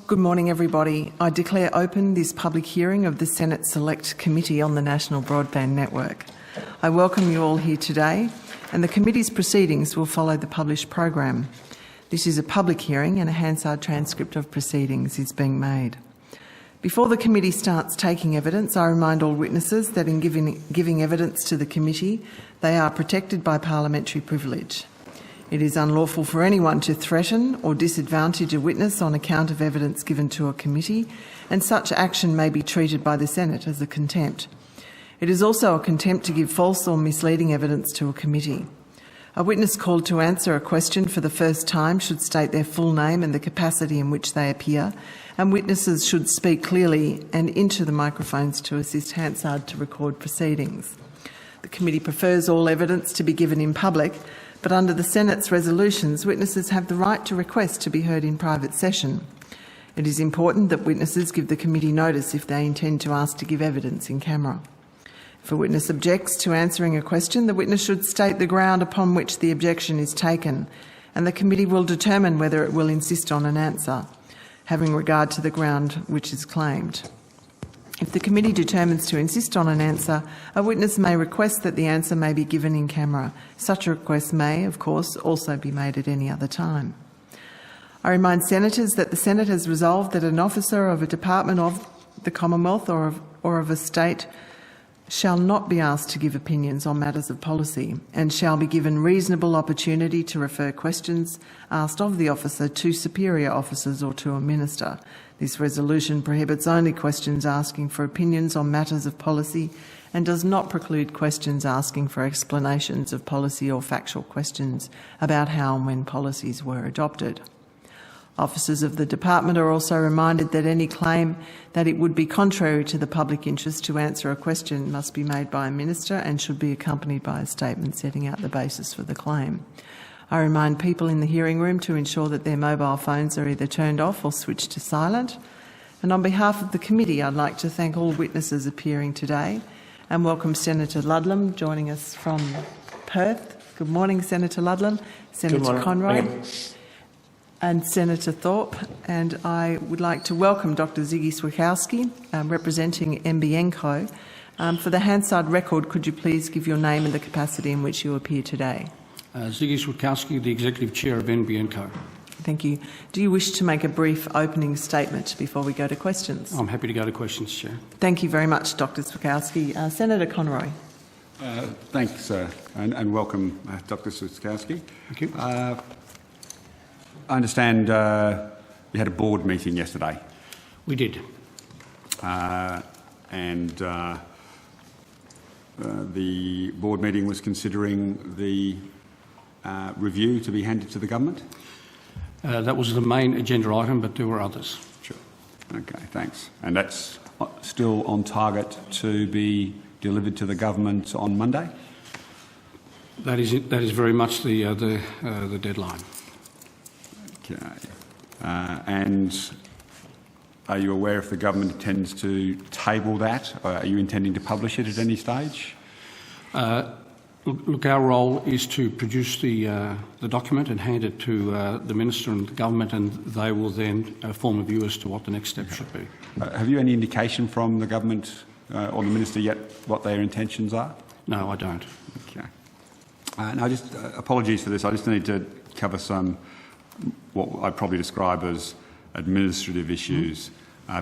Good morning, everybody. I declare open this public hearing of the Senate Select Committee on the National Broadband Network. I welcome you all here today, and the committee's proceedings will follow the published program. This is a public hearing and a Hansard transcript of proceedings is being made. Before the committee starts taking evidence, I remind all witnesses that in giving evidence to the committee, they are protected by parliamentary privilege. It is unlawful for anyone to threaten or disadvantage a witness on account of evidence given to a committee, and such action may be treated by the Senate as a contempt. It is also a contempt to give false or misleading evidence to a committee. A witness called to answer a question for the first time should state their full name and the capacity in which they appear, and witnesses should speak clearly and into the microphones to assist Hansard to record proceedings. The committee prefers all evidence to be given in public, but under the Senate's resolutions, witnesses have the right to request to be heard in private session. It is important that witnesses give the committee notice if they intend to ask to give evidence in camera. If a witness objects to answering a question, the witness should state the ground upon which the objection is taken, and the committee will determine whether it will insist on an answer, having regard to the ground which is claimed. If the committee determines to insist on an answer, a witness may request that the answer may be given in camera. Such a request may, of course, also be made at any other time. I remind senators that the Senate has resolved that an officer of a department of the Commonwealth or of a state shall not be asked to give opinions on matters of policy and shall be given reasonable opportunity to refer questions asked of the officer to superior officers or to a minister. This resolution prohibits only questions asking for opinions on matters of policy and does not preclude questions asking for explanations of policy or factual questions about how and when policies were adopted. Officers of the department are also reminded that any claim that it would be contrary to the public interest to answer a question must be made by a minister and should be accompanied by a statement setting out the basis for the claim. I remind people in the hearing room to ensure that their mobile phones are either turned off or switched to silent. And on behalf of the committee, I'd like to thank all witnesses appearing today and welcome Senator Ludlam joining us from Perth. Good morning, Senator Ludlam. Senator Conroy. And Senator Thorpe, and I would like to welcome Dr. Ziggy Swikowski, representing NBN Co. For the Hansard record, could you please give your name and the capacity in which you appear today? Ziggy Swikowski, the Executive Chair of NBN Co. Thank you. Do you wish to make a brief opening statement before we go to questions? I'm happy to go to questions, Chair. Thank you very much, Dr. Swikowski. Senator Conroy. Thanks, and welcome, Dr. Swikowski. Thank you. I understand you had a board meeting yesterday. We did. The board meeting was considering the review to be handed to the government? That was the main agenda item, but there were others. Sure. Okay, thanks. And that's still on target to be delivered to the government on Monday? That is it. That is very much the deadline. Okay. And are you aware if the government intends to table that? Or are you intending to publish it at any stage? Look, our role is to produce the document and hand it to the Minister and the Government, and they will then form a view as to what the next step should be. Have you any indication from the Government or the Minister yet what their intentions are? No, I don't. Okay. Now, just apologies for this. I just need to cover some what I'd probably describe as administrative issues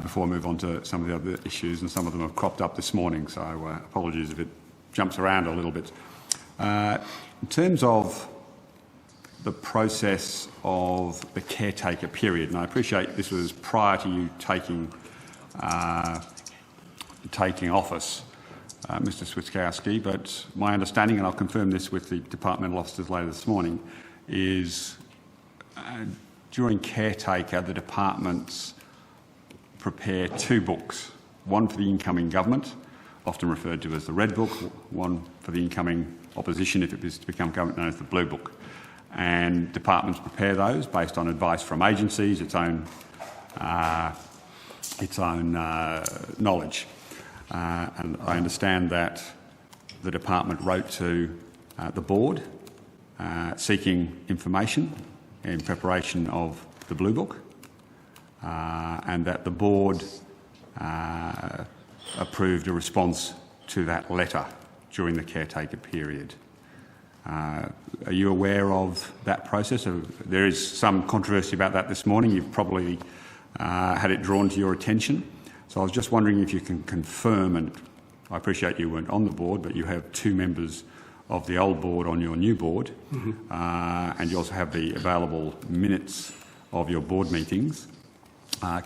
before I move on to some of the other issues, and some of them have cropped up this morning, so apologies if it jumps around a little bit. In terms of the process of the caretaker period, and I appreciate this was prior to you taking office, Mr. Swikowski, but my understanding, and I'll confirm this with the departmental officers later this morning, is during caretaker, the departments prepare two books, one for the incoming government, often referred to as the Red Book, one for the incoming opposition, if it is to become government, known as the Blue Book. And departments prepare those based on advice from agencies, its own knowledge. And I understand that the department wrote to the board seeking information in preparation of the Blue Book, and that the board approved a response to that letter during the caretaker period. Are you aware of that process? There is some controversy about that this morning. You've probably had it drawn to your attention. So I was just wondering if you can confirm, and I appreciate you weren't on the board, but you have 2 members of the old board on your new board, and you also have the available minutes of your board meetings.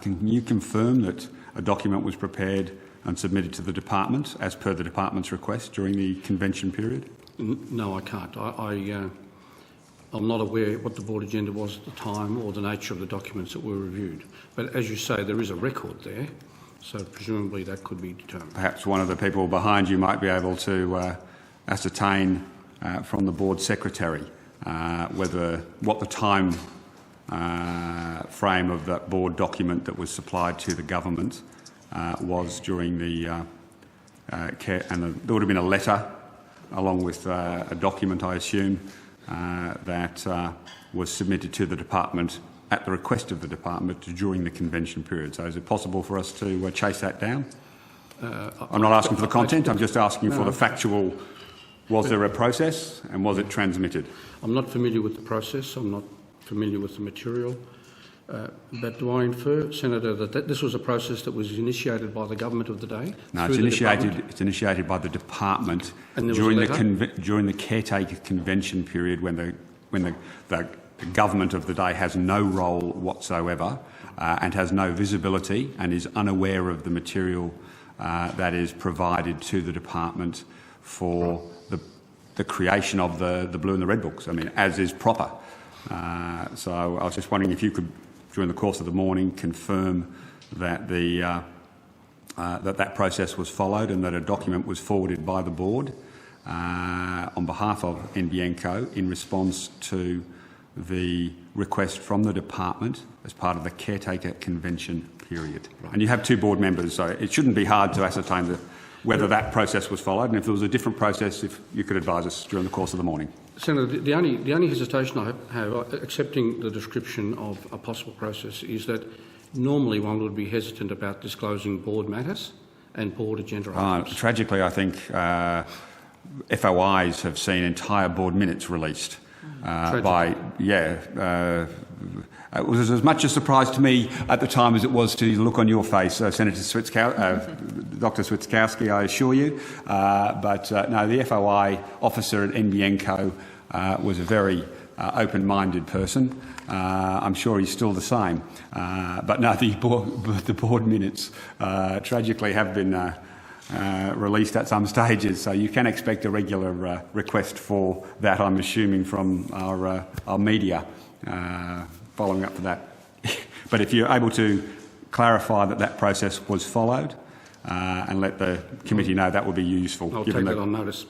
Can you confirm that a document was prepared and submitted to the department as per the department's request during the convention period? No, I can't. I'm not aware what the board agenda was at the time or the nature of the documents that were reviewed. But as you say, there is a record there, so presumably that could be determined. Perhaps one of the people behind you might be able to ascertain from the board secretary what the time frame of that board document that was supplied to the government was during the and there would have been a letter along with a document, I assume, that was submitted to the department at the request of the department during the convention period. So is it possible for us to chase that down? I'm not asking for the content, I'm just asking for the factual, was there a process and was it transmitted? I'm not familiar with the process, I'm not familiar with the material, but do I infer, Senator, that this was a process that was initiated by the government of the day? No, it's initiated by the department during the caretaker convention period when the government of the day has no role whatsoever and has no visibility and is unaware of the material that is provided to the department for the creation of the blue and the red books, I mean, as is proper. So I was just wondering if you could, during the course of the morning, confirm that that process was followed and that a document was forwarded by the board on behalf of NBN Co in response to the request from the department as part of the caretaker convention period. Right. And you have 2 board members, so it shouldn't be hard to ascertain whether that process was followed, and if there was a different process, if you could advise us during the course of the morning. Senator, the only hesitation I have accepting the description of a possible process is that normally one would be hesitant about disclosing board matters and board agenda items. Tragically, I think FOIs have seen entire board minutes released it was as much a surprise to me at the time as it was to the look on your face, Senator Dr. Switkowski, I assure you. No, the FOI officer at NBN Co was a very open-minded person. I'm sure he's still the same. But no, the board minutes tragically have been released at some stages, so you can expect a regular request for that, I'm assuming, from our media following up for that. But if you're able to clarify that process was followed and let the committee know, that would be useful. I'll take that on notice.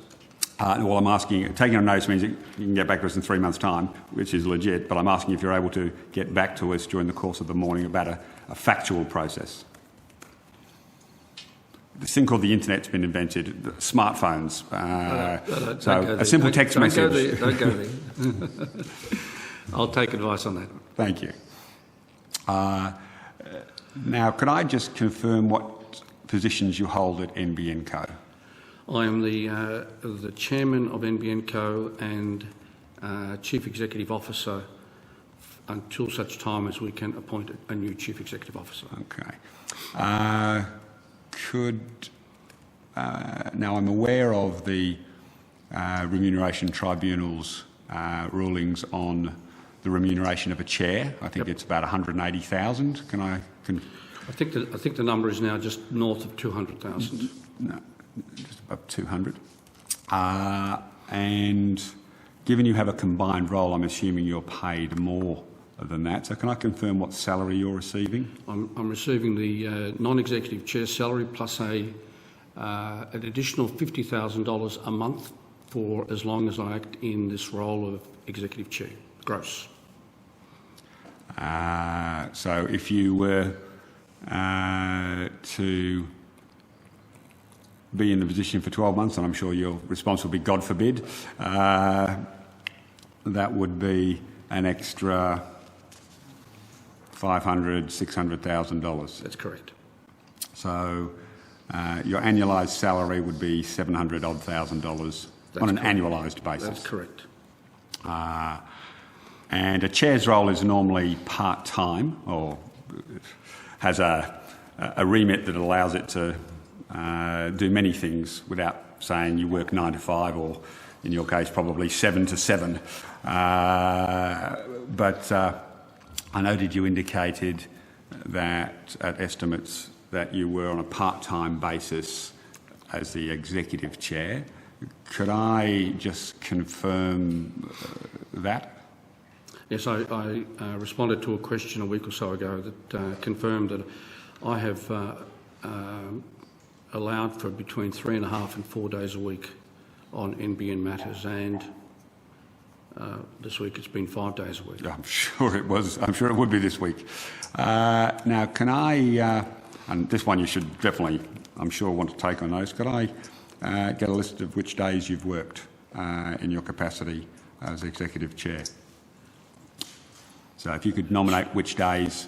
Well, I'm asking, taking on notice means you can get back to us in 3 months' time, which is legit, but I'm asking if you're able to get back to us during the course of the morning about a factual process. This thing called the internet's been invented, smartphones. So a simple text message. Don't go there. I'll take advice on that. Thank you. Now, could I just confirm what positions you hold at NBN Co? I am the chairman of NBN Co and chief executive officer until such time as we can appoint a new chief executive officer. Okay. Now, I'm aware of the Remuneration Tribunal's rulings on the remuneration of a chair. I think it's about 180,000. I think the number is now just north of 200,000. No, just above 200. And given you have a combined role, I'm assuming you're paid more than that. So can I confirm what salary you're receiving? I'm receiving the non-executive chair salary plus an additional $50,000 a month for as long as I act in this role of executive chair, gross. So if you were to be in the position for 12 months, and I'm sure your response will be God forbid, that would be an extra $500,000, $600,000. That's correct. So your annualised salary would be $700,000 on an annualised basis. That's correct. And a chair's role is normally part-time, or has a remit that allows it to do many things without saying you work 9 to 5, or in your case probably 7 to 7. But I noted you indicated that at estimates that you were on a part-time basis as the executive chair. Could I just confirm that? Yes, I responded to a question a week or so ago that confirmed that I have allowed for between 3.5 and 4 days a week on NBN matters, and this week it's been 5 days a week. I'm sure it was. I'm sure it would be this week. Now, can I, and this one you should definitely, I'm sure, want to take on notice, could I get a list of which days you've worked in your capacity as Executive Chair? So if you could nominate which days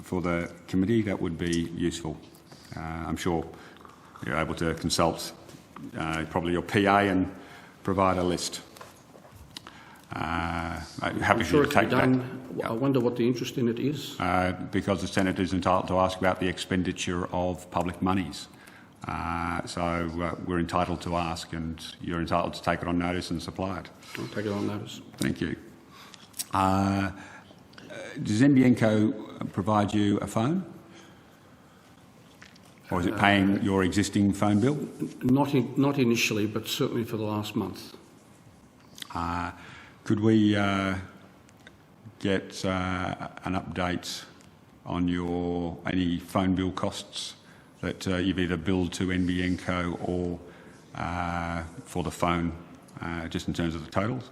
for the committee, that would be useful. I'm sure you're able to consult probably your PA and provide a list. Happy I'm sure to take that. I wonder what the interest in it is. Because the Senate is entitled to ask about the expenditure of public monies. So we're entitled to ask, and you're entitled to take it on notice and supply it. I'll take it on notice. Thank you. Does NBN provide you a phone? Or is it paying your existing phone bill? Not initially, but certainly for the last month. Could we get an update on any phone bill costs that you've either billed to NBN or for the phone, just in terms of the totals?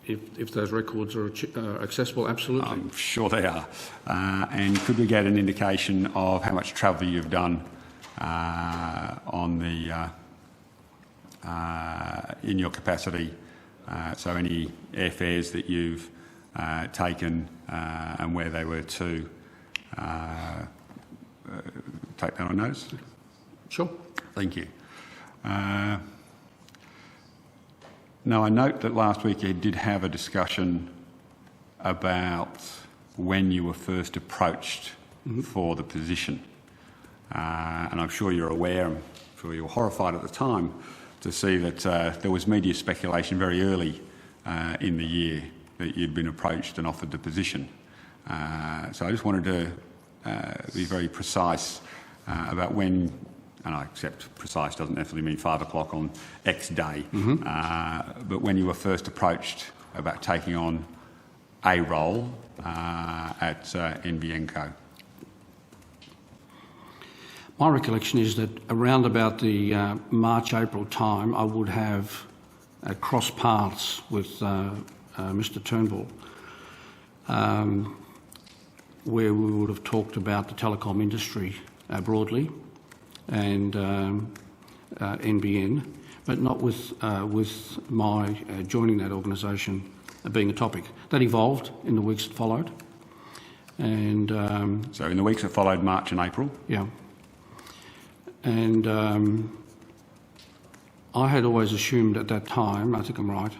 If those records are accessible, absolutely. I'm sure they are. And could we get an indication of how much travel you've done in your capacity? So any airfares that you've taken and where they were to take that on notice? Sure. Thank you. Now, I note that last week you did have a discussion about when you were first approached for the position. And I'm sure you're aware, I'm sure you were horrified at the time to see that there was media speculation very early in the year that you'd been approached and offered the position. So I just wanted to be very precise about when, and I accept precise doesn't necessarily mean 5 o'clock on X day, but when you were first approached about taking on a role at NBN Co. My recollection is that around about the March-April time, I would have crossed paths with Mr Turnbull, where we would have talked about the telecom industry broadly and NBN, but not with my joining that organisation being a topic. That evolved in the weeks that followed. And so in the weeks that followed March and April? Yeah. And I had always assumed at that time, I think I'm right,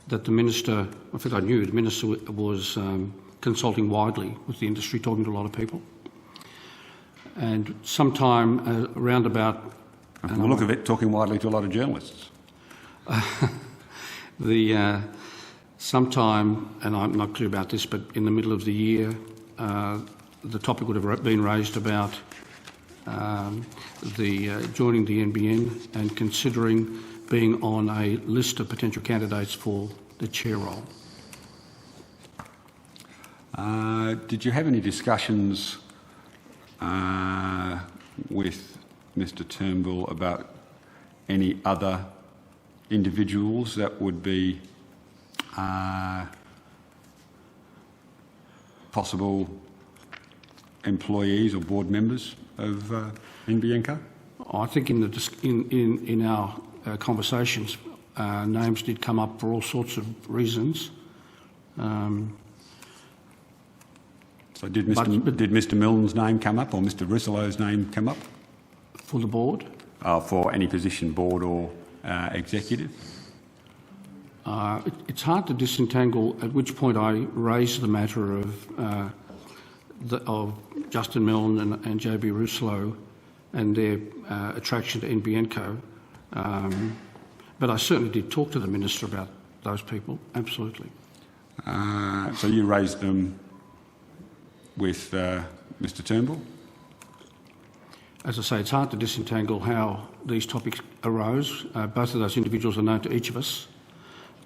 that the Minister, I think I knew the Minister was consulting widely with the industry, talking to a lot of people. And sometime around about... From the look of it, talking widely to a lot of journalists. Sometime, and I'm not clear about this, but in the middle of the year, the topic would have been raised about joining the NBN and considering being on a list of potential candidates for the chair role. Did you have any discussions with Mr Turnbull about any other individuals that would be possible employees or board members of NBN Co? I think in our conversations, names did come up for all sorts of reasons. So did Mr Milne's name come up, or Mr Risselow's name come up? For the board? For any position, board or executive? It's hard to disentangle at which point I raised the matter of Justin Milne and JB Rousselot and their attraction to NBN Co. But I certainly did talk to the Minister about those people, absolutely. So you raised them with Mr Turnbull? As I say, it's hard to disentangle how these topics arose. Both of those individuals are known to each of us,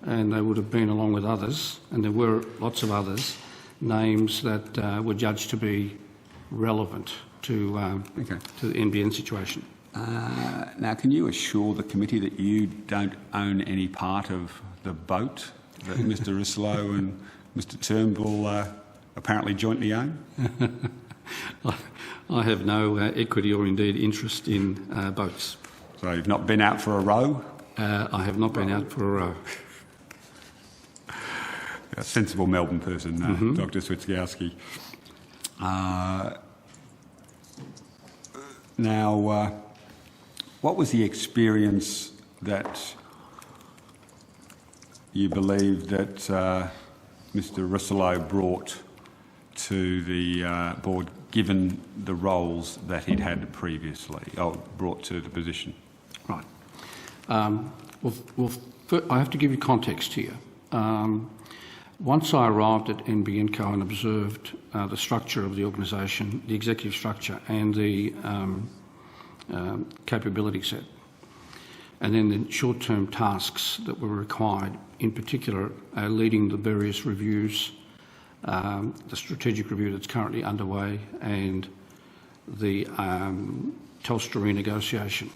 and they would have been, along with others, and there were lots of others, names that were judged to be relevant to the NBN situation. Now, can you assure the committee that you don't own any part of the boat that Mr Risselow and Mr Turnbull apparently jointly own? I have no equity or indeed interest in boats. So you've not been out for a row? I have not been out for a row. A sensible Melbourne person, Dr Switkowski. Now, what was the experience that you believe that Mr Risselow brought to the board, given the roles that he'd had previously, brought to the position? Right. Well, I have to give you context here. Once I arrived at NBN Co and observed the structure of the organisation, the executive structure and the capability set, and then the short-term tasks that were required, in particular leading the various reviews, the strategic review that's currently underway and the Telstra renegotiation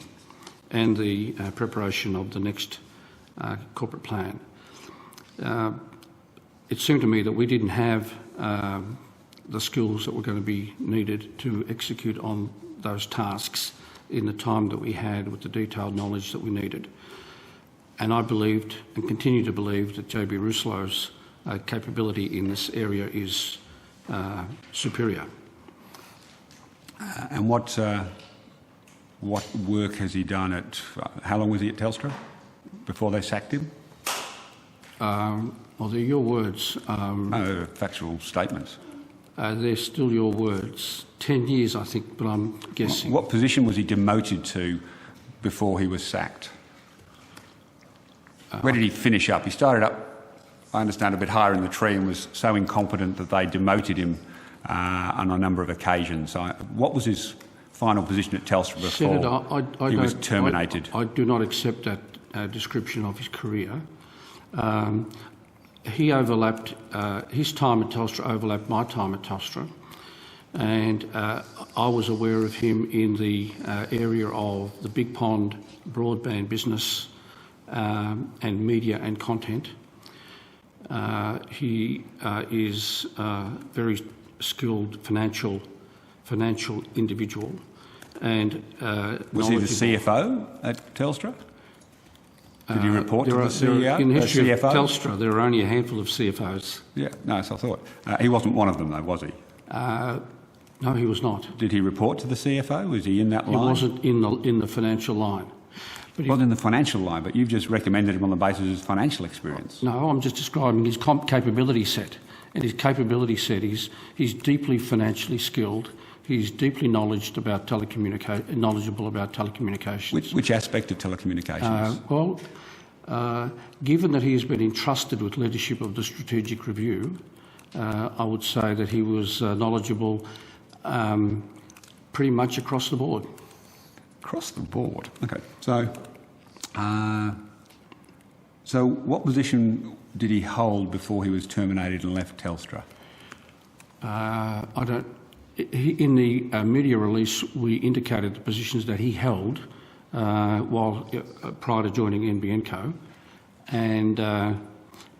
and the preparation of the next corporate plan. It seemed to me that we didn't have the skills that were going to be needed to execute on those tasks in the time that we had with the detailed knowledge that we needed. And I believed and continue to believe that JB Rousselow's capability in this area is superior. And what work has he done at... how long was he at Telstra before they sacked him? Well, they're your words. Factual statements. They're still your words. 10 years, I think, but I'm guessing. What position was he demoted to before he was sacked? Where did he finish up? He started up, I understand, a bit higher in the tree and was so incompetent that they demoted him on a number of occasions. What was his final position at Telstra before Senator, he was terminated? I do not accept that description of his career. He overlapped, his time at Telstra overlapped my time at Telstra, and I was aware of him in the area of the Big Pond broadband business and media and content. He is a very skilled financial individual. And was he the CFO at Telstra? Did he report to the CEO? In the history of CFO? Telstra, there are only a handful of CFOs. Yeah, no, so I thought. He wasn't one of them, though, was he? No, he was not. Did he report to the CFO? Was he in that line? He wasn't in the financial line. But he wasn't in the financial line, but you've just recommended him on the basis of his financial experience. No, I'm just describing his capability set. And his capability set is he's deeply financially skilled. He's deeply knowledgeable about telecommunications. Which aspect of telecommunications? Given that he has been entrusted with leadership of the strategic review, I would say that he was knowledgeable pretty much across the board. Across the board. Okay. So what position did he hold before he was terminated and left Telstra? I don't. In the media release, we indicated the positions that he held prior to joining NBN Co,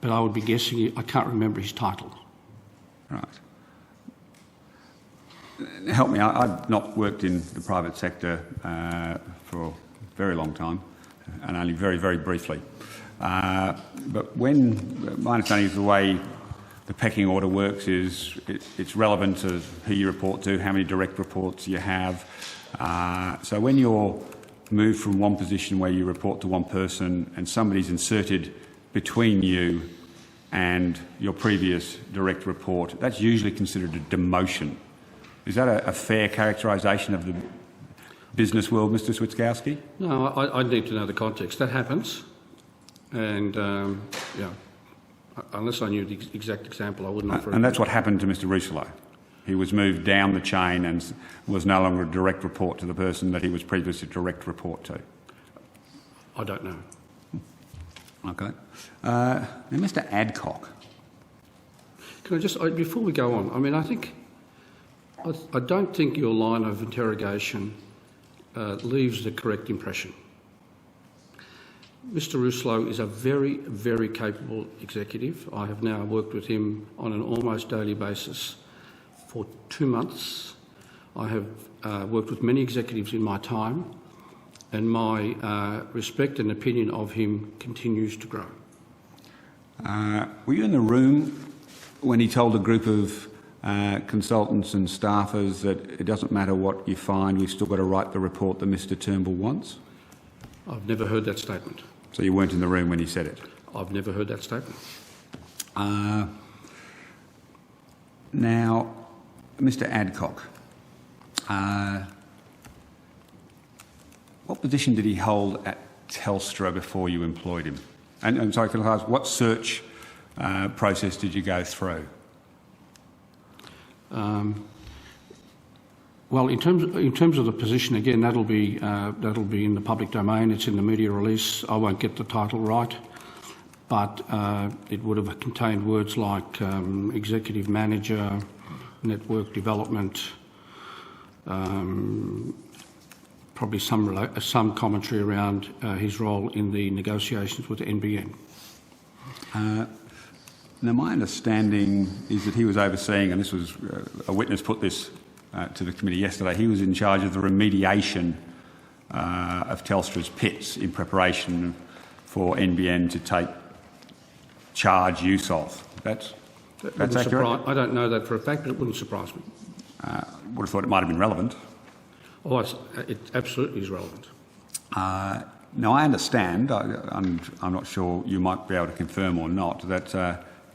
but I would be guessing. I can't remember his title. Right. Help me. I've not worked in the private sector for a very long time, and only very, very briefly. But when my understanding is the way the pecking order works is it's relevant to who you report to, how many direct reports you have. So when you're moved from one position where you report to one person and somebody's inserted between you and your previous direct report, that's usually considered a demotion. Is that a fair characterisation of the business world, Mr Switkowski? No, I need to know the context. That happens, and yeah, unless I knew the exact example, I wouldn't offer it. And that's what happened to Mr Rousselot. He was moved down the chain and was no longer a direct report to the person that he was previously a direct report to. I don't know. Okay. Now, Mr Adcock. Can I just, before we go on, I mean, I don't think your line of interrogation leaves the correct impression. Mr Rousselot is a very, very capable executive. I have now worked with him on an almost daily basis for 2 months. I have worked with many executives in my time, and my respect and opinion of him continues to grow. Were you in the room when he told a group of consultants and staffers that it doesn't matter what you find, we've still got to write the report that Mr Turnbull wants? I've never heard that statement. So you weren't in the room when he said it? I've never heard that statement. Now, Mr Adcock, what position did he hold at Telstra before you employed him? And I'm sorry, can I ask, what search process did you go through? Well, in terms of the position, again, that'll be in the public domain. It's in the media release. I won't get the title right, but it would have contained words like executive manager, network development, probably some commentary around his role in the negotiations with the NBN. Now, my understanding is that he was overseeing, and this was a witness put this to the committee yesterday, he was in charge of the remediation of Telstra's pits in preparation for NBN to take use of. That's accurate? I don't know that for a fact, but it wouldn't surprise me. Would have thought it might have been relevant. Oh, it absolutely is relevant. Now, I understand, I'm not sure you might be able to confirm or not, that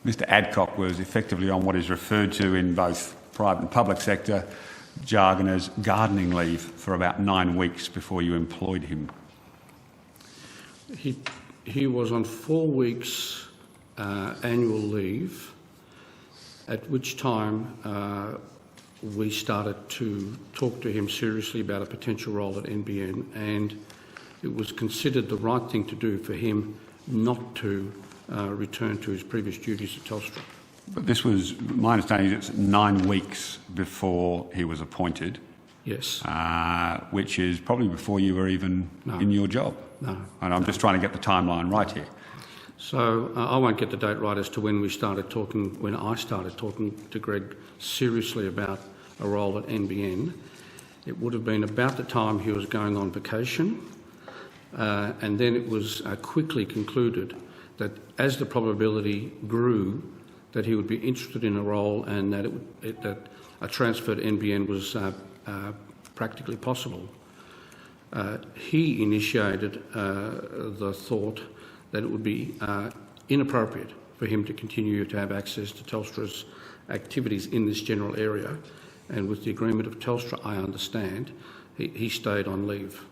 Mr Adcock was effectively on what is referred to in both private and public sector jargon as gardening leave for about 9 weeks before you employed him. He was on 4 weeks annual leave, at which time we started to talk to him seriously about a potential role at NBN, and it was considered the right thing to do for him not to return to his previous duties at Telstra. But this was, my understanding, it's 9 weeks before he was appointed. Yes. Which is probably before you were even in your job. No. And I'm just trying to get the timeline right here. So I won't get the date right as to when I started talking to Greg seriously about a role at NBN. It would have been about the time he was going on vacation, and then it was quickly concluded that as the probability grew that he would be interested in a role and that that a transfer to NBN was practically possible, he initiated the thought that it would be inappropriate for him to continue to have access to Telstra's activities in this general area. And with the agreement of Telstra, I understand, he stayed on leave.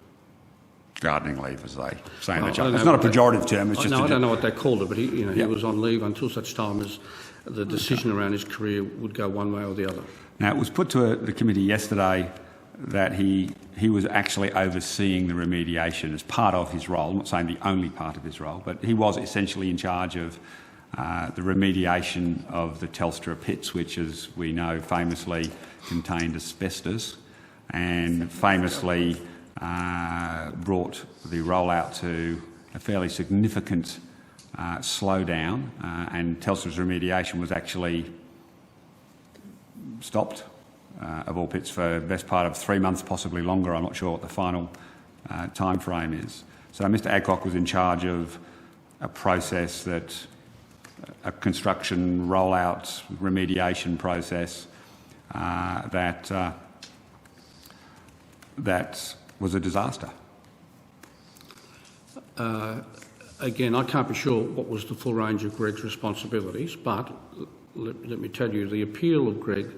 Gardening leave, as they say in the It's job. It's not a pejorative term. It's just I don't know what they called it, but he Yep. was on leave until such time as the decision around his career would go one way or the other. Now, it was put to the committee yesterday that he was actually overseeing the remediation as part of his role. I'm not saying the only part of his role, but he was essentially in charge of the remediation of the Telstra pits, which, as we know, famously contained asbestos and famously brought the rollout to a fairly significant slowdown, and Telstra's remediation was actually stopped of all pits for the best part of 3 months, possibly longer. I'm not sure what the final time frame is. So Mr Adcock was in charge of a process a construction rollout remediation process that was a disaster? Again, I can't be sure what was the full range of Greg's responsibilities, but let me tell you, the appeal of Greg,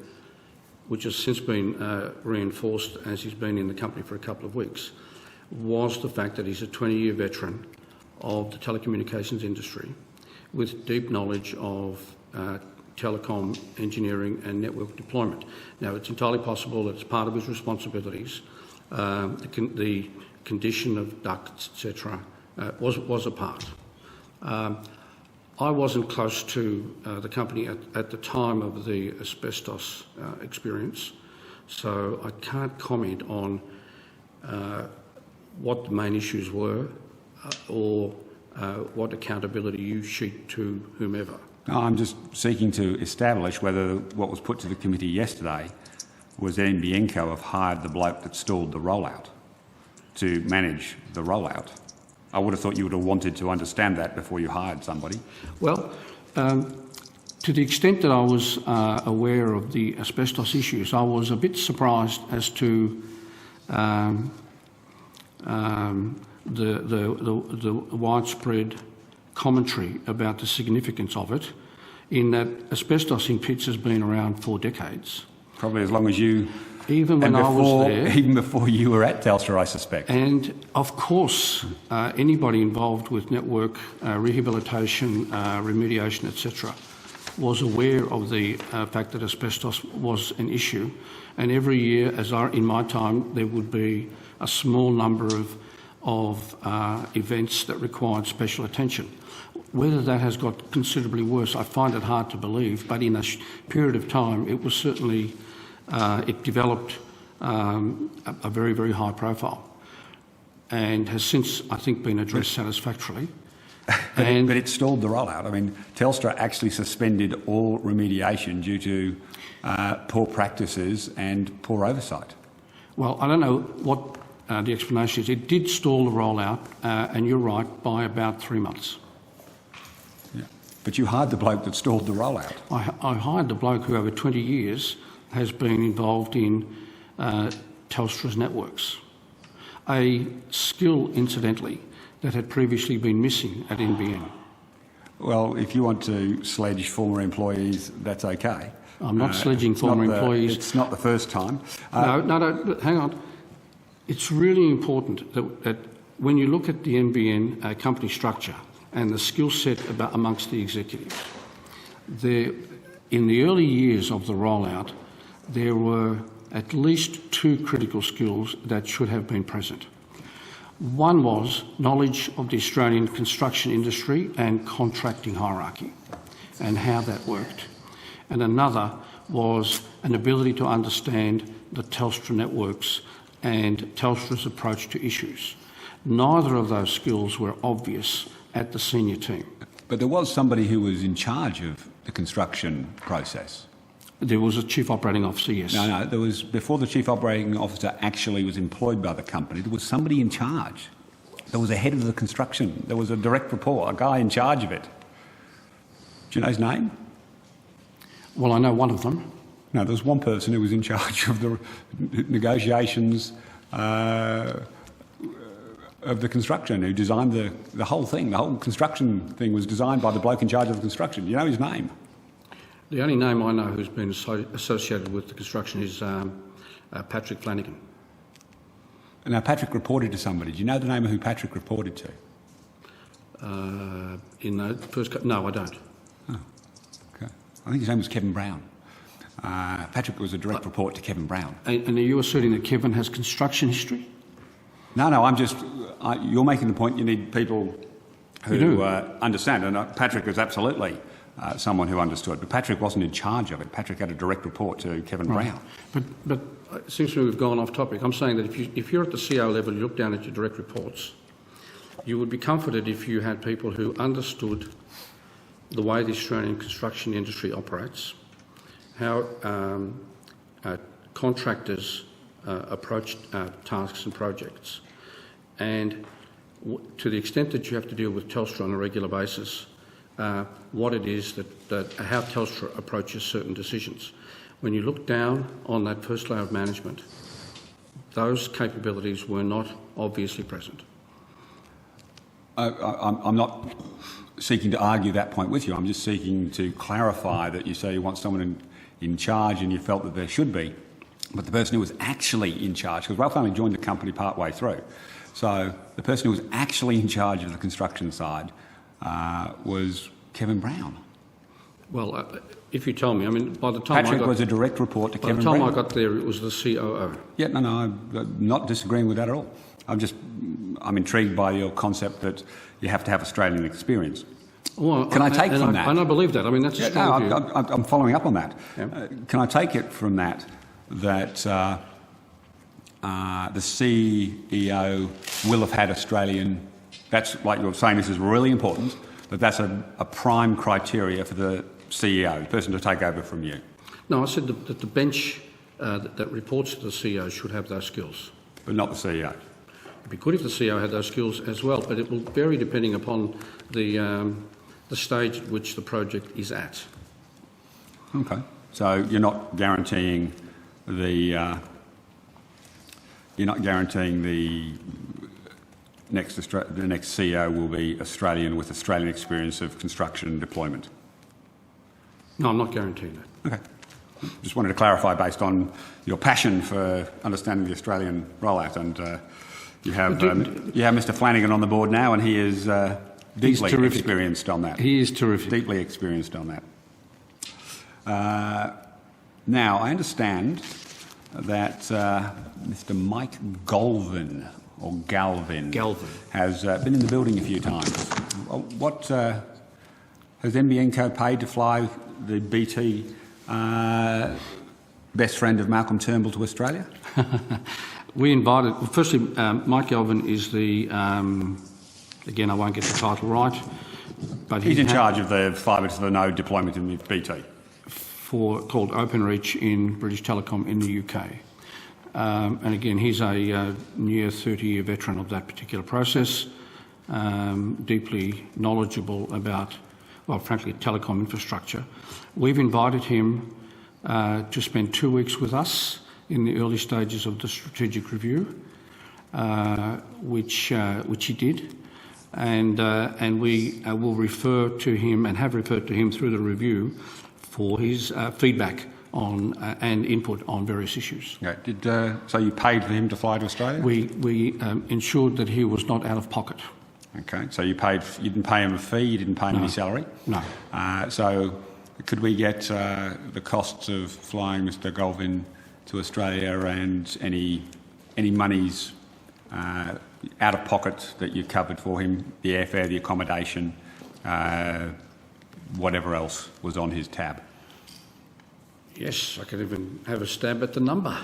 which has since been reinforced as he's been in the company for a couple of weeks, was the fact that he's a 20-year veteran of the telecommunications industry with deep knowledge of telecom engineering and network deployment. Now, it's entirely possible that it's part of his responsibilities. The condition of ducts, etc., was a part. I wasn't close to the company at the time of the asbestos experience, so I can't comment on what the main issues were or what accountability you sheet to whomever. No, I'm just seeking to establish whether what was put to the committee yesterday was that NBN Co have hired the bloke that stalled the rollout to manage the rollout. I would have thought you would have wanted to understand that before you hired somebody. Well, to the extent that I was aware of the asbestos issues, I was a bit surprised as to the widespread commentary about the significance of it, in that asbestos in pits has been around for decades. Probably as long as you... Even when I was there. Even before you were at Telstra, I suspect. And, of course, anybody involved with network rehabilitation, remediation, etc., was aware of the fact that asbestos was an issue. And every year, in my time, there would be a small number of events that required special attention. Whether that has got considerably worse, I find it hard to believe, but in a period of time, it was certainly... it developed a very, very high profile and has since, I think, been addressed satisfactorily. But it stalled the rollout. I mean, Telstra actually suspended all remediation due to poor practices and poor oversight. Well, I don't know what the explanation is. It did stall the rollout, and you're right, by about 3 months. Yeah. But you hired the bloke that stalled the rollout. I hired the bloke who, over 20 years, has been involved in Telstra's networks. A skill, incidentally, that had previously been missing at NBN. Well, if you want to sledge former employees, that's okay. I'm not sledging former employees. It's not the first time. No, hang on. It's really important that when you look at the NBN company structure and the skill set amongst the executives, in the early years of the rollout, there were at least 2 critical skills that should have been present. One was knowledge of the Australian construction industry and contracting hierarchy and how that worked. And another was an ability to understand the Telstra networks and Telstra's approach to issues. Neither of those skills were obvious at the senior team. But there was somebody who was in charge of the construction process. There was a chief operating officer, yes. No, there was, before the chief operating officer actually was employed by the company, there was somebody in charge. There was a head of the construction. There was a direct report, a guy in charge of it. Do you know his name? Well, I know one of them. No, there was one person who was in charge of the negotiations of the construction, who designed the whole thing. The whole construction thing was designed by the bloke in charge of the construction. Do you know his name? The only name I know who's been associated with the construction is Patrick Flanagan. Now, Patrick reported to somebody. Do you know the name of who Patrick reported to? No, I don't. Oh, okay. I think his name was Kevin Brown. Patrick was a direct report to Kevin Brown. And are you asserting that Kevin has construction history? No, you're making the point you need people who understand. And Patrick was absolutely someone who understood. But Patrick wasn't in charge of it. Patrick had a direct report to Kevin Brown. But it seems to me we've gone off topic. I'm saying that if you're at the CO level, you look down at your direct reports, you would be comforted if you had people who understood the way the Australian construction industry operates, how contractors approach tasks and projects, and to the extent that you have to deal with Telstra on a regular basis, what it is how Telstra approaches certain decisions. When you look down on that first layer of management, those capabilities were not obviously present. I'm not seeking to argue that point with you. I'm just seeking to clarify that you say you want someone in charge and you felt that there should be, but the person who was actually in charge, because Ralph only joined the company part way through, so the person who was actually in charge of the construction side was Kevin Brown. Well, if you tell me, I mean, by the time Patrick was a direct report to Kevin Brown. By the time I got there, it was the COO. Yeah, no, I'm not disagreeing with that at all. I'm intrigued by your concept that you have to have Australian experience. Well, Can I take from that? And I believe that. I mean, that's a strong view. I'm following up on that. Yeah. Can I take it from that the CEO will have had Australian, that's like you're saying this is really important, that that's a prime criteria for the CEO, the person to take over from you? No, I said that the bench that reports to the CEO should have those skills. But not the CEO? It'd be good if the CEO had those skills as well, but it will vary depending upon the stage at which the project is at. Okay. So you're not guaranteeing the next CEO will be Australian with Australian experience of construction and deployment? No, I'm not guaranteeing that. Okay. Just wanted to clarify based on your passion for understanding the Australian rollout, and you have Mr. Flanagan on the board now, and he is deeply experienced on that. He is terrific. Deeply experienced on that. Now, I understand that Mr. Mike Galvin has been in the building a few times. What has NBN Co paid to fly the BT best friend of Malcolm Turnbull to Australia? We invited, well, firstly, Mike Galvin is the, again, I won't get the title right, but he's in charge of the fibre to the node deployment in BT. Called OpenReach in British Telecom in the UK. And again, he's a near 30-year veteran of that particular process, deeply knowledgeable about, well, frankly, telecom infrastructure. We've invited him to spend 2 weeks with us in the early stages of the strategic review, which he did, and we will refer to him and have referred to him through the review for his feedback on and input on various issues. Yeah. So you paid for him to fly to Australia? We ensured that he was not out of pocket. Okay. So you didn't pay him a fee, you didn't pay him any salary? No. So could we get the costs of flying Mr. Galvin to Australia and any monies out of pocket that you covered for him, the airfare, the accommodation, whatever else was on his tab? Yes, I could even have a stab at the number,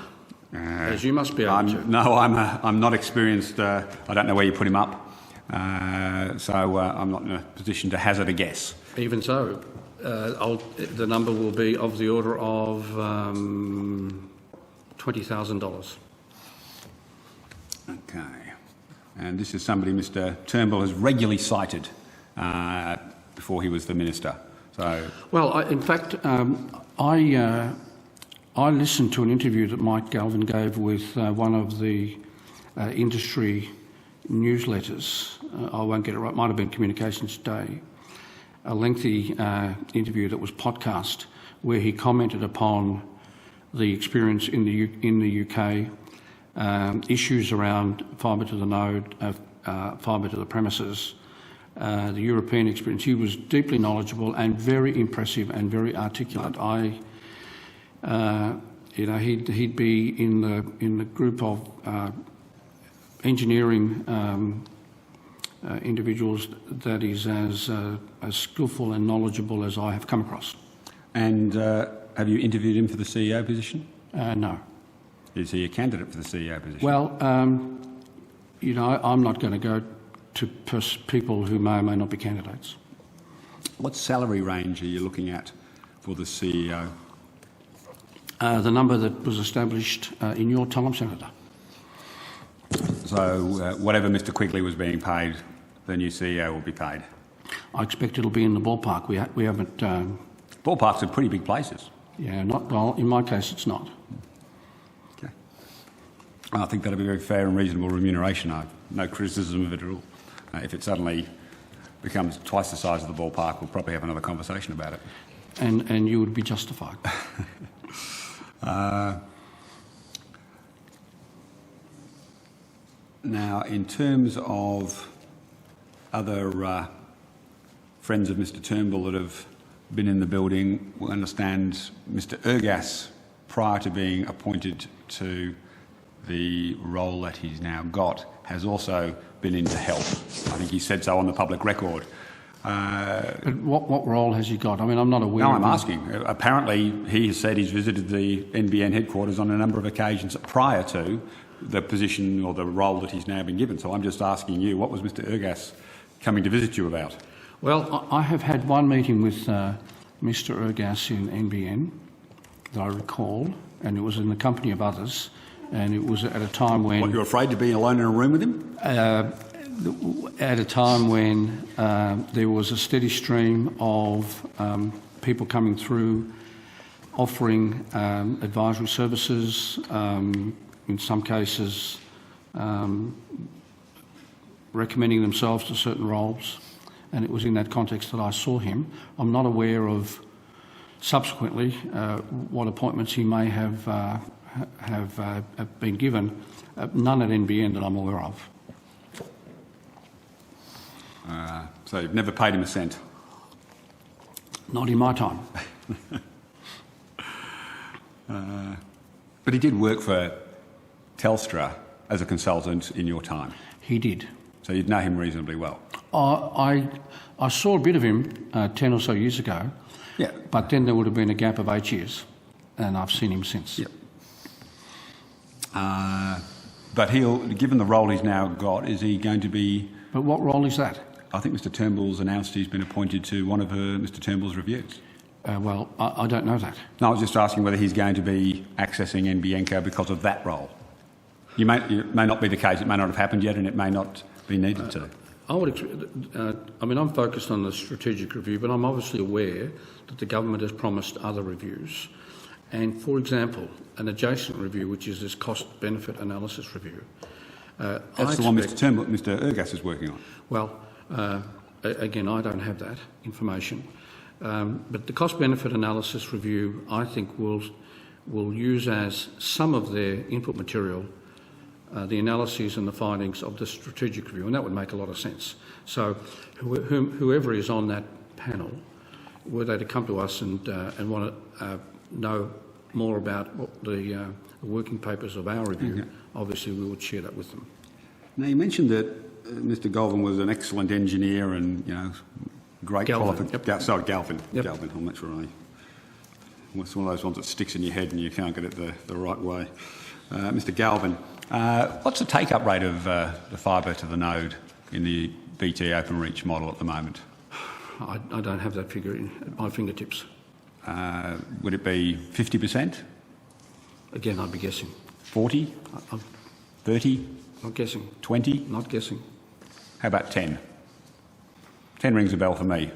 as you must be able to. No, I'm not experienced. I don't know where you put him up, so I'm not in a position to hazard a guess. Even so, the number will be of the order of $20,000. Okay. And this is somebody Mr. Turnbull has regularly cited before he was the minister. So, well, in fact, I listened to an interview that Mike Galvin gave with one of the industry newsletters. I won't get it right. Might have been Communications Today. A lengthy interview that was podcast, where he commented upon the experience in the UK, issues around fibre to the node, fibre to the premises, the European experience. He was deeply knowledgeable and very impressive and very articulate. He'd be in the group of engineering individuals that is as skillful and knowledgeable as I have come across. And have you interviewed him for the CEO position? No. Is he a candidate for the CEO position? Well, I'm not going to go to people who may or may not be candidates. What salary range are you looking at for the CEO? The number that was established in your time, Senator. So whatever Mr Quigley was being paid, the new CEO will be paid. I expect it'll be in the ballpark. We haven't... Ballparks are pretty big places. Yeah, well, in my case, it's not. Okay. I think that'll be very fair and reasonable remuneration. I have no criticism of it at all. If it suddenly becomes twice the size of the ballpark, we'll probably have another conversation about it. And you would be justified. Now, in terms of other friends of Mr Turnbull that have been in the building, we understand Mr Ergas, prior to being appointed to the role that he's now got, has also been in to help. I think he said so on the public record. But what role has he got? I mean, I'm not aware. No, I'm asking. Apparently, he has said he's visited the NBN headquarters on a number of occasions prior to the position or the role that he's now been given. So I'm just asking you, what was Mr Ergas coming to visit you about? Well, I have had one meeting with Mr Ergas in NBN that I recall, and it was in the company of others, and it was at a time when... What, you're afraid to be alone in a room with him? At a time when there was a steady stream of people coming through offering advisory services, in some cases recommending themselves to certain roles, and it was in that context that I saw him. I'm not aware of subsequently what appointments he may have been given. None at NBN that I'm aware of. So you've never paid him a cent? Not in my time. But he did work for Telstra as a consultant in your time? He did. So you'd know him reasonably well? I saw a bit of him 10 or so years ago, Yeah. but then there would have been a gap of 8 years, and I've seen him since. Yep. But given the role he's now got, is he going to be... But what role is that? I think Mr Turnbull's announced he's been appointed to one of Mr Turnbull's reviews. Well, I don't know that. No, I was just asking whether he's going to be accessing NBN because of that role. It may not be the case, it may not have happened yet, and it may not be needed to. I'm focused on the strategic review, but I'm obviously aware that the government has promised other reviews. And, for example, an adjacent review, which is this cost-benefit analysis review. That's the one Mr Ergas is working on. Well, again, I don't have that information. But the cost-benefit analysis review, I think, will use as some of their input material the analyses and the findings of the strategic review, and that would make a lot of sense. So whoever is on that panel, were they to come to us and want to know more about what the working papers of our review, obviously we would share that with them. Now, you mentioned that Mr Galvin was an excellent engineer and, great qualification. Yep. Sorry, Galvin. Yep. Galvin, I'm not sure. It's one of those ones that sticks in your head and you can't get it the right way. Mr Galvin, what's the take-up rate of the fibre to the node in the BT OpenReach model at the moment? I don't have that figure at my fingertips. Would it be 50%? Again, I'd be guessing. 40? 30? Not guessing. 20? Not guessing. How about 10? 10 rings a bell for me.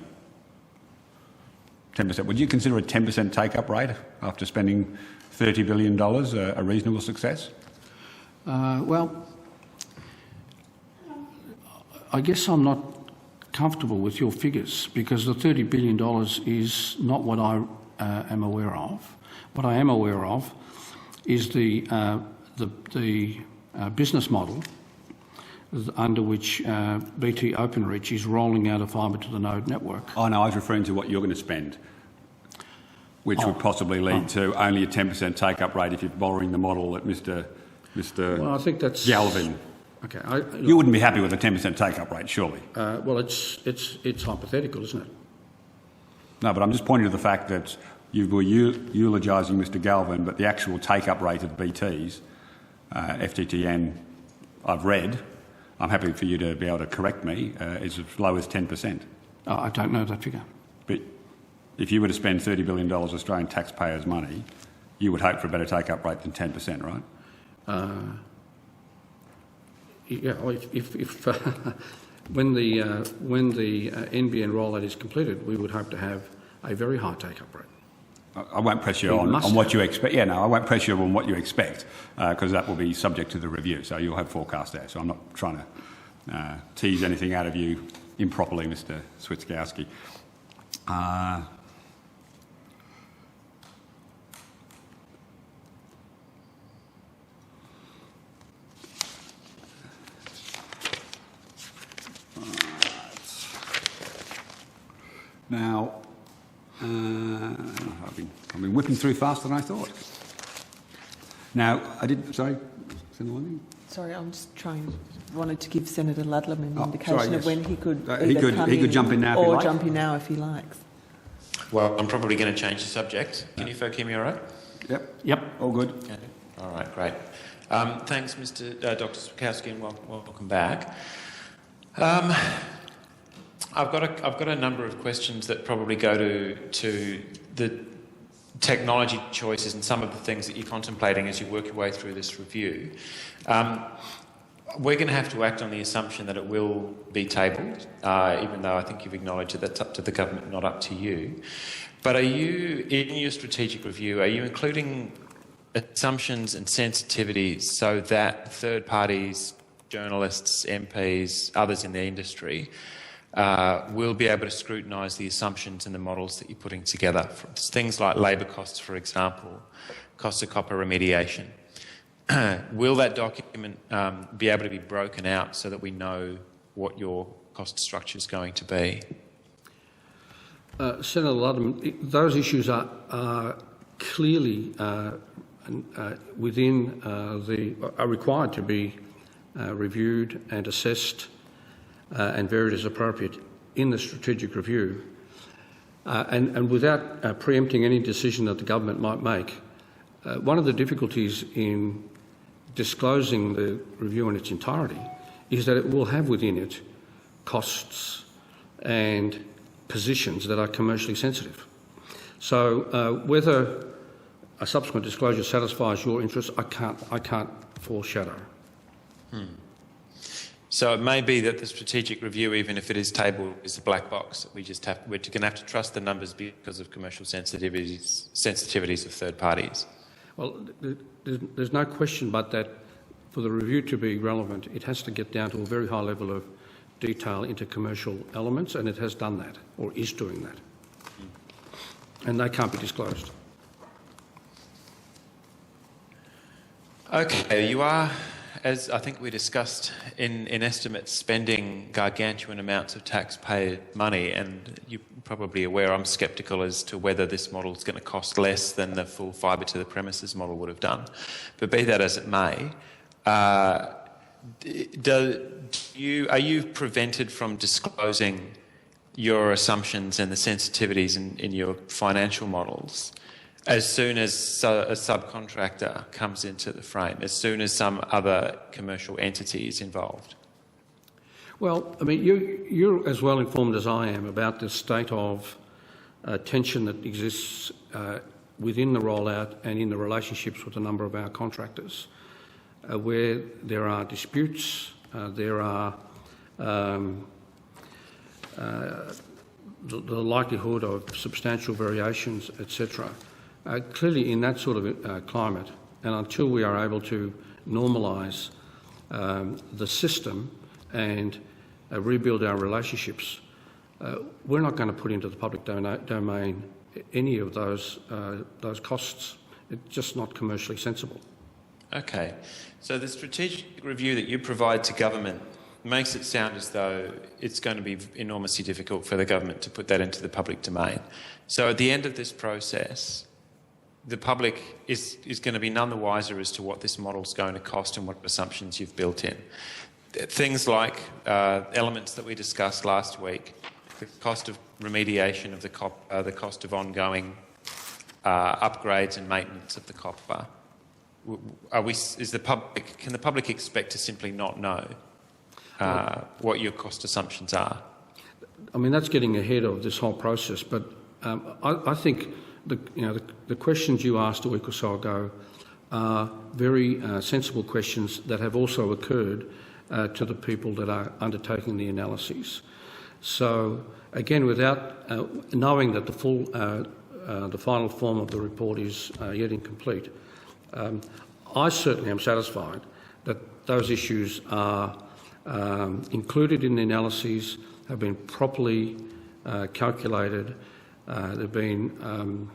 10%. Would you consider a 10% take-up rate after spending $30 billion a reasonable success? Well, I guess I'm not comfortable with your figures because the $30 billion is not what I am aware of. What I am aware of is the business model under which BT OpenReach is rolling out a fibre to the node network. Oh no, I was referring to what you're going to spend, which would possibly lead to only a 10% take-up rate if you're borrowing the model that Mr. Well, I think that's Galvin. Okay. You wouldn't be happy with a 10% take-up rate, surely? Well, it's hypothetical, isn't it? No, but I'm just pointing to the fact that you were eulogising Mr Galvin, but the actual take-up rate of BT's, FTTN, I've read, I'm happy for you to be able to correct me, is as low as 10%. I don't know that figure. But if you were to spend $30 billion Australian taxpayers' money, you would hope for a better take-up rate than 10%, right? Yeah, well, if when the NBN rollout is completed, we would hope to have a very high take-up rate. I won't press you on what you expect. Yeah, no, I won't press you on what you expect because that will be subject to the review. So you'll have forecast there. So I'm not trying to tease anything out of you improperly, Mr. Switkowski. Now, I've been whipping through faster than I thought. Now, sorry, Senator Lunding? Sorry, I'm just wanted to give Senator Ludlam an indication sorry, yes. of when he could he could jump in now if he likes. jump in now if he likes. Well, I'm probably going to change the subject. Can you folk hear me all right? Yep, all good. Okay. All right, great. Thanks, Dr. Switkowski, and welcome back. I've got a number of questions that probably go to the technology choices and some of the things that you're contemplating as you work your way through this review. We're going to have to act on the assumption that it will be tabled, even though I think you've acknowledged that that's up to the government, not up to you. But are you, in your strategic review, are you including assumptions and sensitivities so that third parties, journalists, MPs, others in the industry will be able to scrutinise the assumptions and the models that you're putting together? Things like labour costs, for example, costs of copper remediation. Will that document be able to be broken out so that we know what your cost structure is going to be? Senator Ludlam, those issues are clearly are required to be reviewed and assessed and varied as appropriate in the strategic review. And without preempting any decision that the government might make, one of the difficulties in disclosing the review in its entirety is that it will have within it costs and positions that are commercially sensitive. So whether a subsequent disclosure satisfies your interests, I can't foreshadow. So it may be that the strategic review, even if it is tabled, is a black box. We're going to have to trust the numbers because of commercial sensitivities of third parties. Well, there's no question but that for the review to be relevant, it has to get down to a very high level of detail into commercial elements, and it has done that, or is doing that. And they can't be disclosed. Okay, you are, as I think we discussed, in estimates, spending gargantuan amounts of taxpayer money, and you're probably aware I'm sceptical as to whether this model is going to cost less than the full fibre to the premises model would have done. But be that as it may, are you prevented from disclosing your assumptions and the sensitivities in your financial models as soon as a subcontractor comes into the frame, as soon as some other commercial entity is involved? Well, I mean, you're as well informed as I am about the state of tension that exists within the rollout and in the relationships with a number of our contractors, where there are disputes, there are the likelihood of substantial variations, etc. Clearly, in that sort of climate, and until we are able to normalise the system and rebuild our relationships, we're not going to put into the public domain any of those costs. It's just not commercially sensible. Okay, so the strategic review that you provide to government makes it sound as though it's going to be enormously difficult for the government to put that into the public domain. So at the end of this process, the public is going to be none the wiser as to what this model is going to cost and what assumptions you've built in. Things like elements that we discussed last week, the cost of remediation of the copper, the cost of ongoing upgrades and maintenance of the copper. Can the public expect to simply not know what your cost assumptions are? I mean, that's getting ahead of this whole process, but I think the questions you asked a week or so ago are very sensible questions that have also occurred to the people that are undertaking the analyses. So, again, without knowing that the final form of the report is yet incomplete, I certainly am satisfied that those issues are included in the analyses, have been properly calculated, there have been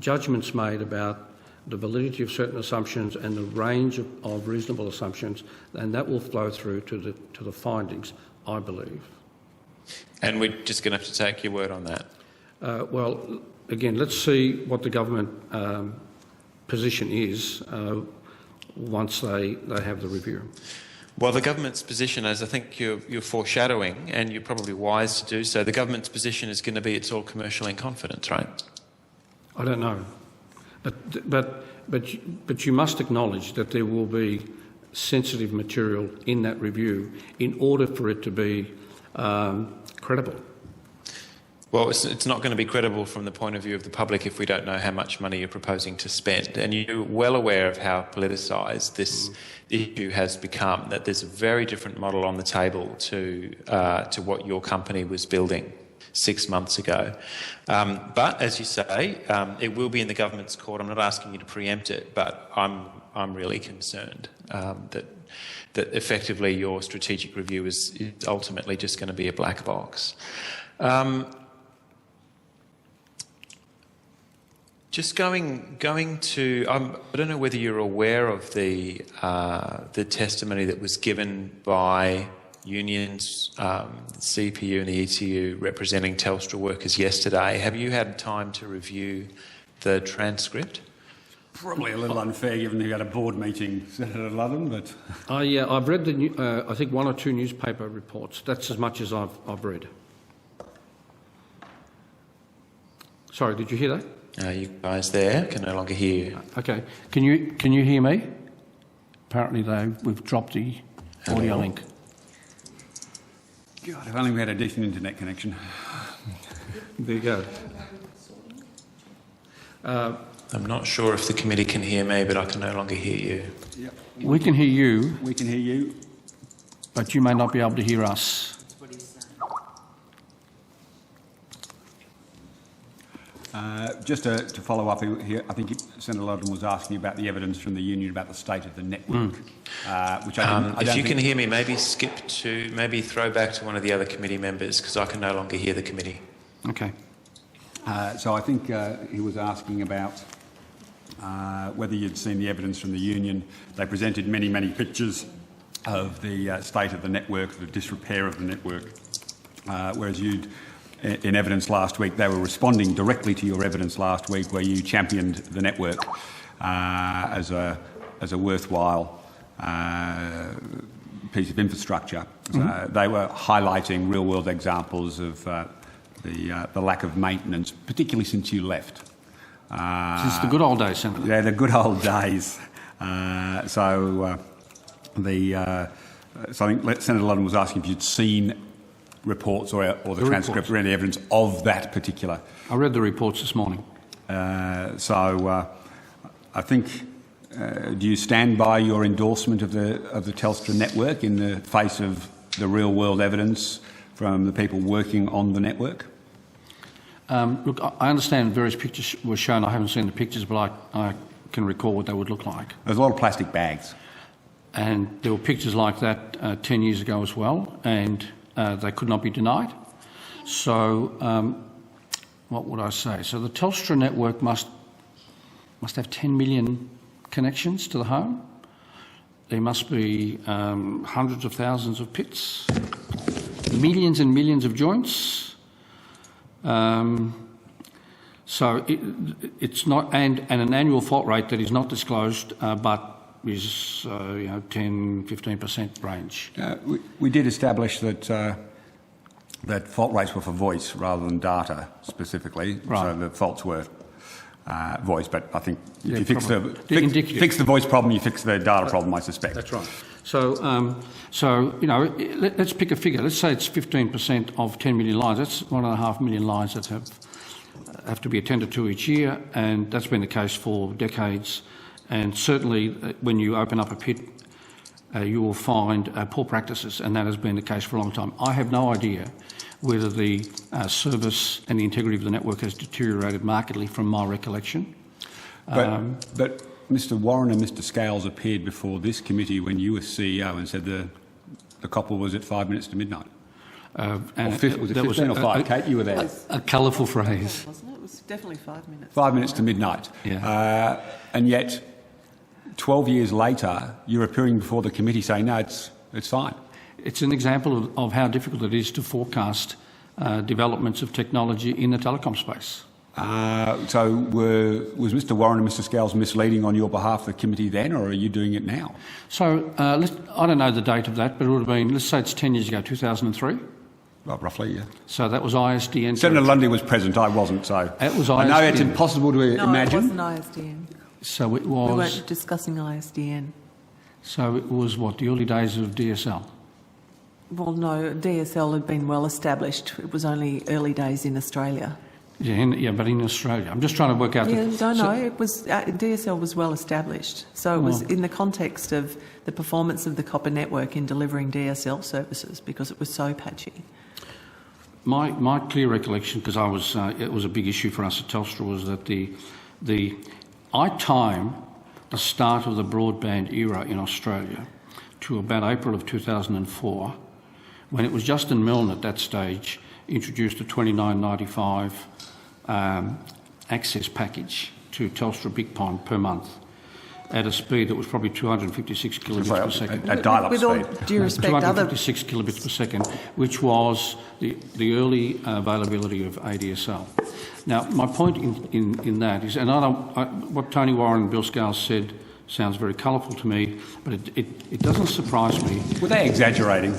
judgments made about the validity of certain assumptions and the range of reasonable assumptions, and that will flow through to the findings, I believe. And we're just going to have to take your word on that. Well, again, let's see what the government position is once they have the review. Well, the government's position, as I think you're foreshadowing, and you're probably wise to do so, the government's position is going to be it's all commercial in confidence, right? I don't know, but you must acknowledge that there will be sensitive material in that review in order for it to be credible. Well, it's not going to be credible from the point of view of the public if we don't know how much money you're proposing to spend. And you're well aware of how politicised this issue has become, that there's a very different model on the table to what your company was building 6 months ago. But, as you say, it will be in the government's court. I'm not asking you to preempt it, but I'm really concerned that effectively your strategic review is ultimately just going to be a black box. Just going to, I don't know whether you're aware of the testimony that was given by unions, the CPU and the ETU representing Telstra workers yesterday. Have you had time to review the transcript? Probably a little unfair given you had a board meeting, Senator Ludden, but... I've read I think 1 or 2 newspaper reports. That's as much as I've read. Sorry, did you hear that? You guys there can no longer hear you. Okay. Can you hear me? Apparently we've dropped the audio link. God, if only we had a decent internet connection. There you go. I'm not sure if the committee can hear me, but I can no longer hear you. Yep. We can hear you. We can hear you. But you may not be able to hear us. Just to follow up here, I think Senator Ludden was asking about the evidence from the union about the state of the network, which if you can hear me, maybe maybe throw back to one of the other committee members because I can no longer hear the committee. Okay. So I think he was asking about whether you'd seen the evidence from the union. They presented many, many pictures of the state of the network, the disrepair of the network, whereas you'd, in evidence last week, they were responding directly to your evidence last week where you championed the network as a worthwhile piece of infrastructure. Mm-hmm. They were highlighting real-world examples of the lack of maintenance, particularly since you left. Since the good old days, Senator. Yeah, the good old days. So I think Senator Ludden was asking if you'd seen reports or the transcript or any evidence of that particular. I read the reports this morning. So I think, do you stand by your endorsement of the Telstra network in the face of the real-world evidence from the people working on the network? Look, I understand various pictures were shown. I haven't seen the pictures, but I can recall what they would look like. There's a lot of plastic bags. And there were pictures like that 10 years ago as well, and they could not be denied. So what would I say? So the Telstra network must have 10 million connections to the home. There must be hundreds of thousands of pits, millions and millions of joints. So it's not, and an annual fault rate that is not disclosed, but is 10-15% range. We did establish that that fault rates were for voice rather than data specifically. Right. So the faults were voice, but I think if you fix the voice problem, you fix the data problem, I suspect. That's right. So, let's pick a figure. Let's say it's 15% of 10 million lines. That's 1.5 million lines that have to be attended to each year, and that's been the case for decades. And certainly, when you open up a pit, you will find poor practices, and that has been the case for a long time. I have no idea whether the service and the integrity of the network has deteriorated markedly from my recollection. But Mr Warren and Mr Scales appeared before this committee when you were CEO and said the copper was at 5 minutes to midnight. And was it 15 or 5? Kate, you were there. A colourful phrase. Wasn't it? It was definitely 5 minutes. 5 minutes to midnight. Yeah. And yet, 12 years later, you're appearing before the committee saying, no, it's fine. It's an example of how difficult it is to forecast developments of technology in the telecom space. So was Mr Warren and Mr Scales misleading on your behalf the committee then, or are you doing it now? So I don't know the date of that, but it would have been, let's say it's 10 years ago, 2003. Well, roughly, yeah. So that was ISDN. Senator Lundy was present, I wasn't, so it was I know it's ISDN. impossible to imagine. No, it wasn't ISDN. So it We was. weren't discussing ISDN. So it was what, the early days of DSL. Well, no, DSL had been well established. It was only early days in Australia. Yeah, but in Australia, I'm just trying to work out. It was DSL was well established. So it was in the context of the performance of the copper network in delivering DSL services because it was so patchy. My clear recollection, because it was a big issue for us at Telstra, was that I time the start of the broadband era in Australia to about April of 2004, when it was Justin Milne at that stage introduced a $29.95 access package to Telstra Big Pond per month at a speed that was probably 256 kilobits per second. A dial-up With all speed. due respect, 256 kilobits per second, which was the early availability of ADSL. Now, my point in that is, and what Tony Warren and Bill Scales said sounds very colourful to me, but it doesn't surprise me. Were they exaggerating?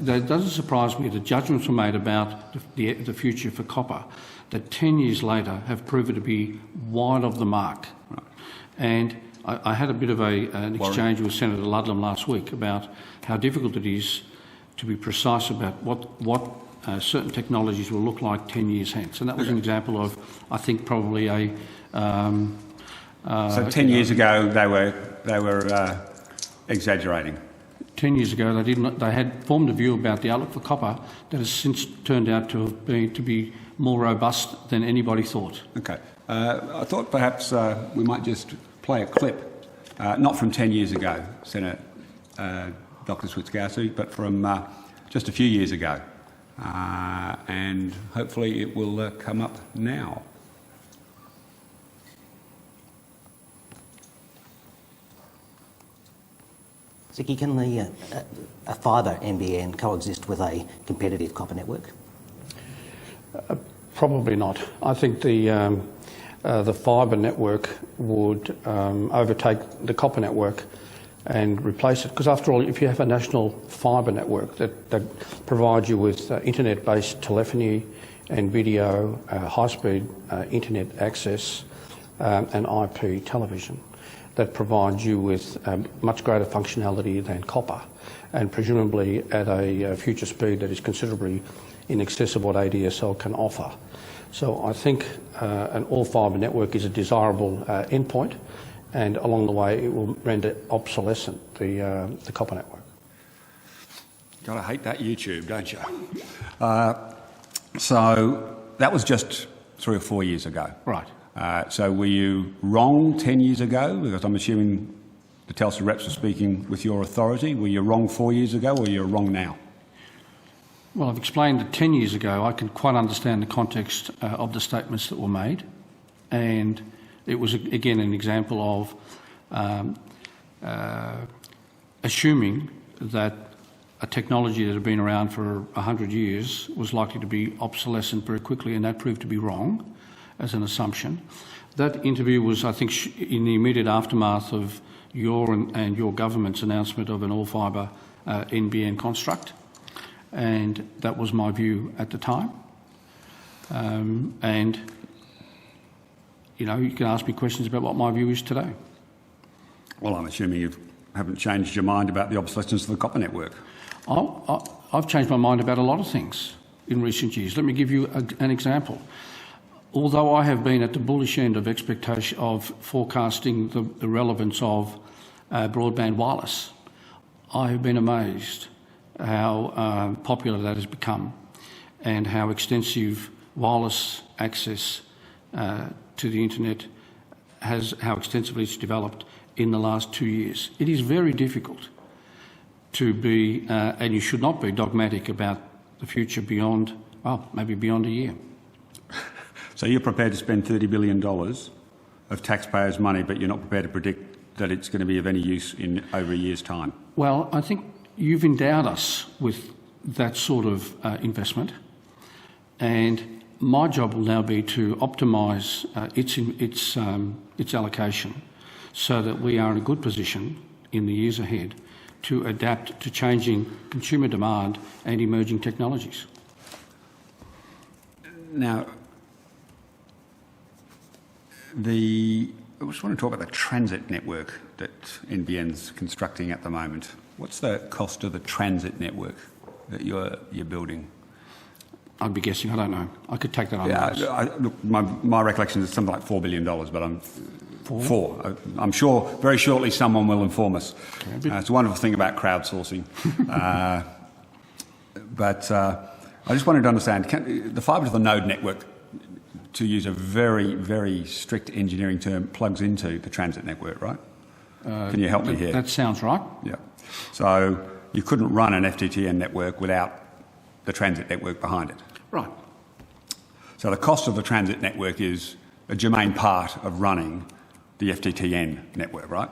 It doesn't surprise me that judgments were made about the future for copper that 10 years later have proven to be wide of the mark. Right. And I had a bit of an exchange with Senator Ludlam last week about how difficult it is to be precise about what certain technologies will look like 10 years hence. And that was an example of, I think, probably a... so 10 years ago they were exaggerating. 10 years ago they had formed a view about the outlook for copper that has since turned out to be more robust than anybody thought. Okay. I thought perhaps we might just play a clip, not from 10 years ago, Senator Dr Switkowski, but from just a few years ago. And hopefully it will come up now. Ziki, can a fibre NBN coexist with a competitive copper network? Probably not. I think the fibre network would overtake the copper network and replace it. Because after all, if you have a national fibre network that provides you with internet-based telephony and video, high-speed internet access and IP television, that provides you with much greater functionality than copper, and presumably at a future speed that is considerably in excess of what ADSL can offer. So I think an all-fibre network is a desirable endpoint, and along the way it will render obsolescent the copper network. Gotta hate that YouTube, don't you? So that was just 3 or 4 years ago. Right. So were you wrong 10 years ago? Because I'm assuming the Telstra reps are speaking with your authority. Were you wrong 4 years ago, or you're wrong now? Well, I've explained that 10 years ago I can quite understand the context of the statements that were made, and it was, again, an example of assuming that a technology that had been around for 100 years was likely to be obsolescent very quickly, and that proved to be wrong as an assumption. That interview was, I think, in the immediate aftermath of your and your government's announcement of an all-fibre NBN construct, and that was my view at the time. And, you know, you can ask me questions about what my view is today. Well, I'm assuming you haven't changed your mind about the obsolescence of the copper network. I've changed my mind about a lot of things in recent years. Let me give you an example. Although I have been at the bullish end of expectation of forecasting the relevance of broadband wireless, I have been amazed how popular that has become and how extensive wireless access to the internet how extensively it's developed in the last 2 years. It is very difficult to be, and you should not be, dogmatic about the future beyond, well, maybe beyond a year. So you're prepared to spend $30 billion of taxpayers' money, but you're not prepared to predict that it's going to be of any use in over a year's time? Well, I think you've endowed us with that sort of investment, and my job will now be to optimise its allocation so that we are in a good position in the years ahead to adapt to changing consumer demand and emerging technologies. Now, I just want to talk about the transit network that NBN's constructing at the moment. What's the cost of the transit network that you're building? I'd be guessing. I don't know. I could take that on notice. Look, my recollection is something like $4 billion, but I'm sure very shortly someone will inform us. It's a wonderful thing about crowdsourcing. But I just wanted to understand, the fibre to the node network, to use a very, very strict engineering term, plugs into the transit network, right? Can you help me here? That sounds right. Yeah. So you couldn't run an FTTN network without the transit network behind it. Right. So the cost of the transit network is a germane part of running the FTTN network, right?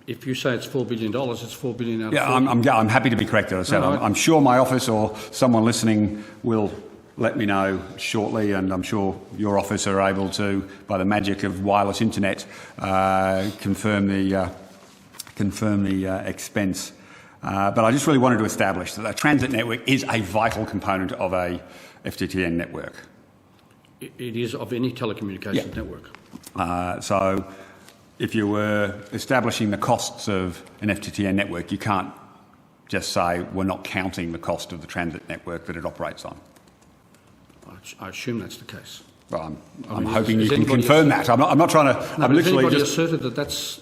If you say it's $4 billion, it's $4 billion out of Yeah, 40. I'm happy to be corrected. As I said, I'm sure my office or someone listening will let me know shortly, and I'm sure your office are able to, by the magic of wireless internet, confirm the expense. But I just really wanted to establish that the transit network is a vital component of a FTTN network. It is of any telecommunications network. So if you were establishing the costs of an FTTN network, you can't just say we're not counting the cost of the transit network that it operates on. I assume that's the case. Well, I'm hoping you can confirm that. I'm not trying to... No, has anybody asserted that that's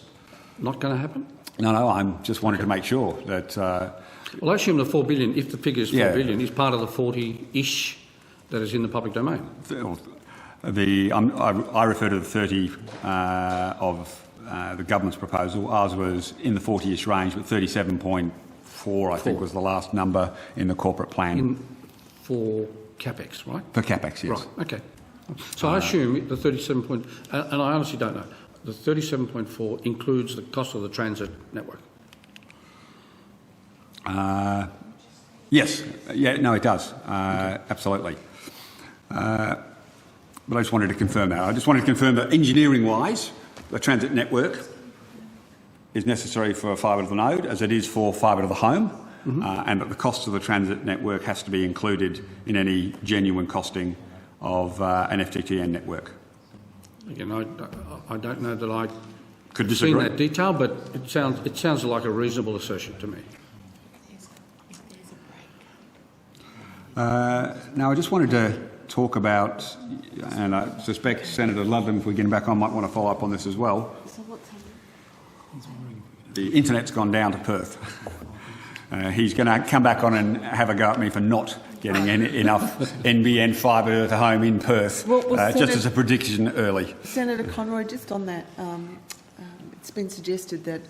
not going to happen? No, I'm just wanting to make sure that... Well, I assume the $4 billion, if the figure is $4 billion, is part of the 40-ish that is in the public domain. I refer to the 30 of the government's proposal. Ours was in the 40-ish range, but 37.4, I think, was the last number in the corporate plan. For CapEx, right? For CapEx, yes. Right, okay. So I assume the 37 point, and I honestly don't know, the 37.4 includes the cost of the transit network. Yes. Yeah, no, it does. Absolutely. But I just wanted to confirm that. I just wanted to confirm that engineering-wise, the transit network is necessary for fibre to the node, as it is for fibre to the home, and that the cost of the transit network has to be included in any genuine costing of an FTTN network. Again, I don't know that I could have seen that detail, but it sounds like a reasonable assertion to me. Now, I just wanted to talk about, and I suspect Senator Ludlam, if we get him back on, might want to follow up on this as well. The internet's gone down to Perth. He's going to come back on and have a go at me for not getting enough NBN fibre to home in Perth, just as a prediction early. Senator Conroy, just on that, it's been suggested that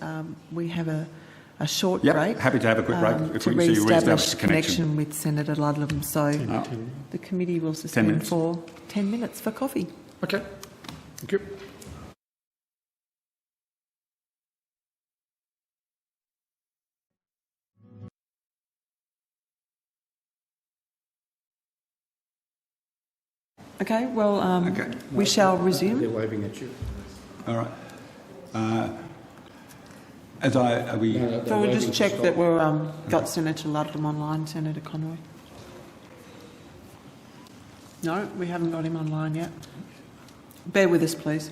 we have a short break. Happy to have a quick break if we can see you re-establish the connection with Senator Ludlam. So the committee will suspend for 10 minutes for coffee. Okay. Thank you. Okay, well, we shall resume. They're waving at you. All right. So we'll just check that we've got Senator Ludlam online, Senator Conroy. No, we haven't got him online yet. Bear with us, please.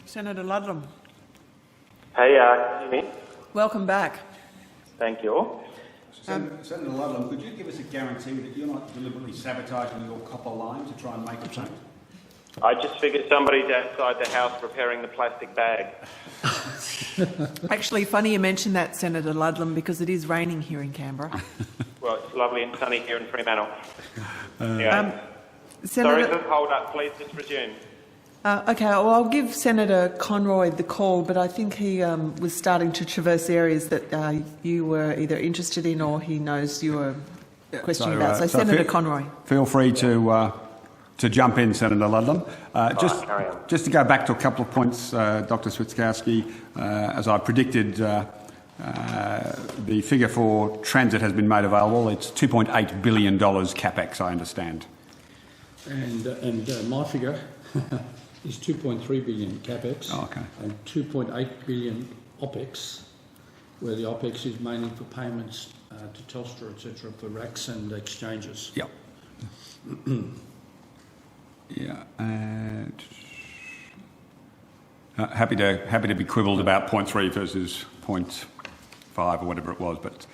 Senator Ludlam, Hey, can you hear me? welcome back. Thank you. Senator Ludlam, could you give us a guarantee that you're not deliberately sabotaging your copper line to try and make a change? I just figured somebody's outside the house preparing the plastic bag. Actually, funny you mentioned that, Senator Ludlam, because it is raining here in Canberra. Well, it's lovely and sunny here in Fremantle. Anyway, Senator, sorry for the hold up. Please just resume. okay, well, I'll give Senator Conroy the call, but I think he was starting to traverse areas that you were either interested in or he knows you were questioning about. So Senator Conroy. Feel free to jump in, Senator Ludlam. Just to go back to a couple of points, Dr. Switkowski, as I predicted, the figure for transit has been made available. It's $2.8 billion capex, I understand. And my figure is 2.3 billion capex and 2.8 billion OPEX, where the OPEX is mainly for payments to Telstra, etc., for racks and exchanges. Yep. Yeah. Happy to be quibbled about 0.3 versus 0.5 or whatever it was, but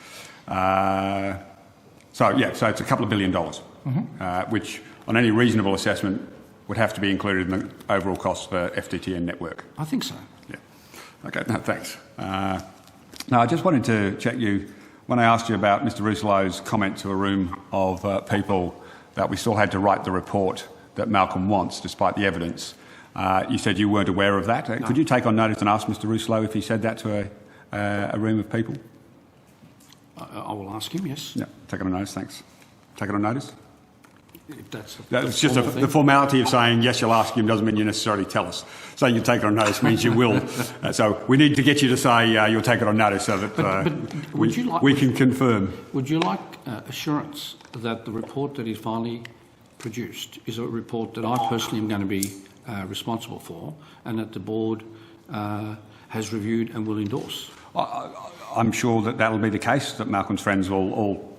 so it's a couple of $1 billion, which on any reasonable assessment would have to be included in the overall cost for FTTN network. I think so. Yeah. Okay. No, thanks. No, I just wanted to check you when I asked you about Mr. Rousselot's comment to a room of people that we still had to write the report that Malcolm wants, despite the evidence. You said you weren't aware of that. No. Could you take on notice and ask Mr. Rousselot if he said that to a room of people? I will ask him, yes. Yeah, take it on notice, thanks. Take it on notice? If that's It's just the formality of saying, yes, you'll ask him doesn't mean you necessarily tell us. Saying you'll take it on notice means you will. So we need to get you to say you'll take it on notice so that we can confirm. Would you like assurance that the report that is finally produced is a report that I personally am going to be responsible for and that the board has reviewed and will endorse? I'm sure that will be the case, that Malcolm's friends will all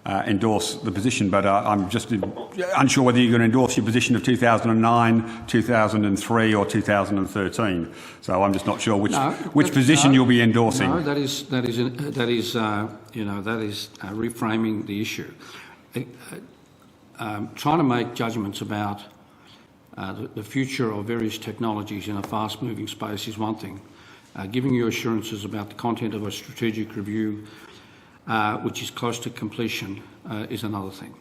endorse the position, but I'm just unsure whether you're going to endorse your position of 2009, 2003 or 2013. So I'm just not sure which position you'll be endorsing. No, that is reframing the issue. Trying to make judgments about the future of various technologies in a fast-moving space is one thing. Giving you assurances about the content of a strategic review, which is close to completion, is another thing.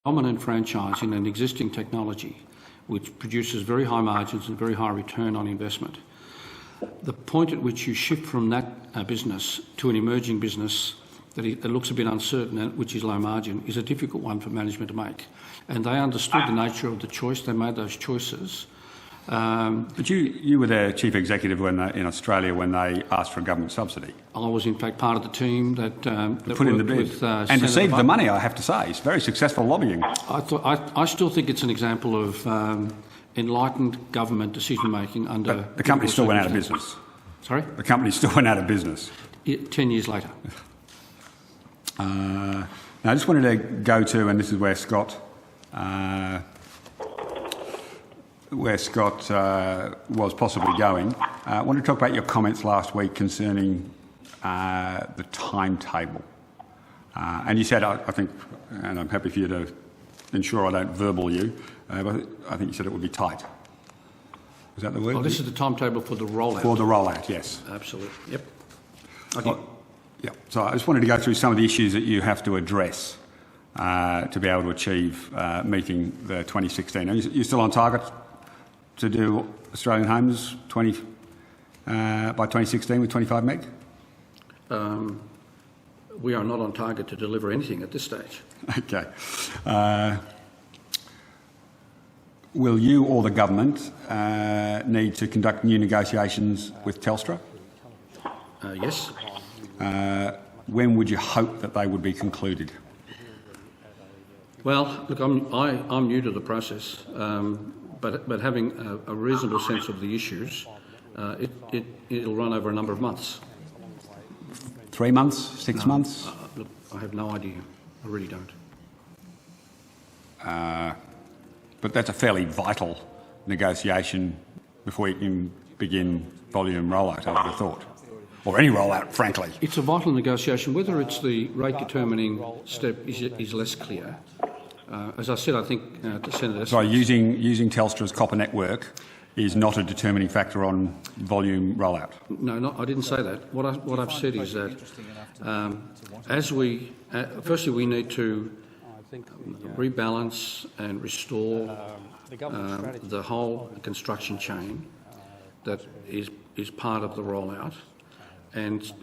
Dominant franchise in an existing technology which produces very high margins and very high return on investment. The point at which you shift from that business to an emerging business that looks a bit uncertain and which is low margin is a difficult one for management to make. And they understood the nature of the choice. They made those choices. But you were their chief executive in Australia when they asked for a government subsidy. I was in fact part of the team that put in the bid with, and received the money. I have to say, it's very successful lobbying. I still think it's an example of enlightened government decision making under. But the company still went out of business. Sorry, the company still went out of business. 10 years later. Now I just wanted to go to, and this is where Scott was possibly going. I want to talk about your comments last week concerning the timetable. And you said, I think, and I'm happy for you to ensure I don't verbal you, but I think you said it would be tight. Is that the word? Oh, this is the timetable for the rollout. For the rollout, yes. Absolutely. Yep. Okay. Yeah. So I just wanted to go through some of the issues that you have to address to be able to achieve meeting the 2016. Are you still on target to do Australian homes by 2016 with 25 meg? We are not on target to deliver anything at this stage. Okay. Will you or the government need to conduct new negotiations with Telstra? Yes. When would you hope that they would be concluded? Well, look, I'm new to the process, but having a reasonable sense of the issues, it'll run over a number of months. 3 months? 6 months? Look, I have no idea. I really don't. But that's a fairly vital negotiation before you can begin volume rollout, I would have thought. Or any rollout, frankly. It's a vital negotiation. Whether it's the rate determining step is less clear. As I said, I think to Senator... Sorry, using Telstra's copper network is not a determining factor on volume rollout. No, I didn't say that. What I've said is that firstly we need to rebalance and restore the whole construction chain that is part of the rollout, and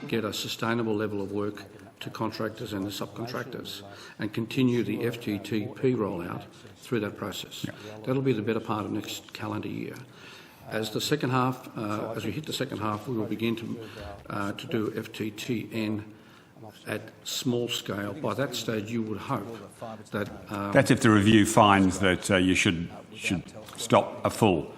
get a sustainable level of work to contractors and the subcontractors, and continue the FTTP rollout through that process. Yeah. That'll be the better part of next calendar year. As the second half, as we hit the second half, we will begin to do FTTN at small scale. By that stage, you would hope that... That's if the review finds that you should stop a full.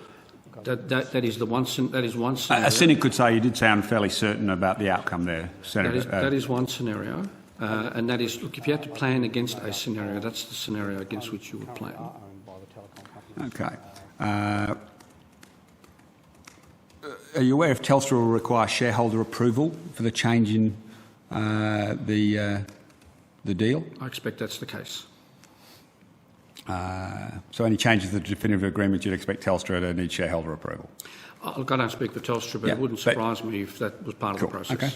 That is one scenario. A cynic could say you did sound fairly certain about the outcome there, Senator. That is one scenario, and that is, look, if you had to plan against a scenario, that's the scenario against which you would plan. Okay. Are you aware if Telstra will require shareholder approval for the change in the deal? I expect that's the case. So any changes to the definitive agreement, you'd expect Telstra to need shareholder approval? Look, I don't speak for Telstra, but it wouldn't surprise me if that was part of the process. Okay.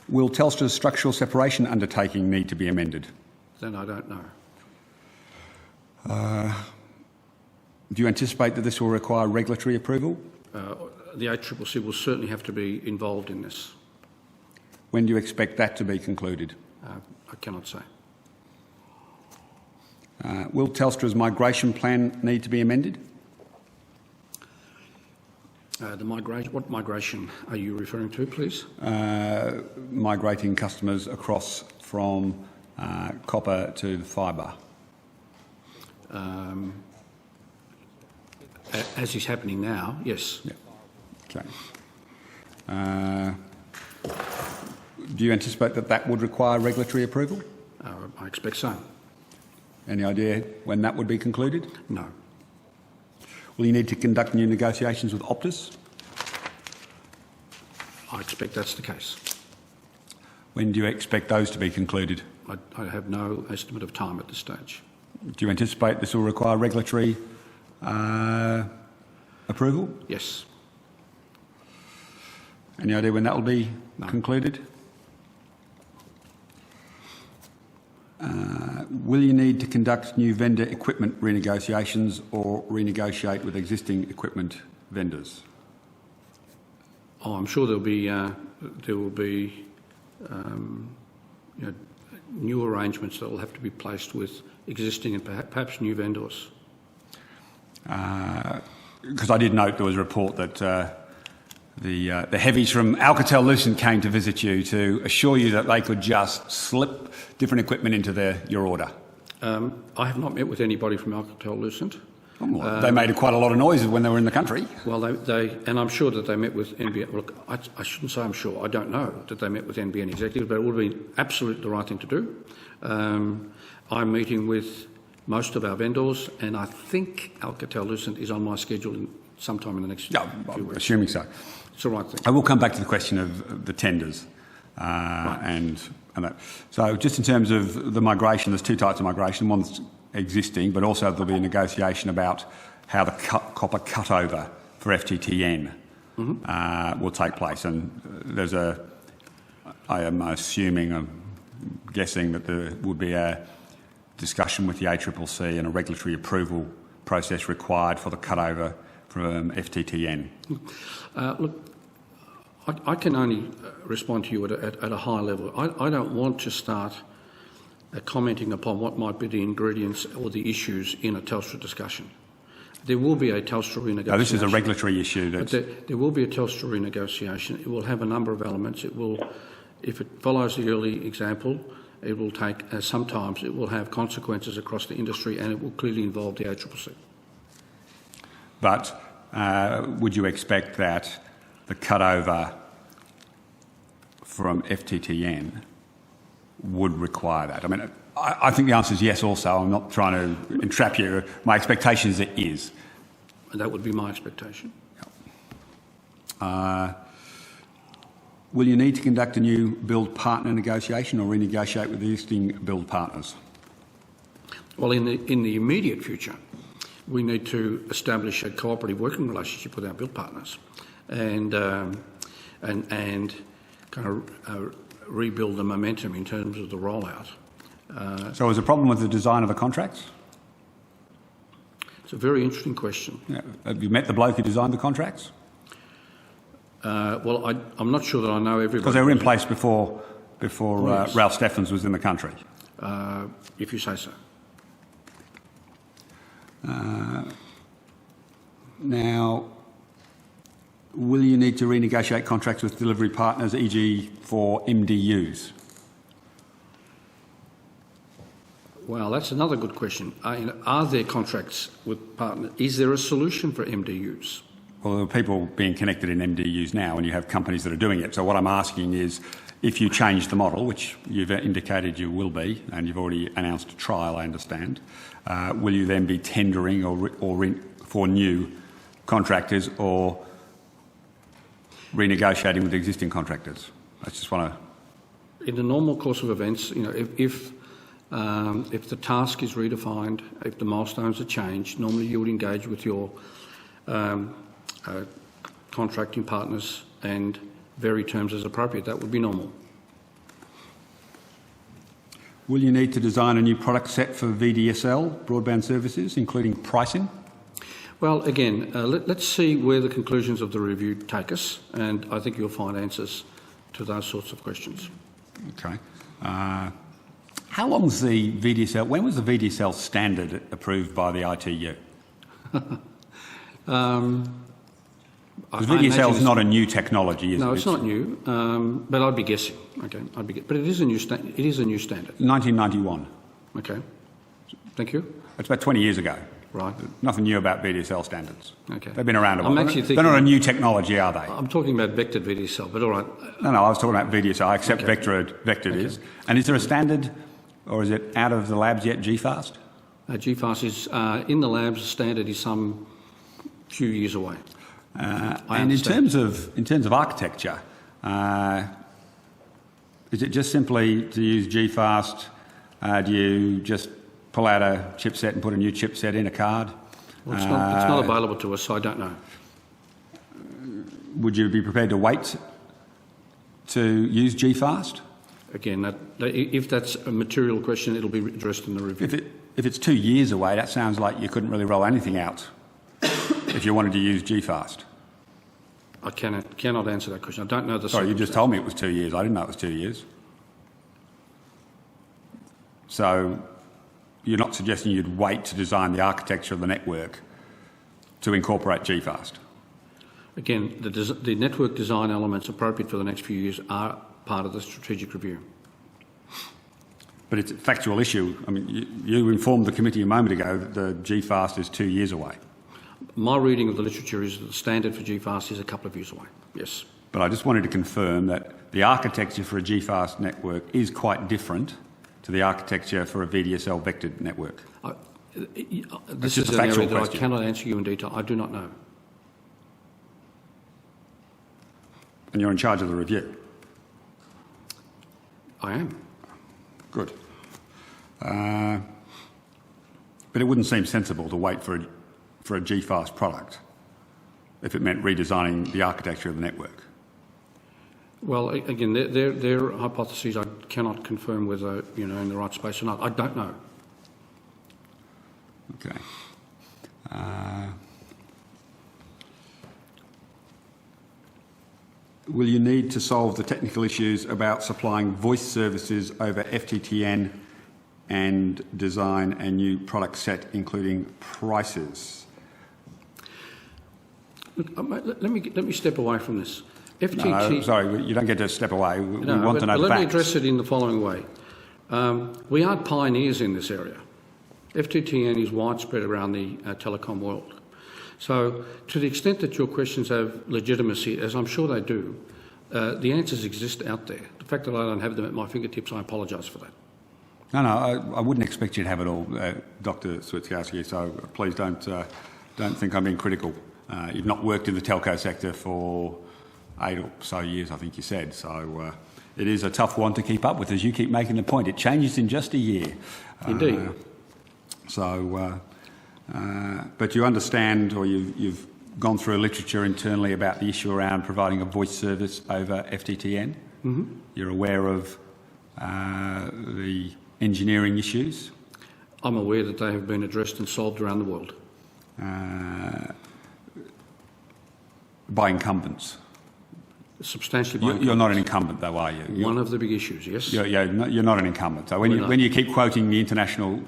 Will Telstra's structural separation undertaking need to be amended? Then I don't know. Do you anticipate that this will require regulatory approval? The ACCC will certainly have to be involved in this. When do you expect that to be concluded? I cannot say. Will Telstra's migration plan need to be amended? What migration are you referring to, please? Migrating customers across from copper to fibre. As is happening now, yes. Yeah. Okay. Do you anticipate that would require regulatory approval? I expect so. Any idea when that would be concluded? No. Will you need to conduct new negotiations with Optus? I expect that's the case. When do you expect those to be concluded? I have no estimate of time at this stage. Do you anticipate this will require regulatory approval? Yes. Any idea when that will be concluded? Will you need to conduct new vendor equipment renegotiations or renegotiate with existing equipment vendors? Oh, I'm sure there will be new arrangements that will have to be placed with existing and perhaps new vendors. Because I did note there was a report that the heavies from Alcatel-Lucent came to visit you to assure you that they could just slip different equipment into your order. I have not met with anybody from Alcatel-Lucent. They made quite a lot of noise when they were in the country. Well, and I'm sure that they met with NBN. Look, I shouldn't say I'm sure. I don't know that they met with NBN executives, but it would have been absolutely the right thing to do. I'm meeting with most of our vendors, and I think Alcatel-Lucent is on my schedule sometime in the next Yeah, few I'm weeks. assuming so. It's all right. Thank I will come back to the question of the tenders and that. So just in terms of the migration, there's two types of migration. One's existing, but also there'll be a negotiation about how the copper cutover for FTTN will take place. And there's I am assuming, I'm guessing that there would be a discussion with the ACCC and a regulatory approval process required for the cutover from FTTN. Look, I can only respond to you at a high level. I don't want to start commenting upon what might be the ingredients or the issues in a Telstra discussion. There will be a Telstra renegotiation. No, this is a regulatory issue. But there will be a Telstra renegotiation. It will have a number of elements. It will, if it follows the early example, it will take, sometimes it will have consequences across the industry, and it will clearly involve the ACCC. But would you expect that the cutover from FTTN would require that? I mean, I think the answer is yes also. I'm not trying to entrap you. My expectation is it is. And that would be my expectation. Will you need to conduct a new build partner negotiation or renegotiate with existing build partners? Well, in the immediate future, we need to establish a cooperative working relationship with our build partners, and kind of rebuild the momentum in terms of the rollout. So is there a problem with the design of the contracts? It's a very interesting question. Yeah. Have you met the bloke who designed the contracts? Well, I'm not sure that I know everybody. Because they were in place before yes. Ralph Steffens was in the country. If you say so. Now, will you need to renegotiate contracts with delivery partners, e.g. for MDUs? Well, that's another good question. Are there contracts with partners? Is there a solution for MDUs? Well, there are people being connected in MDUs now, and you have companies that are doing it. So what I'm asking is, if you change the model, which you've indicated you will be, and you've already announced a trial, I understand, will you then be tendering for new contractors or renegotiating with existing contractors? I just want to. In the normal course of events, you know, if the task is redefined, if the milestones are changed, normally you would engage with your contracting partners and vary terms as appropriate. That would be normal. Will you need to design a new product set for VDSL broadband services, including pricing? Well, again, let's see where the conclusions of the review take us, and I think you'll find answers to those sorts of questions. Okay. How long's the VDSL? When was the VDSL standard approved by the ITU? Because VDSL is not a new technology, is it? No, it's not new, but I'd be guessing. Okay, but it is a new standard. 1991. Okay, thank you. It's about 20 years ago. Right. Nothing new about VDSL standards. Okay. They've been around a while. I'm actually thinking, they're not a new technology, are they? I'm talking about vectored VDSL, but all right. No, I was talking about VDSL. I accept vectored is. And is there a standard, or is it out of the labs yet, GFast? GFast is in the labs. The standard is some few years away. And in terms of architecture, is it just simply to use GFast? Do you just pull out a chipset and put a new chipset in a card? Well, it's not available to us, so I don't know. Would you be prepared to wait to use GFast? Again, if that's a material question, it'll be addressed in the review. If it's 2 years away, that sounds like you couldn't really roll anything out if you wanted to use GFast. I cannot answer that question. I don't know the. Sorry, you just told me it was 2 years. I didn't know it was 2 years. So you're not suggesting you'd wait to design the architecture of the network to incorporate GFast? Again, the network design elements appropriate for the next few years are part of the strategic review. But it's a factual issue. I mean, you informed the committee a moment ago that the GFast is 2 years away. My reading of the literature is that the standard for GFast is a couple of years away, yes. But I just wanted to confirm that the architecture for a GFast network is quite different to the architecture for a VDSL vectored network. This is an area that I cannot answer you in detail. I do not know. And you're in charge of the review? I am. Good. But it wouldn't seem sensible to wait for a G-fast product if it meant redesigning the architecture of the network. Well, again, they're hypotheses. I cannot confirm whether in the right space or not. I don't know. Okay. Will you need to solve the technical issues about supplying voice services over FTTN and design a new product set, including prices? Look, let me step away from this. FTT. No, sorry, you don't get to step away. We want to know the facts. Let me address it in the following way. We are pioneers in this area. FTTN is widespread around the telecom world. So, to the extent that your questions have legitimacy, as I'm sure they do, the answers exist out there. The fact that I don't have them at my fingertips, I apologise for that. No, I wouldn't expect you to have it all, Dr. Switkowski, so please don't think I'm being critical. You've not worked in the telco sector for 8 or so years, I think you said, so it is a tough one to keep up with, as you keep making the point. It changes in just a year. Indeed. But you understand, or you've gone through literature internally about the issue around providing a voice service over FTTN. Mm-hmm. You're aware of the engineering issues? I'm aware that they have been addressed and solved around the world. By incumbents? Substantially by incumbents. You're not an incumbent, though, are you? One of the big issues, yes. You're not an incumbent. So when you keep quoting the international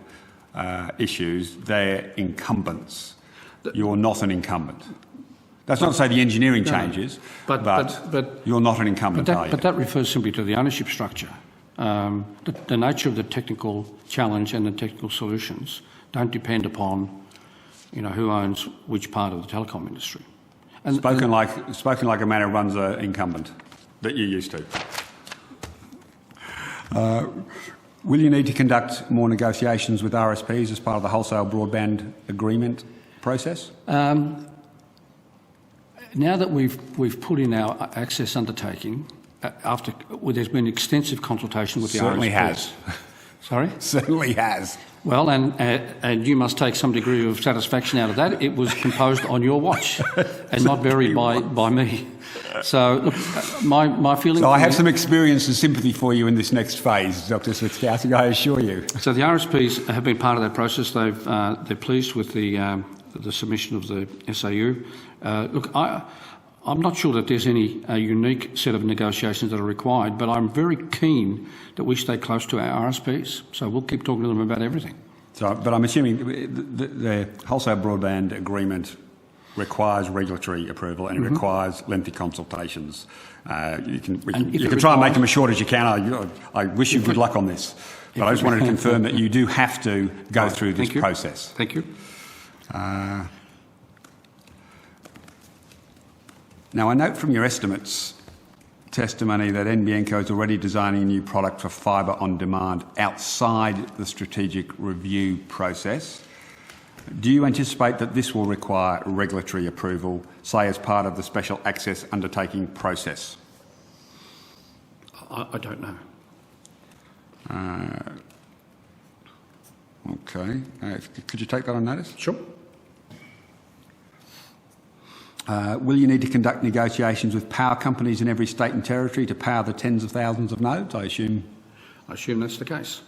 issues, they're incumbents. You're not an incumbent. That's not to say the engineering changes, but you're not an incumbent, are you? But that refers simply to the ownership structure. The nature of the technical challenge and the technical solutions don't depend upon, who owns which part of the telecom industry. And spoken like a man who runs an incumbent that you're used to. Will you need to conduct more negotiations with RSPs as part of the wholesale broadband agreement process? Now that we've put in our access undertaking, there's been extensive consultation with the RSPs. Certainly has. Sorry? Certainly has. Well, and you must take some degree of satisfaction out of that. It was composed on your watch and not buried by me. So, look, my feeling... So I have some experience and sympathy for you in this next phase, Dr. Switkowski, I assure you. So the RSPs have been part of that process. They're pleased with the submission of the SAU. Look, I'm not sure that there's any unique set of negotiations that are required, but I'm very keen that we stay close to our RSPs. So we'll keep talking to them about everything. But I'm assuming the wholesale broadband agreement requires regulatory approval and it requires lengthy consultations. You can try and make them as short as you can. I wish you good luck on this. But I just wanted to confirm that you do have to go through this process. Thank you. Now, I note from your estimates testimony that NBN is already designing a new product for fibre on demand outside the strategic review process. Do you anticipate that this will require regulatory approval, say as part of the special access undertaking process? I don't know. Okay. Could you take that on notice? Sure. Will you need to conduct negotiations with power companies in every state and territory to power the tens of thousands of nodes, I assume? I assume that's the case.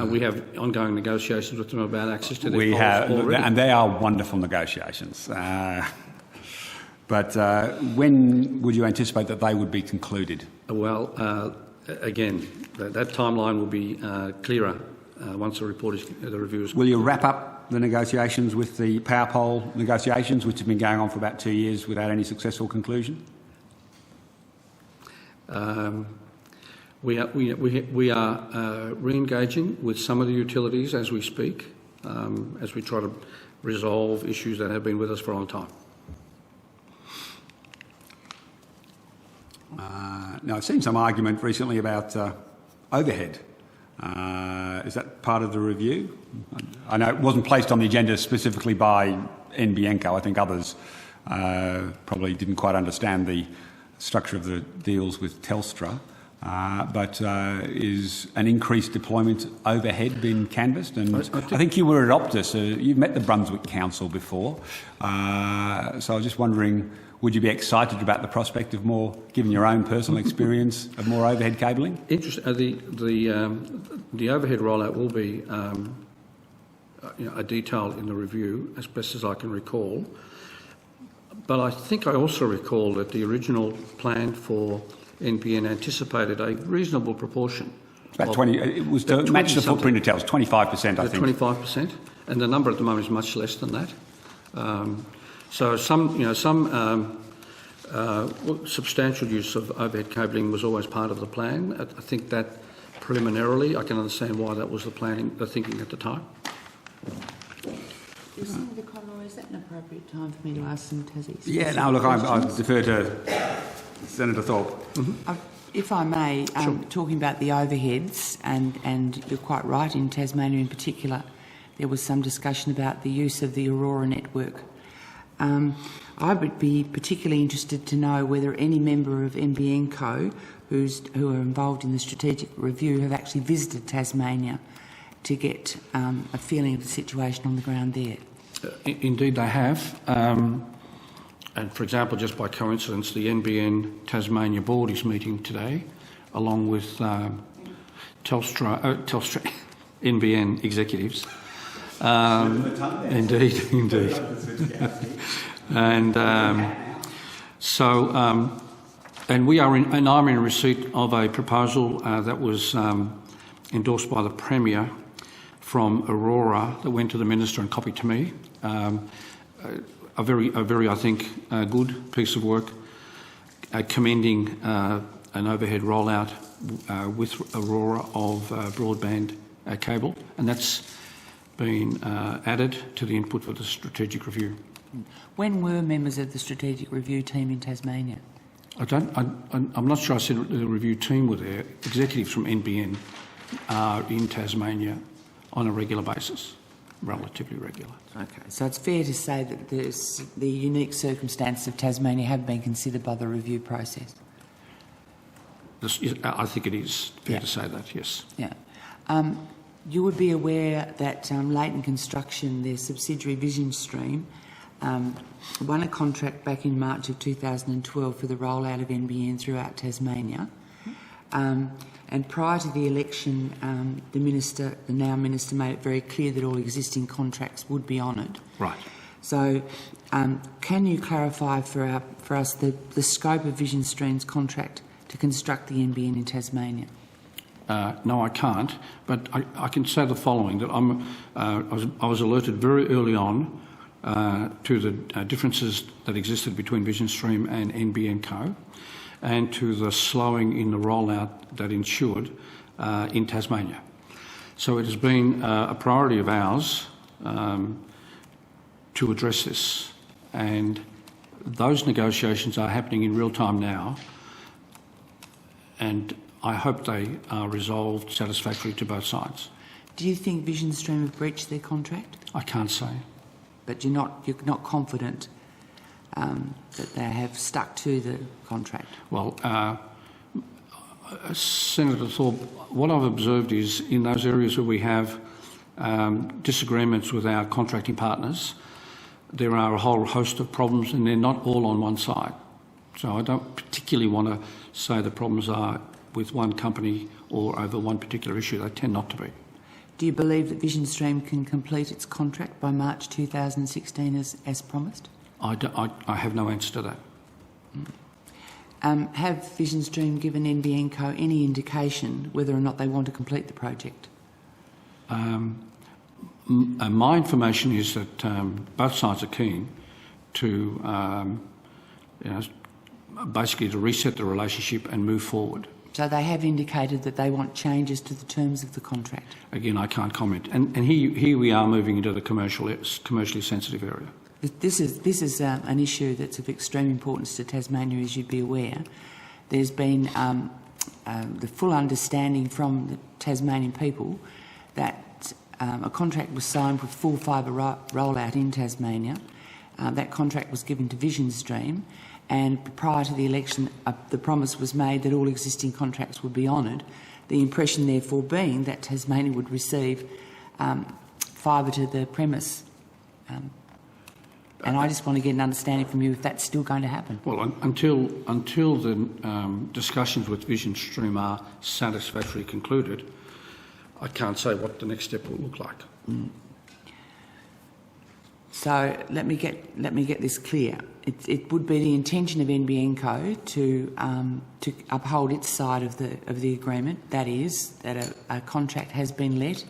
We have ongoing negotiations with them about access to their poles already. And they are wonderful negotiations. But when would you anticipate that they would be concluded? Well, again, that timeline will be clearer once the review is complete. Will you wrap up the negotiations with the power pole negotiations, which have been going on for about 2 years without any successful conclusion? We are re-engaging with some of the utilities as we speak, as we try to resolve issues that have been with us for a long time. Now, I've seen some argument recently about overhead. Is that part of the review? I know it wasn't placed on the agenda specifically by NBN. I think others probably didn't quite understand the structure of the deals with Telstra, but is an increased deployment overhead been canvassed? And I think you were at Optus. You've met the Brunswick Council before. So I was just wondering, would you be excited about the prospect of more, given your own personal experience, of more overhead cabling? Interesting. The overhead rollout will be a detail in the review, as best as I can recall. But I think I also recall that the original plan for NBN anticipated a reasonable proportion. About 20. It was to match the footprint of Telstra, 25%, I think. 25%, and the number at the moment is much less than that. So some substantial use of overhead cabling was always part of the plan. I think that preliminarily, I can understand why that was the thinking at the time. Senator Conroy, is that an appropriate time for me to ask some Tassie? Yeah, no, look, I defer to Senator Thorpe. Mm-hmm. If I may, sure. Talking about the overheads, and you're quite right, in Tasmania in particular, there was some discussion about the use of the Aurora network. I would be particularly interested to know whether any member of NBN Co who are involved in the strategic review have actually visited Tasmania to get a feeling of the situation on the ground there. Indeed, they have. And for example, just by coincidence, the NBN Tasmania board is meeting today, along with Telstra NBN executives. Indeed. And and I'm in receipt of a proposal that was endorsed by the Premier from Aurora that went to the Minister and copied to me. A very, I think, good piece of work, commending an overhead rollout with Aurora of broadband cable, and that's been added to the input for the strategic review. When were members of the strategic review team in Tasmania? I'm not sure I said the review team were there. Executives from NBN are in Tasmania on a regular basis, relatively regular. Okay, so it's fair to say that the unique circumstances of Tasmania have been considered by the review process? I think it is fair to say that, yes. Yeah. You would be aware that Leighton Construction, their subsidiary Vision Stream, won a contract back in March of 2012 for the rollout of NBN throughout Tasmania. And prior to the election, the now Minister, made it very clear that all existing contracts would be honoured. Right. So can you clarify for us the scope of Vision Stream's contract to construct the NBN in Tasmania? No, I can't, but I can say the following, that I was alerted very early on to the differences that existed between Vision Stream and NBN Co, and to the slowing in the rollout that ensued in Tasmania. So it has been a priority of ours to address this, and those negotiations are happening in real time now, and I hope they are resolved satisfactorily to both sides. Do you think Vision Stream have breached their contract? I can't say. But you're not confident that they have stuck to the contract? Well, Senator Thorpe, what I've observed is in those areas where we have disagreements with our contracting partners, there are a whole host of problems, and they're not all on one side. So I don't particularly want to say the problems are with one company or over one particular issue. They tend not to be. Do you believe that Vision Stream can complete its contract by March 2016 as promised? I have no answer to that. Have Vision Stream given NBN Co any indication whether or not they want to complete the project? My information is that both sides are keen to, basically to reset the relationship and move forward. So they have indicated that they want changes to the terms of the contract? Again, I can't comment. And here we are moving into the commercially sensitive area. This is an issue that's of extreme importance to Tasmania, as you'd be aware. There's been the full understanding from the Tasmanian people that a contract was signed with full fibre rollout in Tasmania. That contract was given to Vision Stream, and prior to the election the promise was made that all existing contracts would be honoured, the impression therefore being that Tasmania would receive fibre to the premise. And I just want to get an understanding from you if that's still going to happen. Well, until the discussions with Vision Stream are satisfactorily concluded, I can't say what the next step will look like. Mm. So let me get this clear. It would be the intention of NBN Co to uphold its side of the agreement. That is that a contract has been let,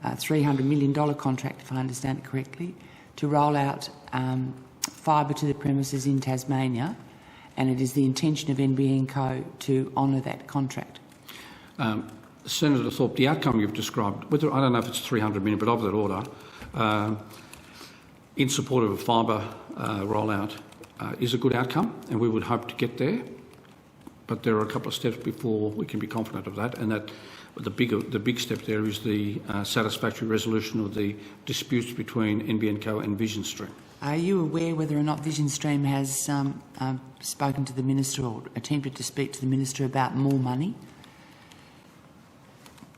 a $300 million contract, if I understand it correctly, to roll out fibre to the premises in Tasmania, and it is the intention of NBN Co to honour that contract. Senator Thorpe, the outcome you've described, I don't know if it's 300 million, but of that order, in support of a fibre rollout is a good outcome, and we would hope to get there. But there are a couple of steps before we can be confident of that, and that the big step there is the satisfactory resolution of the disputes between NBN Co and Vision Stream. Are you aware whether or not Vision Stream has spoken to the Minister or attempted to speak to the Minister about more money?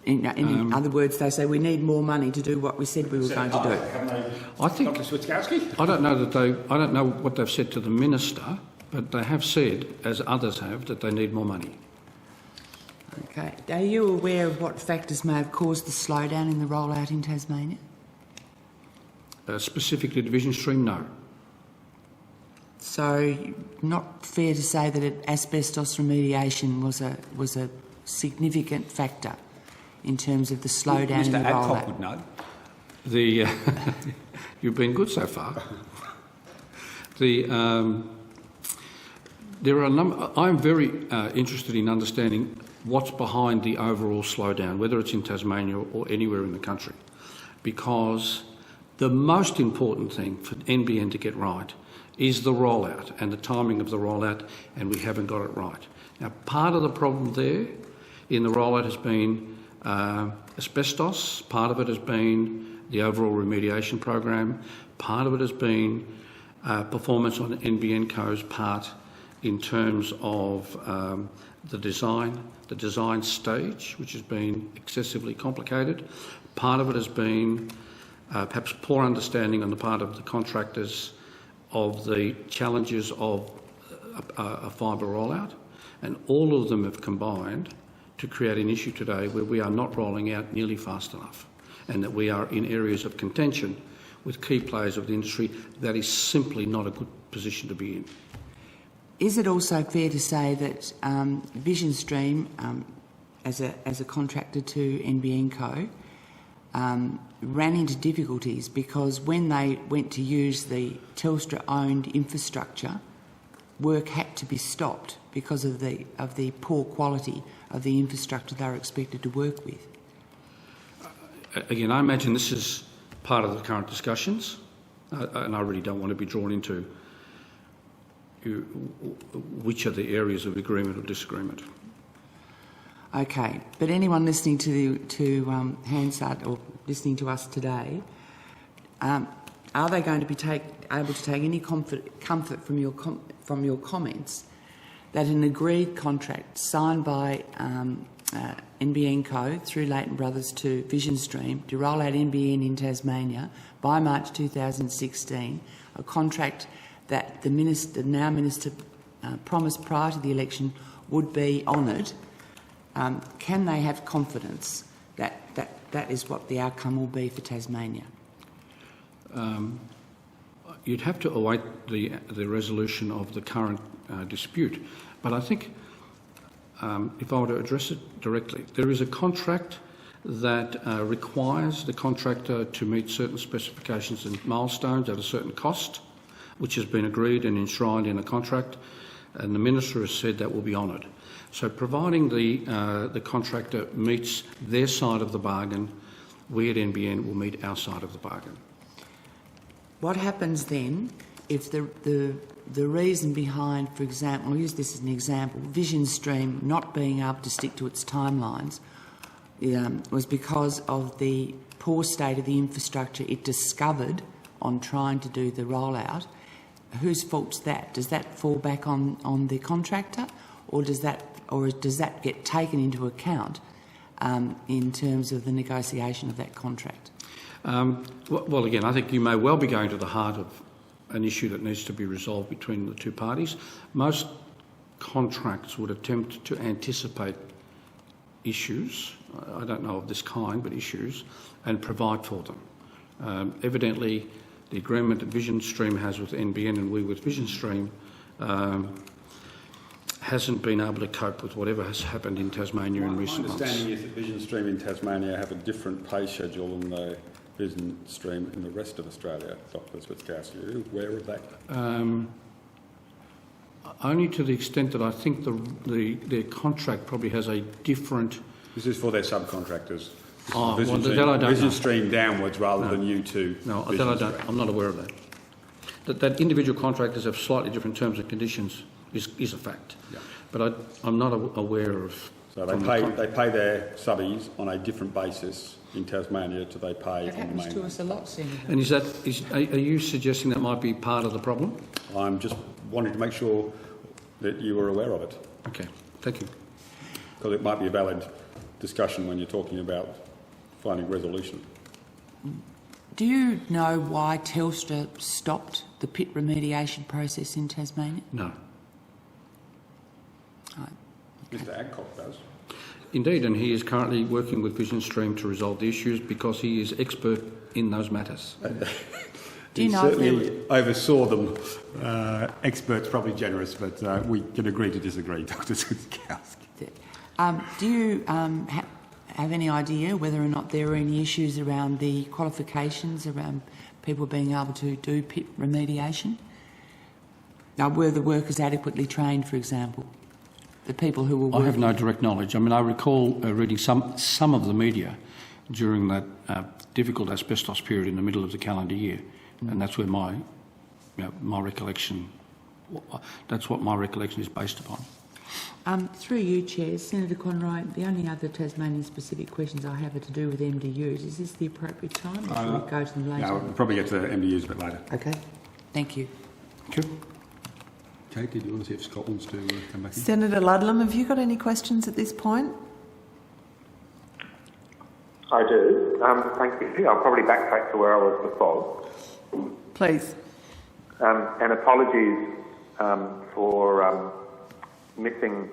In other words, they say we need more money to do what we said we were going to do. I think I don't know what they've said to the Minister, but they have said, as others have, that they need more money. Okay. Are you aware of what factors may have caused the slowdown in the rollout in Tasmania? Specifically, Vision Stream, no. So, not fair to say that asbestos remediation was a significant factor in terms of the slowdown in the rollout. Would know. You've been good so far. There are a number. I'm very interested in understanding what's behind the overall slowdown, whether it's in Tasmania or anywhere in the country, because the most important thing for NBN to get right is the rollout and the timing of the rollout, and we haven't got it right. Now, part of the problem there in the rollout has been asbestos, part of it has been the overall remediation program, part of it has been performance on NBN Co's part in terms of the design stage, which has been excessively complicated. Part of it has been perhaps poor understanding on the part of the contractors of the challenges of a fibre rollout, and all of them have combined to create an issue today where we are not rolling out nearly fast enough, and that we are in areas of contention with key players of the industry. That is simply not a good position to be in. Is it also fair to say that Vision Stream, as a contractor to NBN Co, ran into difficulties because when they went to use the Telstra-owned infrastructure, work had to be stopped because of the poor quality of the infrastructure they were expected to work with? Again, I imagine this is part of the current discussions, and I really don't want to be drawn into which are the areas of agreement or disagreement. Okay, but anyone listening to Hansard or listening to us today, are they going to be able to take any comfort from your comments that an agreed contract signed by NBN Co through Leighton Brothers to Vision Stream to roll out NBN in Tasmania by March 2016, a contract that the now Minister promised prior to the election would be honoured, can they have confidence that that is what the outcome will be for Tasmania? You'd have to await the resolution of the current dispute. But I think, if I were to address it directly, there is a contract that requires the contractor to meet certain specifications and milestones at a certain cost, which has been agreed and enshrined in a contract, and the Minister has said that will be honoured. So providing the contractor meets their side of the bargain, we at NBN will meet our side of the bargain. What happens then if the reason behind, for example, I'll use this as an example, Vision Stream not being able to stick to its timelines was because of the poor state of the infrastructure it discovered on trying to do the rollout, whose fault's that? Does that fall back on the contractor, or does that get taken into account in terms of the negotiation of that contract? Well, again, I think you may well be going to the heart of an issue that needs to be resolved between the two parties. Most contracts would attempt to anticipate issues, I don't know of this kind, but issues, and provide for them. Evidently, the agreement that Vision Stream has with NBN and we with Vision Stream hasn't been able to cope with whatever has happened in Tasmania in recent months. My understanding is that Vision Stream in Tasmania have a different pay schedule than the Vision Stream in the rest of Australia, Dr. Switkowski. Are you aware of that? Only to the extent that I think their contract probably has a different... This is for their subcontractors. Oh, well, that I don't Vision know. Stream downwards rather than you two. No, that I don't. I'm not aware of that. That individual contractors have slightly different terms and conditions is a fact. Yeah. But I'm not aware of... So they pay their subbies on a different basis in Tasmania to they pay That on the happens mainland. to us a lot, Senator. And are you suggesting that might be part of the problem? I'm just wanting to make sure that you were aware of it, Okay, thank you. because it might be a valid discussion when you're talking about finding resolution. Do you know why Telstra stopped the pit remediation process in Tasmania? No. Right. Mr Adcock does. Indeed, and he is currently working with Vision Stream to resolve the issues because he is expert in those matters. Do you He know if there certainly oversaw them. Expert's probably generous, but we can agree to disagree, Dr Switkowski. do you have any idea whether or not there are any issues around the qualifications around people being able to do pit remediation? Now, were the workers adequately trained, for example? The people who were working... I have no direct knowledge. I mean, I recall reading some of the media during that difficult asbestos period in the middle of the calendar year, and that's where my recollection... That's what my recollection is based upon. Through you, Chair, Senator Conroy, the only other Tasmanian-specific questions I have are to do with MDUs. Is this the appropriate time, or should we go to them later? No, we'll probably get to MDUs a bit later. Okay. Thank you. Thank you. Kate, did you want to see if Scott wants to come back in? Senator Ludlam, have you got any questions at this point? I do. Thank you. I'll probably backtrack to where I was before. Please. And apologies for missing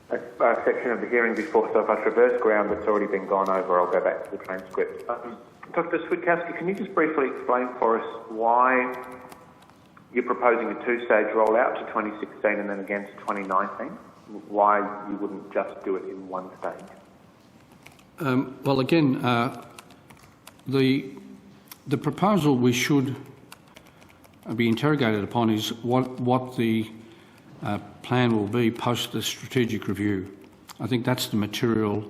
a section of the hearing before, so if I traverse ground that's already been gone over, I'll go back to the transcript. Dr Switkowski, can you just briefly explain for us why you're proposing a two-stage rollout to 2016 and then again to 2019? Why you wouldn't just do it in one stage? Well, again, the proposal we should be interrogated upon is what the plan will be post the strategic review. I think that's the material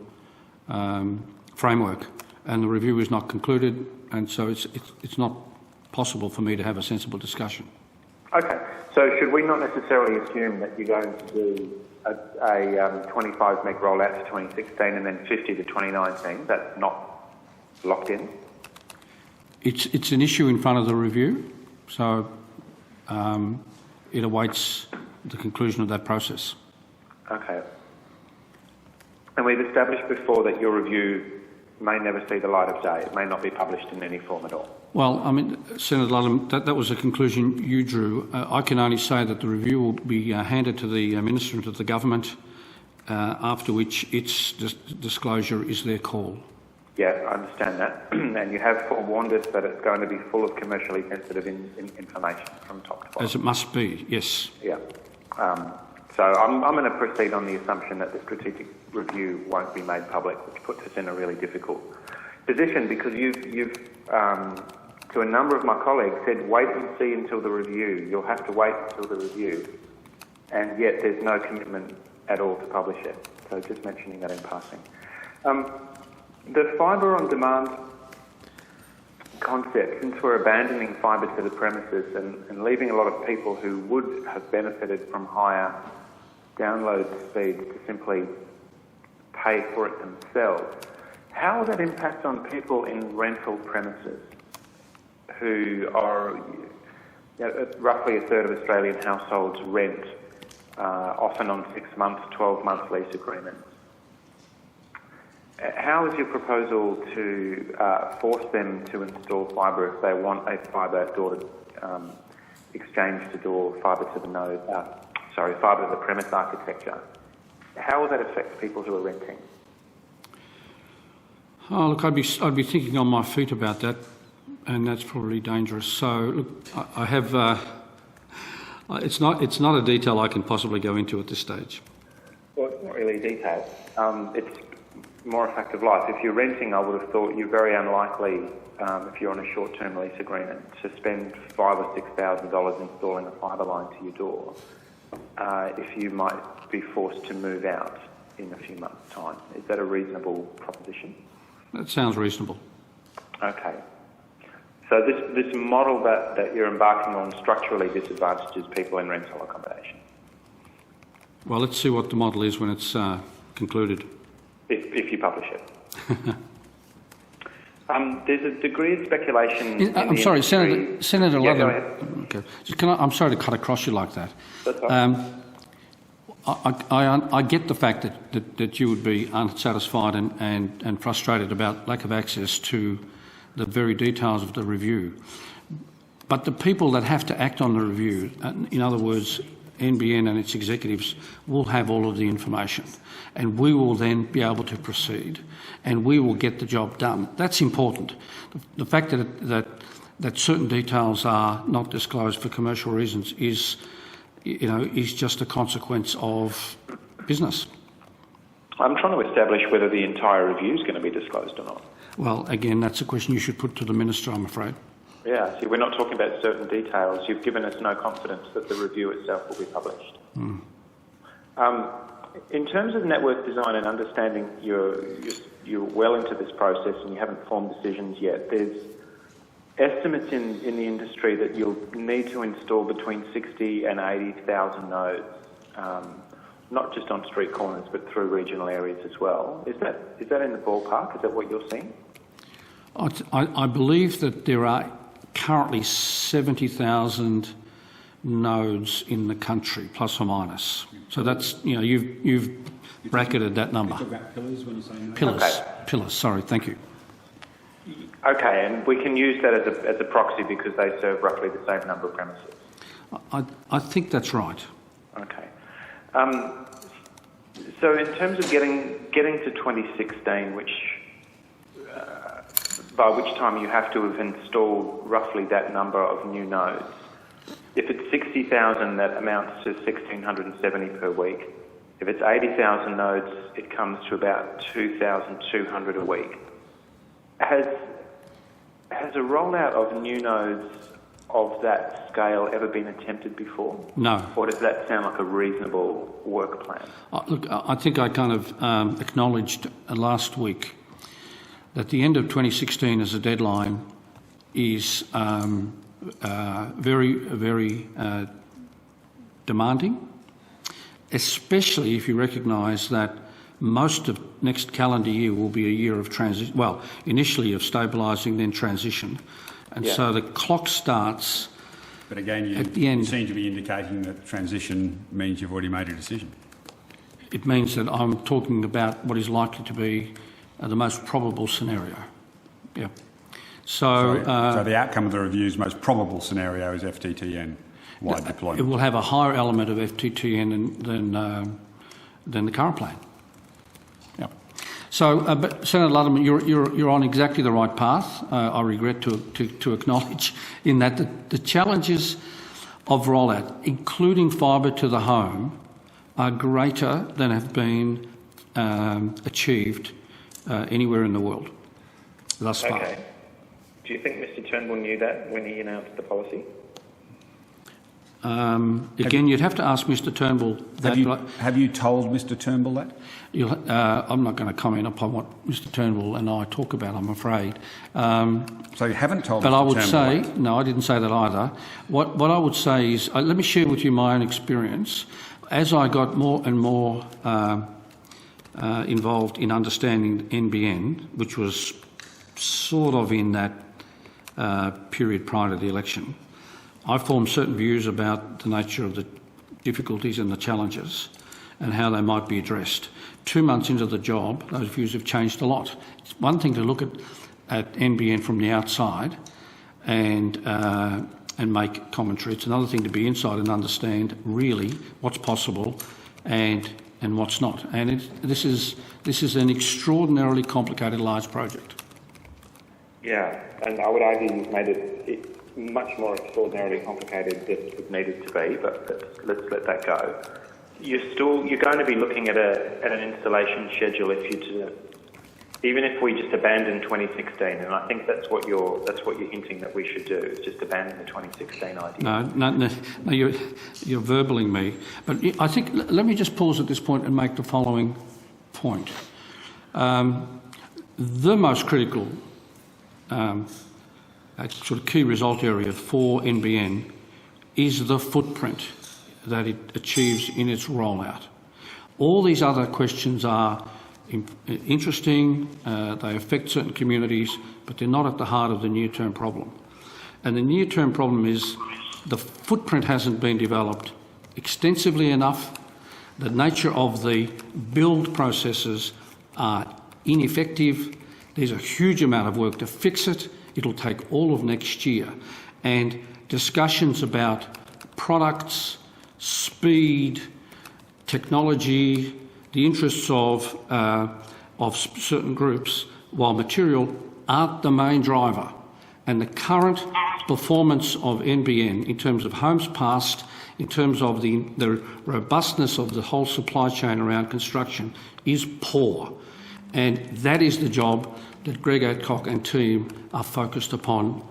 framework, and the review is not concluded, and so it's not possible for me to have a sensible discussion. Okay, so should we not necessarily assume that you're going to do a 25 meg rollout to 2016 and then 50 to 2019? That's not locked in? It's an issue in front of the review, so it awaits the conclusion of that process. Okay. And we've established before that your review may never see the light of day. It may not be published in any form at all. Well, I mean, Senator Ludlam, that was a conclusion you drew. I can only say that the review will be handed to the Minister and to the Government, after which its disclosure is their call. Yeah, I understand that. And you have forewarned us that it's going to be full of commercially sensitive information from top to bottom. As it must be, yes. Yeah. So I'm going to proceed on the assumption that the strategic review won't be made public, which puts us in a really difficult position, because you've to a number of my colleagues said, wait and see until the review. You'll have to wait until the review. And yet there's no commitment at all to publish it. So just mentioning that in passing. The fibre on demand concept, since we're abandoning fibre to the premises and leaving a lot of people who would have benefited from higher download speeds to simply pay for it themselves, how will that impact on people in rental premises who are, roughly a third of Australian households rent, often on 6-month, 12-month lease agreements. How is your proposal to force them to install fibre if they want a fibre exchange-to-door, fibre to the node, fibre to the premise architecture? How will that affect people who are renting? Oh, look, I'd be thinking on my feet about that, and that's probably dangerous. So, look, I have. It's not a detail I can possibly go into at this stage. Well, it's not really a detail. It's more a fact of life. If you're renting, I would have thought you're very unlikely, if you're on a short-term lease agreement, to spend $5,000 or $6,000 installing a fibre line to your door if you might be forced to move out in a few months' time. Is that a reasonable proposition? That sounds reasonable. Okay. So this model that you're embarking on structurally disadvantages people in rental accommodation? Well, let's see what the model is when it's concluded. If you publish it. There's a degree of speculation. I'm sorry, Senator Yeah, Ludlam. go ahead. Okay. I'm sorry to cut across you like that. That's all right. I get the fact that you would be unsatisfied and frustrated about lack of access to the very details of the review. But the people that have to act on the review, in other words, NBN and its executives, will have all of the information, and we will then be able to proceed, and we will get the job done. That's important. The fact that certain details are not disclosed for commercial reasons is just a consequence of business. I'm trying to establish whether the entire review is going to be disclosed or not. Well, again, that's a question you should put to the Minister, I'm afraid. Yeah, see, we're not talking about certain details. You've given us no confidence that the review itself will be published. In terms of network design and understanding, you're well into this process and you haven't formed decisions yet. There's estimates in the industry that you'll need to install between 60 and 80,000 nodes, not just on street corners but through regional areas as well. Is that in the ballpark? Is that what you're seeing? I believe that there are currently 70,000 nodes in the country, plus or minus. So that's, you've bracketed that number. You talk about pillars when you say nodes? Pillars. Okay. Pillars, sorry, thank you. Okay, and we can use that as a proxy because they serve roughly the same number of premises. I think that's right. Okay. So in terms of getting to 2016, by which time you have to have installed roughly that number of new nodes. If it's 60,000, that amounts to 1,670 per week. If it's 80,000 nodes, it comes to about 2,200 a week. Has a rollout of new nodes of that scale ever been attempted before? No. Or does that sound like a reasonable work plan? Look, I think I kind of acknowledged last week that the end of 2016 as a deadline is very, very demanding, especially if you recognise that most of next calendar year will be a year of transition, well, initially of stabilising, then transition. And so the clock starts But again, at the end. You seem to be indicating that transition means you've already made a decision. It means that I'm talking about what is likely to be the most probable scenario. Yeah. So the outcome of the review's most probable scenario is FTTN-wide deployment. It will have a higher element of FTTN than the current plan. Yeah. So, but Senator Ludlam, you're on exactly the right path. I regret to acknowledge in that the challenges of rollout, including fibre to the home, are greater than have been achieved anywhere in the world thus far. Okay. Do you think Mr Turnbull knew that when he announced the policy? Again, you'd have to ask Mr Turnbull that. Have you told Mr Turnbull that? I'm not going to comment upon what Mr Turnbull and I talk about, I'm afraid. So you haven't told but Mr I would Turnbull say, that? no, I didn't say that either. What I would say is, let me share with you my own experience. As I got more and more involved in understanding NBN, which was sort of in that period prior to the election, I formed certain views about the nature of the difficulties and the challenges and how they might be addressed. 2 months into the job, those views have changed a lot. It's one thing to look at NBN from the outside and make commentary. It's another thing to be inside and understand really what's possible and what's not. And this is an extraordinarily complicated, large project. Yeah, and I would argue you've made it much more extraordinarily complicated than it needed to be, but let's let that go. You're going to be looking at an installation schedule even if we just abandon 2016, and I think that's what you're hinting that we should do, is just abandon the 2016 idea. No, you're verballing me. But I think, let me just pause at this point and make the following point. The most critical sort of key result area for NBN is the footprint that it achieves in its rollout. All these other questions are interesting, they affect certain communities, but they're not at the heart of the near-term problem. And the near-term problem is the footprint hasn't been developed extensively enough, the nature of the build processes are ineffective, there's a huge amount of work to fix it, it'll take all of next year. And discussions about products, speed, technology, the interests of certain groups, while material aren't the main driver. And the current performance of NBN in terms of homes passed, in terms of the robustness of the whole supply chain around construction is poor. And that is the job that Greg Adcock and team are focused upon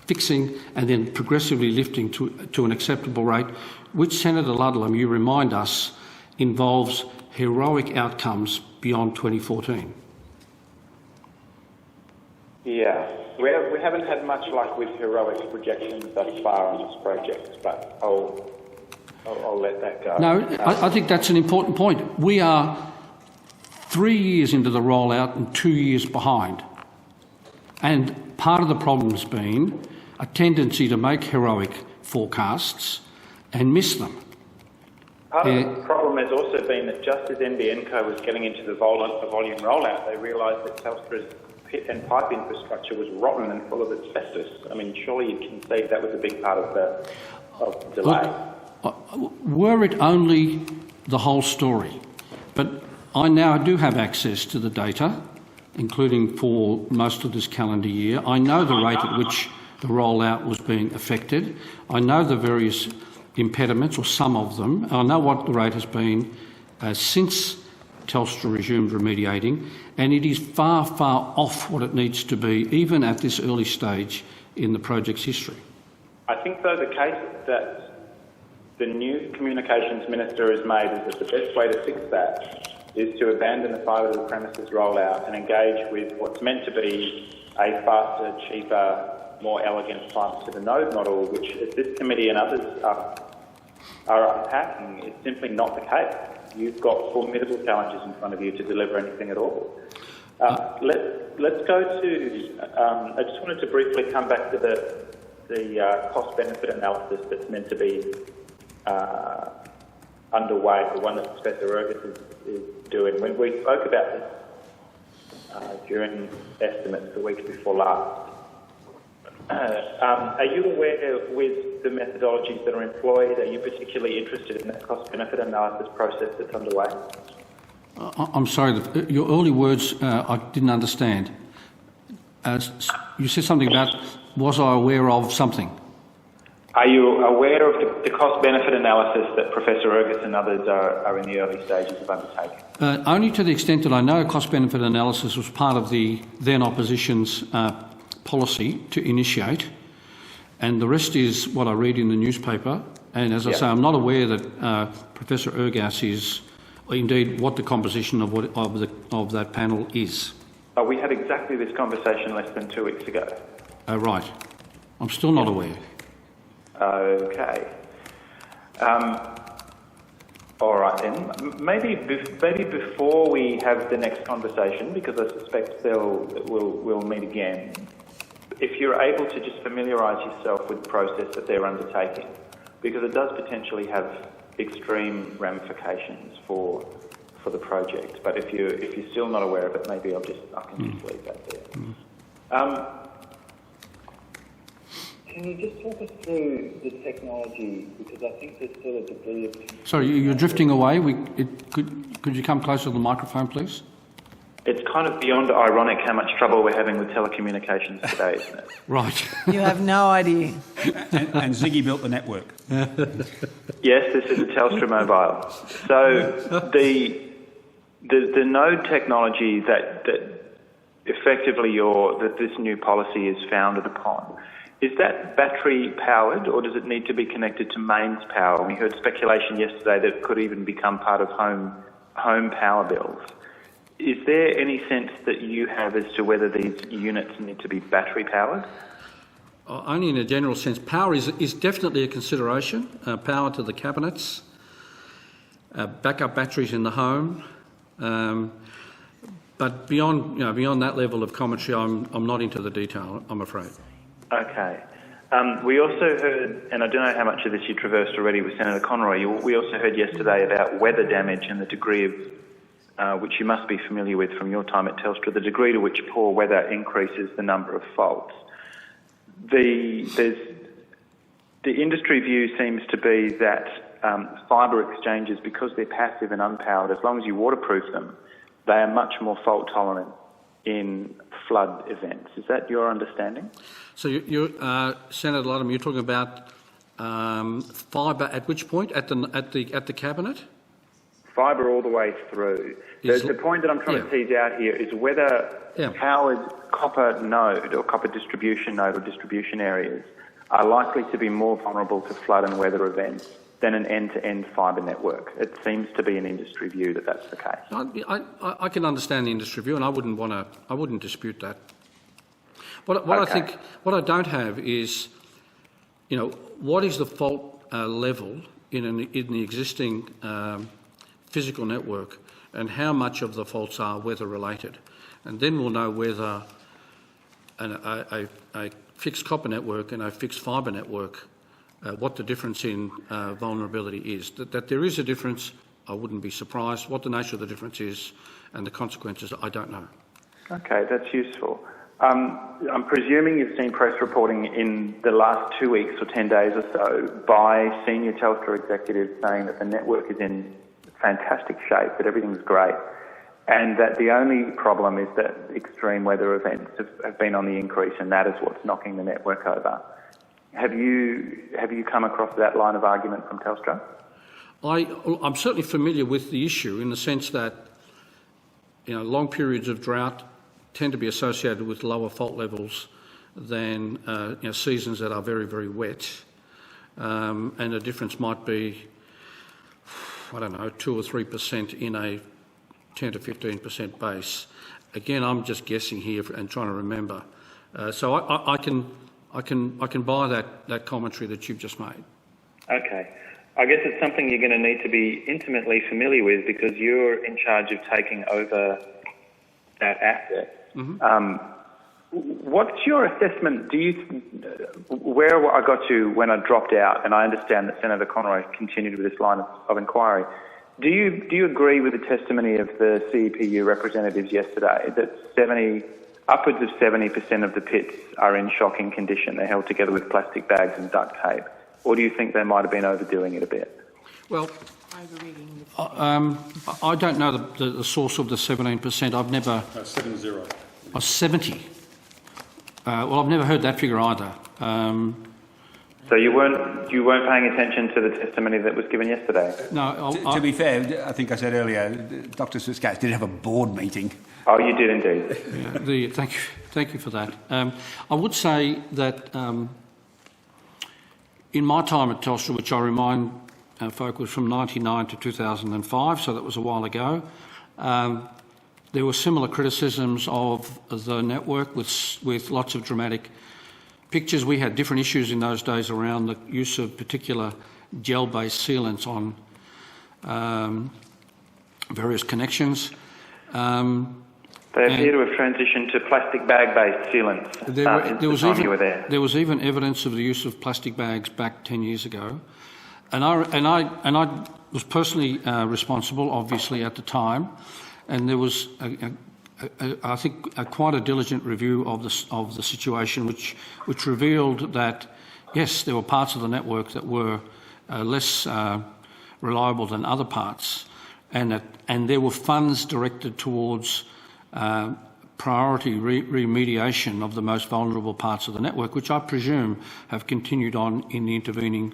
fixing and then progressively lifting to an acceptable rate, which, Senator Ludlam, you remind us, involves heroic outcomes beyond 2014. Yeah, we haven't had much luck with heroic projections thus far on this project, but I'll let that go. No, I think that's an important point. We are 3 years into the rollout and 2 years behind. And part of the problem has been a tendency to make heroic forecasts and miss them. Part of the problem has also been that just as NBN Co was getting into the volume rollout, they realised that Telstra's pit and pipe infrastructure was rotten and full of asbestos. I mean, surely you can see that was a big part of the delay. Were it only the whole story, but I now do have access to the data, including for most of this calendar year. I know the rate at which the rollout was being affected. I know the various impediments, or some of them. I know what the rate has been since Telstra resumed remediating, and it is far, far off what it needs to be, even at this early stage in the project's history. I think, though, the case that the new Communications Minister has made is that the best way to fix that is to abandon the fibre to the premises rollout and engage with what's meant to be a faster, cheaper, more elegant fibre to the node model, which, as this committee and others are unpacking, is simply not the case. You've got formidable challenges in front of you to deliver anything at all. Let's go to. I just wanted to briefly come back to the cost-benefit analysis that's meant to be underway, the one that Professor Ergus is doing. When we spoke about this during estimates the week before last, are you aware with the methodologies that are employed? Are you particularly interested in that cost-benefit analysis process that's underway? I'm sorry, your early words I didn't understand. You said something about, was I aware of something? Are you aware of the cost-benefit analysis that Professor Ergus and others are in the early stages of undertaking? Only to the extent that I know cost-benefit analysis was part of the then opposition's policy to initiate, and the rest is what I read in the newspaper. And as I say, I'm not aware that Professor Ergas is, or indeed what the composition of that panel is. We had exactly this conversation less than 2 weeks ago. Right. I'm still not aware. Okay. All right then. Maybe before we have the next conversation, because I suspect we'll meet again. If you're you're able to just familiarise yourself with the process that they're undertaking, because it does potentially have extreme ramifications for the project. But if you're still not aware of it, maybe I can just leave that there. Can you just talk us through the technology, because I think there's still a degree of... Sorry, you're drifting away. Could you come closer to the microphone, please? It's kind of beyond ironic how much trouble we're having with telecommunications today, isn't it? Right. You have no idea. and Ziggy built the network. Yes, this is a Telstra mobile. So the node technology that effectively that this new policy is founded upon, is that battery powered, or does it need to be connected to mains power? We heard speculation yesterday that it could even become part of home power bills. Is there any sense that you have as to whether these units need to be battery powered? Only in a general sense. Power is definitely a consideration. Power to the cabinets, backup batteries in the home, but beyond that level of commentary, I'm not into the detail, I'm afraid. Okay. We also heard, and I don't know how much of this you traversed already with Senator Conroy, we also heard yesterday about weather damage and the degree of, which you must be familiar with from your time at Telstra, the degree to which poor weather increases the number of faults. The industry view seems to be that fibre exchanges, because they're passive and unpowered, as long as you waterproof them, they are much more fault tolerant in flood events. Is that your understanding? So, Senator Ludham, you're talking about fibre at which point? At the cabinet? Fibre all the way through. The point that I'm trying to tease out here is whether powered copper node or copper distribution node or distribution areas are likely to be more vulnerable to flood and weather events than an end-to-end fibre network. It seems to be an industry view that that's the case. I can understand the industry view, and I wouldn't dispute that. I think what I don't have is, what is the fault level in the existing physical network, and how much of the faults are weather related, and then we'll know whether a fixed copper network and a fixed fibre network, what the difference in vulnerability is. That there is a difference, I wouldn't be surprised. What the nature of the difference is and the consequences, I don't know. Okay, that's useful. I'm presuming you've seen press reporting in the last 2 weeks or 10 days or so by senior Telstra executives saying that the network is in fantastic shape, that everything's great, and that the only problem is that extreme weather events have been on the increase, and that is what's knocking the network over. Have you come across that line of argument from Telstra? I'm certainly familiar with the issue in the sense that long periods of drought tend to be associated with lower fault levels than seasons that are very, very wet, and the difference might be, 2 or 3% in a 10 to 15% base. Again, I'm just guessing here and trying to remember. So I can buy that commentary that you've just made. Okay. I guess it's something you're going to need to be intimately familiar with, because you're in charge of taking over that asset. Mm-hmm. What's your assessment? Where I got to when I dropped out, and I understand that Senator Conroy continued with this line of inquiry, do you agree with the testimony of the CEPU representatives yesterday that upwards of 70% of the pits are in shocking condition? They're held together with plastic bags and duct tape. Or do you think they might have been overdoing it a bit? Well, I don't know the source of the 17%. I've never... 70. 70. Well, I've never heard that figure either. So you weren't paying attention to the testimony that was given yesterday? No. To be fair, I think I said earlier, Dr. Switskatz did have a board meeting. Oh, you did indeed. Thank you for that. I would say that in my time at Telstra, which I remind folk was from 1999 to 2005, so that was a while ago, there were similar criticisms of the network with lots of dramatic pictures. We had different issues in those days around the use of particular gel-based sealants on various connections. They appear to have transitioned to plastic bag-based sealants since the time you were there. There was even evidence of the use of plastic bags back 10 years ago. And I was personally responsible, obviously, at the time, and there was, I think, quite a diligent review of the situation, which revealed that, yes, there were parts of the network that were less reliable than other parts, and there were funds directed towards priority remediation of the most vulnerable parts of the network, which I presume have continued on in the intervening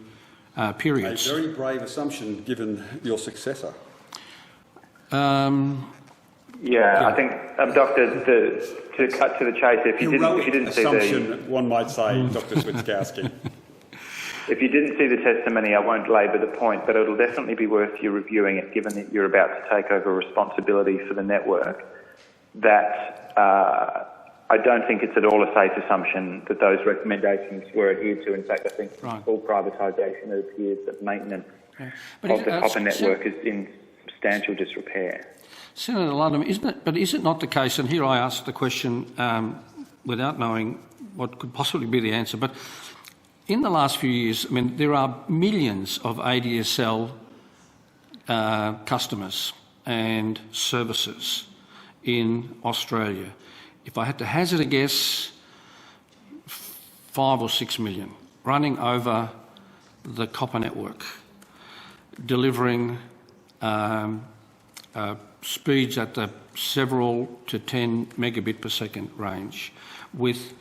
periods. A very brave assumption given your successor. I think, Doctor, to cut to the chase, if you didn't see one might say, Dr. Switkowski. If you didn't see the testimony, I won't labour the point, but it'll definitely be worth you reviewing it, given that you're about to take over responsibility for the network. That I don't think it's at all a safe assumption that those recommendations were adhered to. In fact, I think full privatisation, it appears that maintenance of the copper network is in substantial disrepair. Senator Ludham, is it not the case, and here I ask the question without knowing what could possibly be the answer, but in the last few years, I mean, there are millions of ADSL customers and services in Australia. If I had to hazard a guess, 5 or 6 million running over the copper network, delivering speeds at the several to 10 megabit per second range, with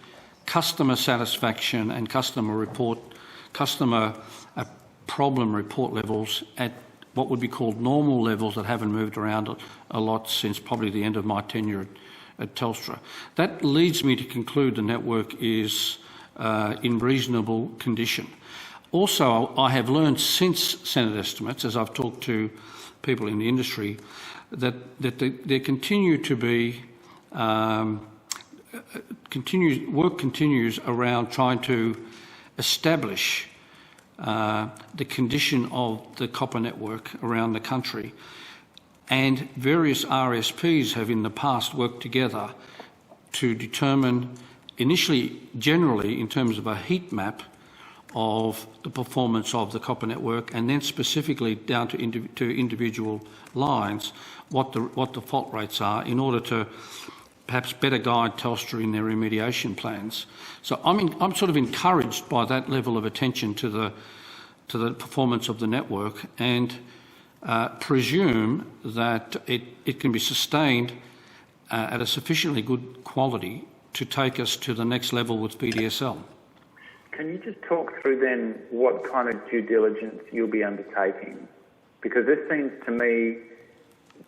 customer satisfaction and customer problem report levels at what would be called normal levels that haven't moved around a lot since probably the end of my tenure at Telstra. That leads me to conclude the network is in reasonable condition. Also, I have learned since Senate estimates, as I've talked to people in the industry, that there continue to be work continues around trying to establish the condition of the copper network around the country, and various RSPs have in the past worked together to determine, initially generally in terms of a heat map of the performance of the copper network, and then specifically down to individual lines what the fault rates are, in order to perhaps better guide Telstra in their remediation plans. So I'm sort of encouraged by that level of attention to the performance of the network, and presume that it can be sustained at a sufficiently good quality to take us to the next level with VDSL. Can you just talk through then what kind of due diligence you'll be undertaking? Because this seems to me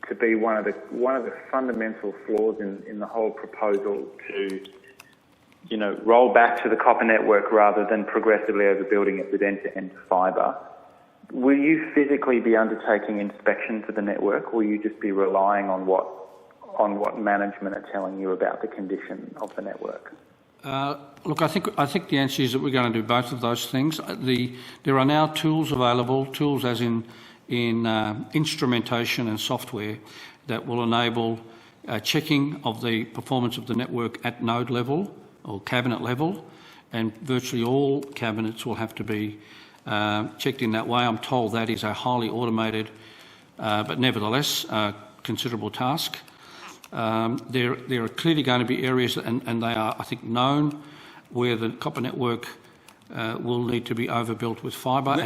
to be one of the fundamental flaws in the whole proposal to, roll back to the copper network rather than progressively overbuilding it with end-to-end fibre. Will you physically be undertaking inspections of the network, or will you just be relying on what management are telling you about the condition of the network? Look, I think the answer is that we're going to do both of those things. There are now tools available, tools as in instrumentation and software, that will enable checking of the performance of the network at node level or cabinet level, and virtually all cabinets will have to be checked in that way. I'm told that is a highly automated but nevertheless considerable task. There are clearly going to be areas, and they are, I think, known, where the copper network will need to be overbuilt with fibre.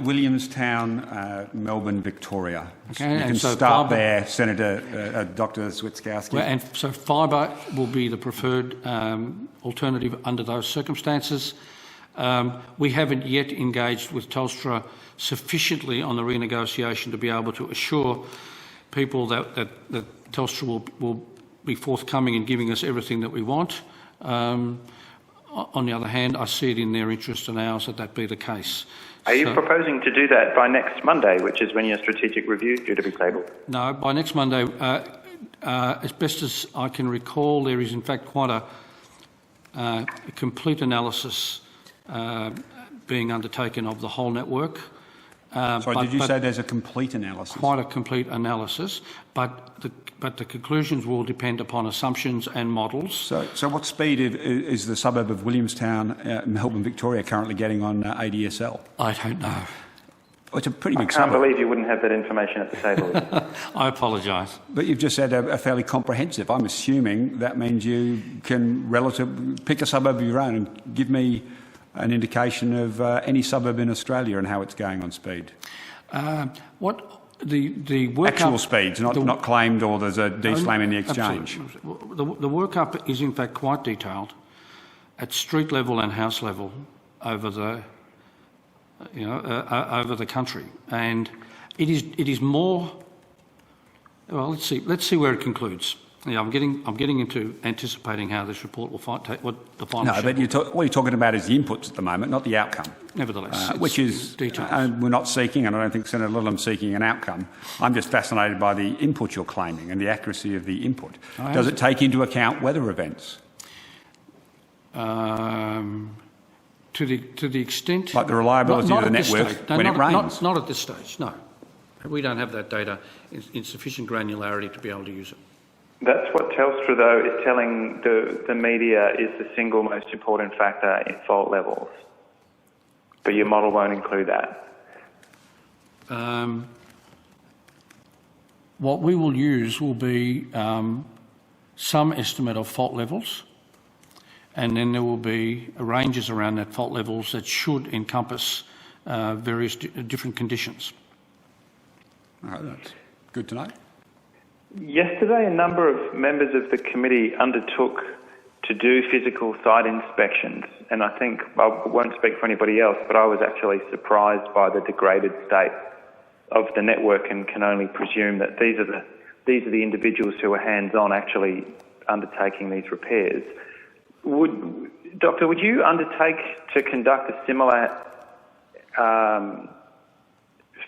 Williamstown, Melbourne, Victoria. Okay, you can start there, Senator Dr. Switkowski. Well, and so fibre will be the preferred alternative under those circumstances. We haven't yet engaged with Telstra sufficiently on the renegotiation to be able to assure people that Telstra will be forthcoming in giving us everything that we want. On the other hand, I see it in their interest and ours that be the case. Are you proposing to do that by next Monday, which is when your strategic review is due to be tabled? No, by next Monday, as best as I can recall, there is in fact quite a complete analysis being undertaken of the whole network, Sorry, did you say there's a complete analysis? Quite a complete analysis, but the conclusions will depend upon assumptions and models. So what speed is the suburb of Williamstown, Melbourne, Victoria, currently getting on ADSL? I don't know. Oh, it's a pretty big I can't suburb. believe you wouldn't have that information at the table. I apologise. But you've just said a fairly comprehensive. I'm assuming that means you can pick a suburb of your own and give me an indication of any suburb in Australia and how it's going on speed. What the workup, actual speeds, not claimed, or there's a deslam in the exchange. The workup is in fact quite detailed at street level and house level over the over the country, and it is more. Well, let's see where it concludes. Yeah, I'm getting into anticipating how this report will take what the final. No, but what you're talking about is the inputs at the moment, not the outcome. Nevertheless, which is details. We're not seeking, and I don't think Senator Littlem's seeking an outcome. I'm just fascinated by the input you're claiming and the accuracy of the input. Does it take into account weather events? To the extent, like the reliability of the network when it rains. Not at this stage. No, we don't have that data in sufficient granularity to be able to use it. That's what Telstra, though, is telling the media is the single most important factor in fault levels. But your model won't include that. What we will use will be some estimate of fault levels, and then there will be ranges around that fault levels that should encompass various different conditions. All right, that's good to know. Yesterday, a number of members of the committee undertook to do physical site inspections, and I think, I won't speak for anybody else, but I was actually surprised by the degraded state of the network and can only presume that these are the individuals who are hands-on actually undertaking these repairs. Doctor, would you undertake to conduct a similar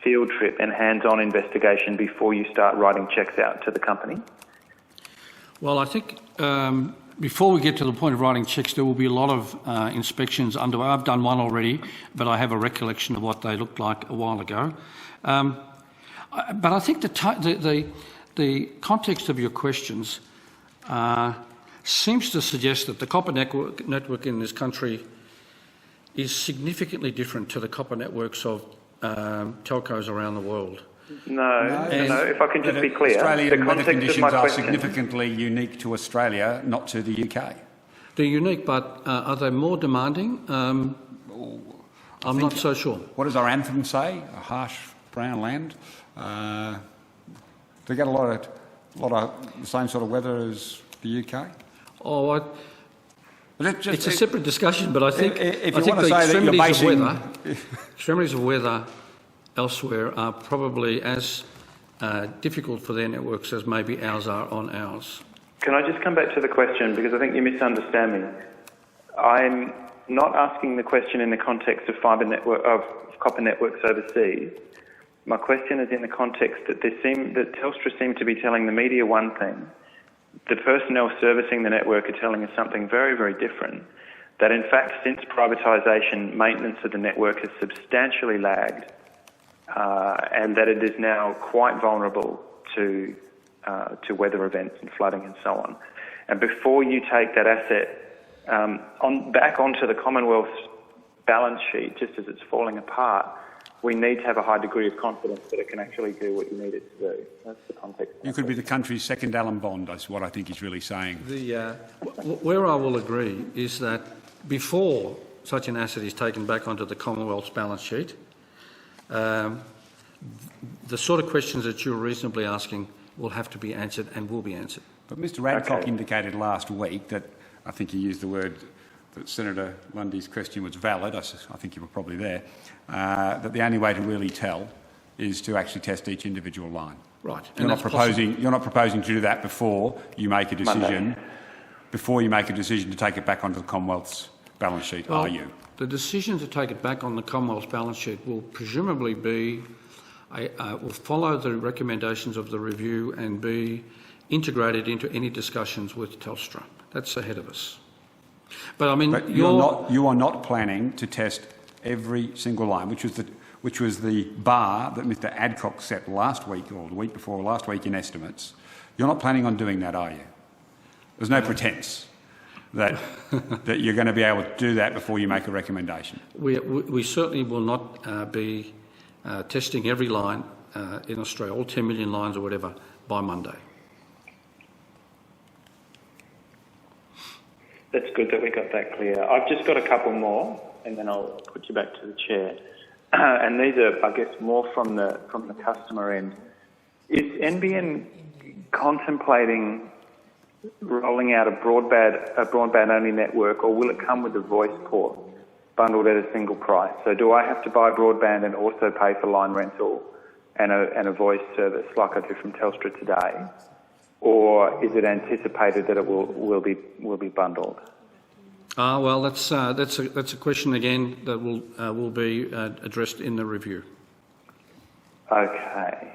field trip and hands-on investigation before you start writing checks out to the company? Well, I think before we get to the point of writing checks, there will be a lot of inspections underway. I've done one already, but I have a recollection of what they looked like a while ago. But I think the context of your questions seems to suggest that the copper network in this country is significantly different to the copper networks of telcos around the world. No. If I can just be clear, Australian weather conditions are significantly unique to Australia, not to the UK. They're unique, but are they more demanding? I'm not so sure. What does our anthem say? A harsh brown land. They get a lot of the same sort of weather as the UK. It's a separate discussion, but I think the extremities of weather elsewhere are probably as difficult for their networks as maybe ours are on ours. Can I just come back to the question, because I think you misunderstand me. I'm not asking the question in the context of copper networks overseas. My question is in the context that Telstra seem to be telling the media one thing. The personnel servicing the network are telling us something very, very different, that in fact since privatisation, maintenance of the network has substantially lagged and that it is now quite vulnerable to weather events and flooding and so on. And before you take that asset back onto the Commonwealth's balance sheet, just as it's falling apart, we need to have a high degree of confidence that it can actually do what you need it to do. That's the context. You could be the country's second Allen Bond, is what I think he's really saying. Where I will agree is that before such an asset is taken back onto the Commonwealth's balance sheet, the sort of questions that you're reasonably asking will have to be answered and will be answered. But Mr Radcock indicated last week that, I think he used the word, that Senator Lundy's question was valid, I think you were probably there, that the only way to really tell is to actually test each individual line. Right. You're not proposing to do that before you make a decision, to take it back onto the Commonwealth's balance sheet, are you? The decision to take it back on the Commonwealth's balance sheet will presumably be, will follow the recommendations of the review and be integrated into any discussions with Telstra. That's ahead of us. But I mean, you are not planning to test every single line, which which was the bar that Mr Adcock set last week or the week before last week in estimates. You're not planning on doing that, are you? There's no pretence that you're going to be able to do that before you make a recommendation. We certainly will not be testing every line in Australia, all 10 million lines or whatever, by Monday. That's good that we got that clear. I've just got a couple more, and then I'll put you back to the chair. And these are, I guess, more from the customer end. Is NBN contemplating rolling out a broadband-only network, or will it come with a voice port bundled at a single price? So do I have to buy broadband and also pay for line rental and a voice service like I do from Telstra today? Or is it anticipated that it will be bundled? Well, that's a question again that will be addressed in the review. Okay.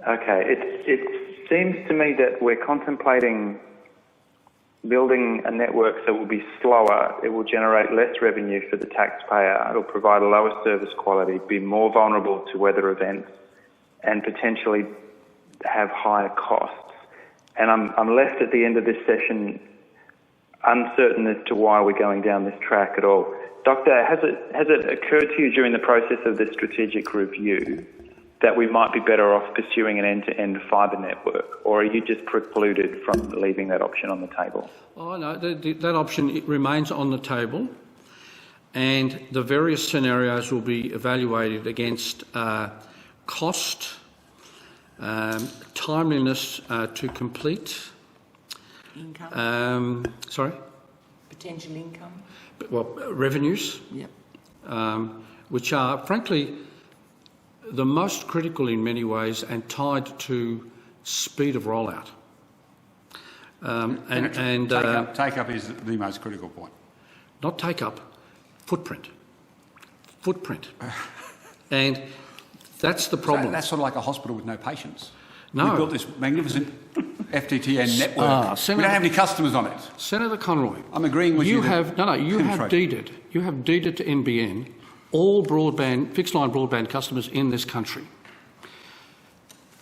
It seems to me that we're contemplating building a network that will be slower. It will generate less revenue for the taxpayer. It will provide a lower service quality, be more vulnerable to weather events, and potentially have higher costs. And I'm left at the end of this session uncertain as to why we're going down this track at all. Doctor, has it occurred to you during the process of this strategic review that we might be better off pursuing an end-to-end fibre network, or are you just precluded from leaving that option on the table? Oh no, that option remains on the table, and the various scenarios will be evaluated against cost, timeliness to complete. Income? Sorry? Potential income? Well, revenues. Yep. Which are, frankly, the most critical in many ways and tied to speed of rollout. Take-up is the most critical point. Not take-up, footprint. And that's the problem. So that's sort of like a hospital with no patients. No. We built this magnificent FTTN network. We don't have any customers on it. Senator Conroy, I'm agreeing with you. You have deeded to NBN all fixed line broadband customers in this country.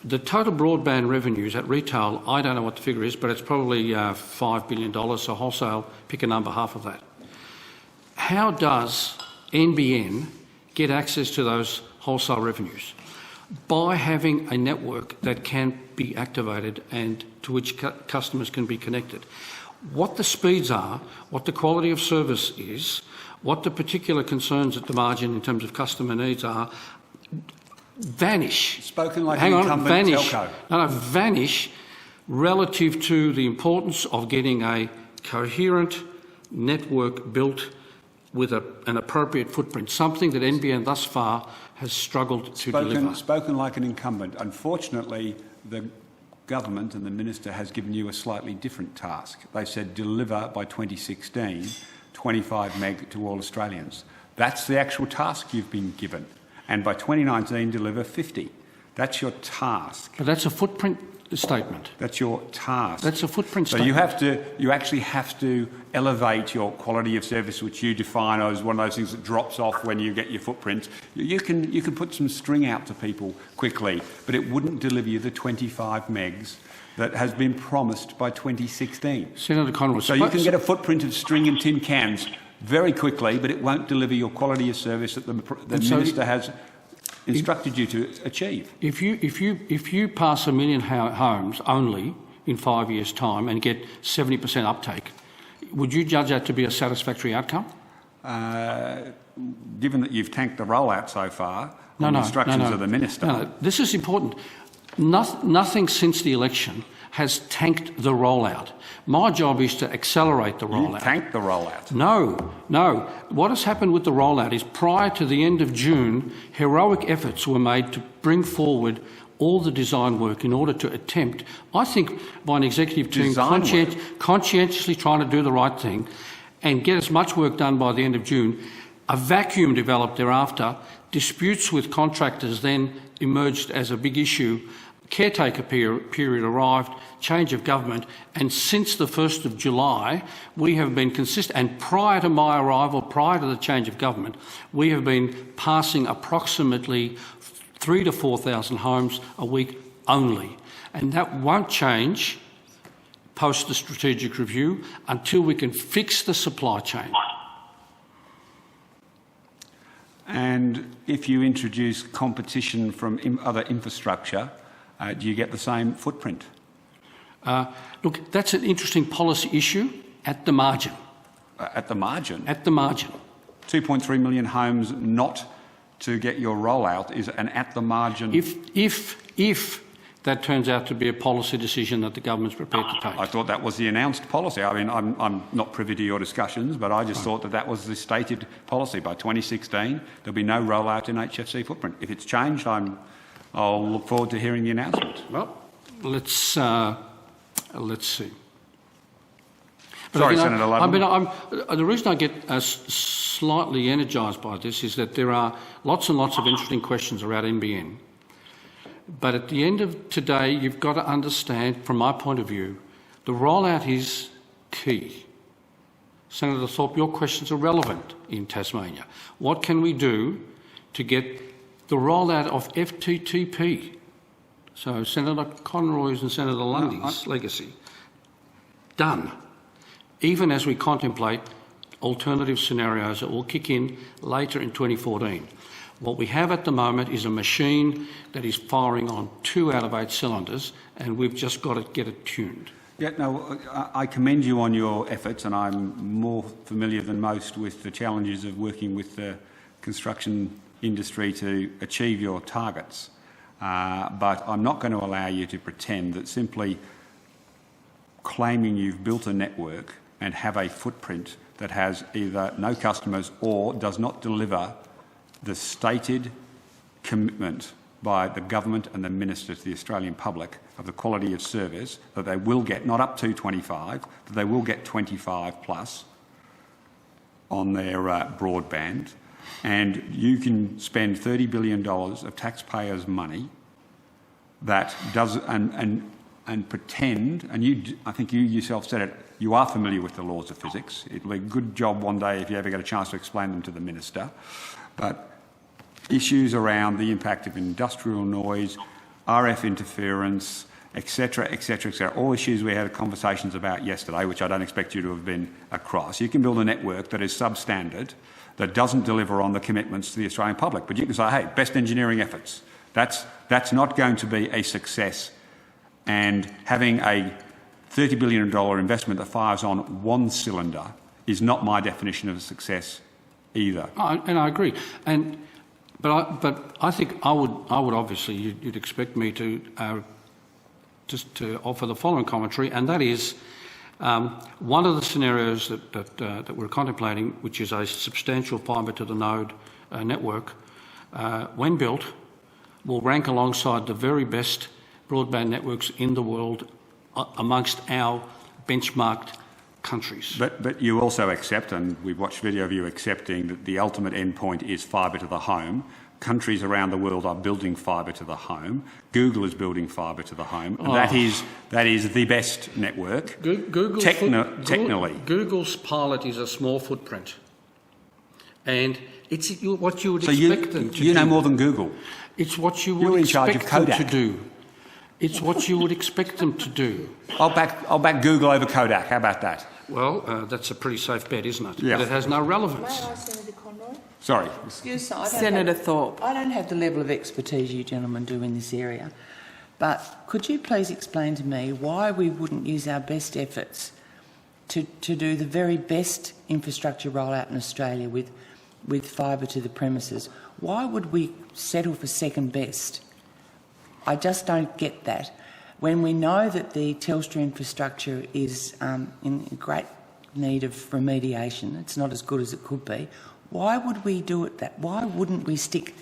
The total broadband revenues at retail, I don't know what the figure is, but it's probably $5 billion, so wholesale, pick a number, half of that. How does NBN get access to those wholesale revenues? By having a network that can be activated and to which customers can be connected. What the speeds are, what the quality of service is, what the particular concerns at the margin in terms of customer needs are, vanish. Spoken like an incumbent telco. Vanish relative to the importance of getting a coherent network built with an appropriate footprint, something that NBN thus far has struggled to deliver. Spoken like an incumbent. Unfortunately, the government and the minister has given you a slightly different task. They said deliver by 2016 25 meg to all Australians. That's the actual task you've been given. And by 2019 deliver 50. That's your task. But that's a footprint statement. That's your task. That's a footprint so statement. you actually have to elevate your quality of service, which you define as one of those things that drops off when you get your footprint. You can put some string out to people quickly, but it wouldn't deliver you the 25 megs that has been promised by 2016. Senator Conroy. So you can get a footprint of string and tin cans very quickly, but it won't deliver your quality of service that the minister has instructed you to achieve. If you pass 1 million homes only in 5 years' time and get 70% uptake, would you judge that to be a satisfactory outcome? Given that you've tanked the rollout so far, on the instructions of the minister. No, this is important. Nothing since the election has tanked the rollout. My job is to accelerate the rollout. You tanked the rollout. No. What has happened with the rollout is prior to the end of June, heroic efforts were made to bring forward all the design work in order to attempt, I think, by an executive team conscientiously trying to do the right thing and get as much work done by the end of June. A vacuum developed thereafter. Disputes with contractors then emerged as a big issue. caretaker period arrived, change of government, and since the 1st of July, we have been consistent, and prior to my arrival, prior to the change of government, we have been passing approximately 3,000 to 4,000 homes a week only. And that won't change post the strategic review until we can fix the supply chain. And if you introduce competition from other infrastructure, do you get the same footprint? Look, that's an interesting policy issue at the margin. At the margin? At the margin. 2.3 million homes not to get your rollout is an at the margin. If that turns out to be a policy decision that the government's prepared to take. I thought that was the announced policy. I mean, I'm not privy to your discussions, but I just thought that was the stated policy. By 2016, there'll be no rollout in HFC footprint. If it's changed, I'll look forward to hearing the announcement. Well, let's see. But Sorry, Senator Ludden. The reason I get slightly energised by this is that there are lots and lots of interesting questions around NBN. But at the end of today, you've got to understand, from my point of view, the rollout is key. Senator Thorpe, your questions are relevant in Tasmania. What can we do to get the rollout of FTTP? So Senator Conroy's and Senator Lundy's legacy done, even as we contemplate alternative scenarios that will kick in later in 2014. What we have at the moment is a machine that is firing on 2 out of 8 cylinders, and we've just got to get it tuned. Yeah, no, I commend you on your efforts, and I'm more familiar than most with the challenges of working with the construction industry to achieve your targets. But I'm not going to allow you to pretend that simply claiming you've built a network and have a footprint that has either no customers or does not deliver the stated commitment by the government and the minister to the Australian public of the quality of service that they will get, not up to 25, that they will get 25 plus on their broadband. And you can spend $30 billion of taxpayers' money that does and pretend, and I think you yourself said it, you are familiar with the laws of physics. It'll be a good job one day if you ever get a chance to explain them to the minister. But issues around the impact of industrial noise, RF interference, etc., etc., etc., all issues we had conversations about yesterday, which I don't expect you to have been across. You can build a network that is substandard, that doesn't deliver on the commitments to the Australian public. But you can say, hey, best engineering efforts. That's not going to be a success. And having a $30 billion investment that fires on 1 cylinder is not my definition of a success either. And I agree. But I think I would obviously, you'd expect me to just to offer the following commentary, and that is one of the scenarios that we're contemplating, which is a substantial fibre to the node network, when built, will rank alongside the very best broadband networks in the world amongst our benchmarked countries. But you also accept, and we've watched video of you accepting, that the ultimate endpoint is fibre to the home. Countries around the world are building fibre to the home. Google is building fibre to the home. And that is the best network. Technically. Google's pilot is a small footprint. And it's what you would expect them to do. You know more than Google. It's what you would expect them to do. It's what you would expect them to do. I'll back Google over Kodak. How about that? Well, that's a pretty safe bet, isn't it? Yeah. But it has no relevance. May I, Senator Conroy? Sorry. Excuse me, Senator Thorpe. I don't have the level of expertise you gentlemen do in this area, but could you please explain to me why we wouldn't use our best efforts to do the very best infrastructure rollout in Australia with fibre to the premises? Why would we settle for second best? I just don't get that. When we know that the Telstra infrastructure is in great need of remediation, it's not as good as it could be, why would we do it that? Why wouldn't we stick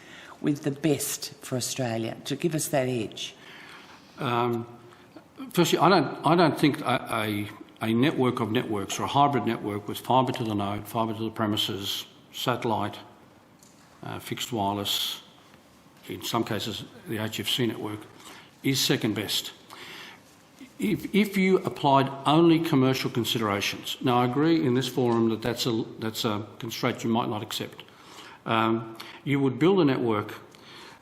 with the best for Australia to give us that edge? Firstly, I don't think a network of networks or a hybrid network with fibre to the node, fibre to the premises, satellite, fixed wireless, in some cases the HFC network, is second best. If you applied only commercial considerations, now I agree in this forum that that's a constraint you might not accept. You would build a network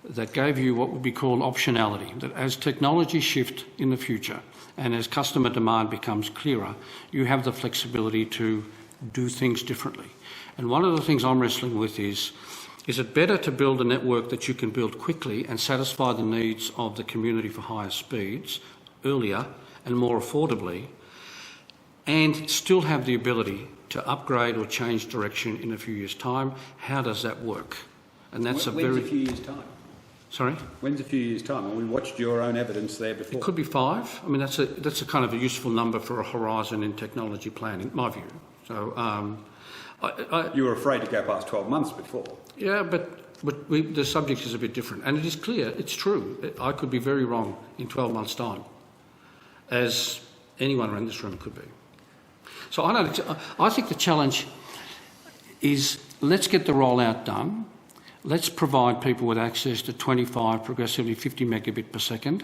that gave you what would be called optionality, that as technology shift in the future and as customer demand becomes clearer, you have the flexibility to do things differently. And one of the things I'm wrestling with is it better to build a network that you can build quickly and satisfy the needs of the community for higher speeds earlier and more affordably, and still have the ability to upgrade or change direction in a few years' time? How does that work? And that's When's a few years' time? Sorry? When's a few years' time? Well, we watched your own evidence there before. It could be 5. I mean, that's a kind of a useful number for a horizon in technology planning, in my view. So, you were afraid to go past 12 months before. Yeah, but the subject is a bit different, and it is clear, it's true. I could be very wrong in 12 months' time, as anyone around this room could be. So I think the challenge is, let's get the rollout done. Let's provide people with access to 25, progressively 50 megabit per second.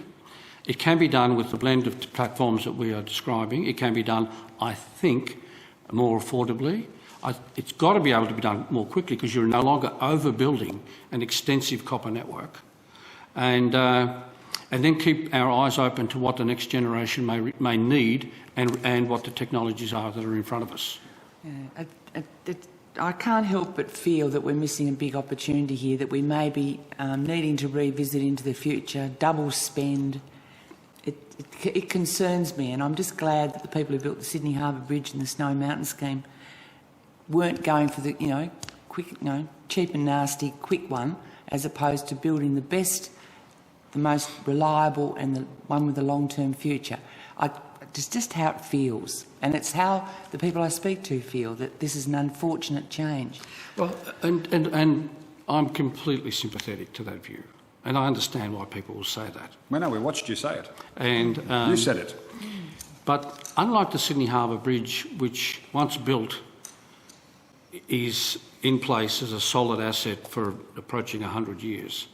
It can be done with the blend of platforms that we are describing. It can be done, I think, more affordably. It's got to be able to be done more quickly because you're no longer overbuilding an extensive copper network. And then keep our eyes open to what the next generation may need and what the technologies are that are in front of us. Yeah, I can't help but feel that we're missing a big opportunity here, that we may be needing to revisit into the future, double spend. It concerns me, and I'm just glad that the people who built the Sydney Harbour Bridge and the Snowy Mountain scheme weren't going for the, quick, cheap and nasty, quick one, as opposed to building the best, the most reliable and the one with a long-term future. It's just how it feels, and it's how the people I speak to feel, that this is an unfortunate change. Well, and I'm completely sympathetic to that view, and I understand why people will say that. Well, no, we watched you say it. And you said it. But unlike the Sydney Harbour Bridge, which once built is in place as a solid asset for approaching 100 years,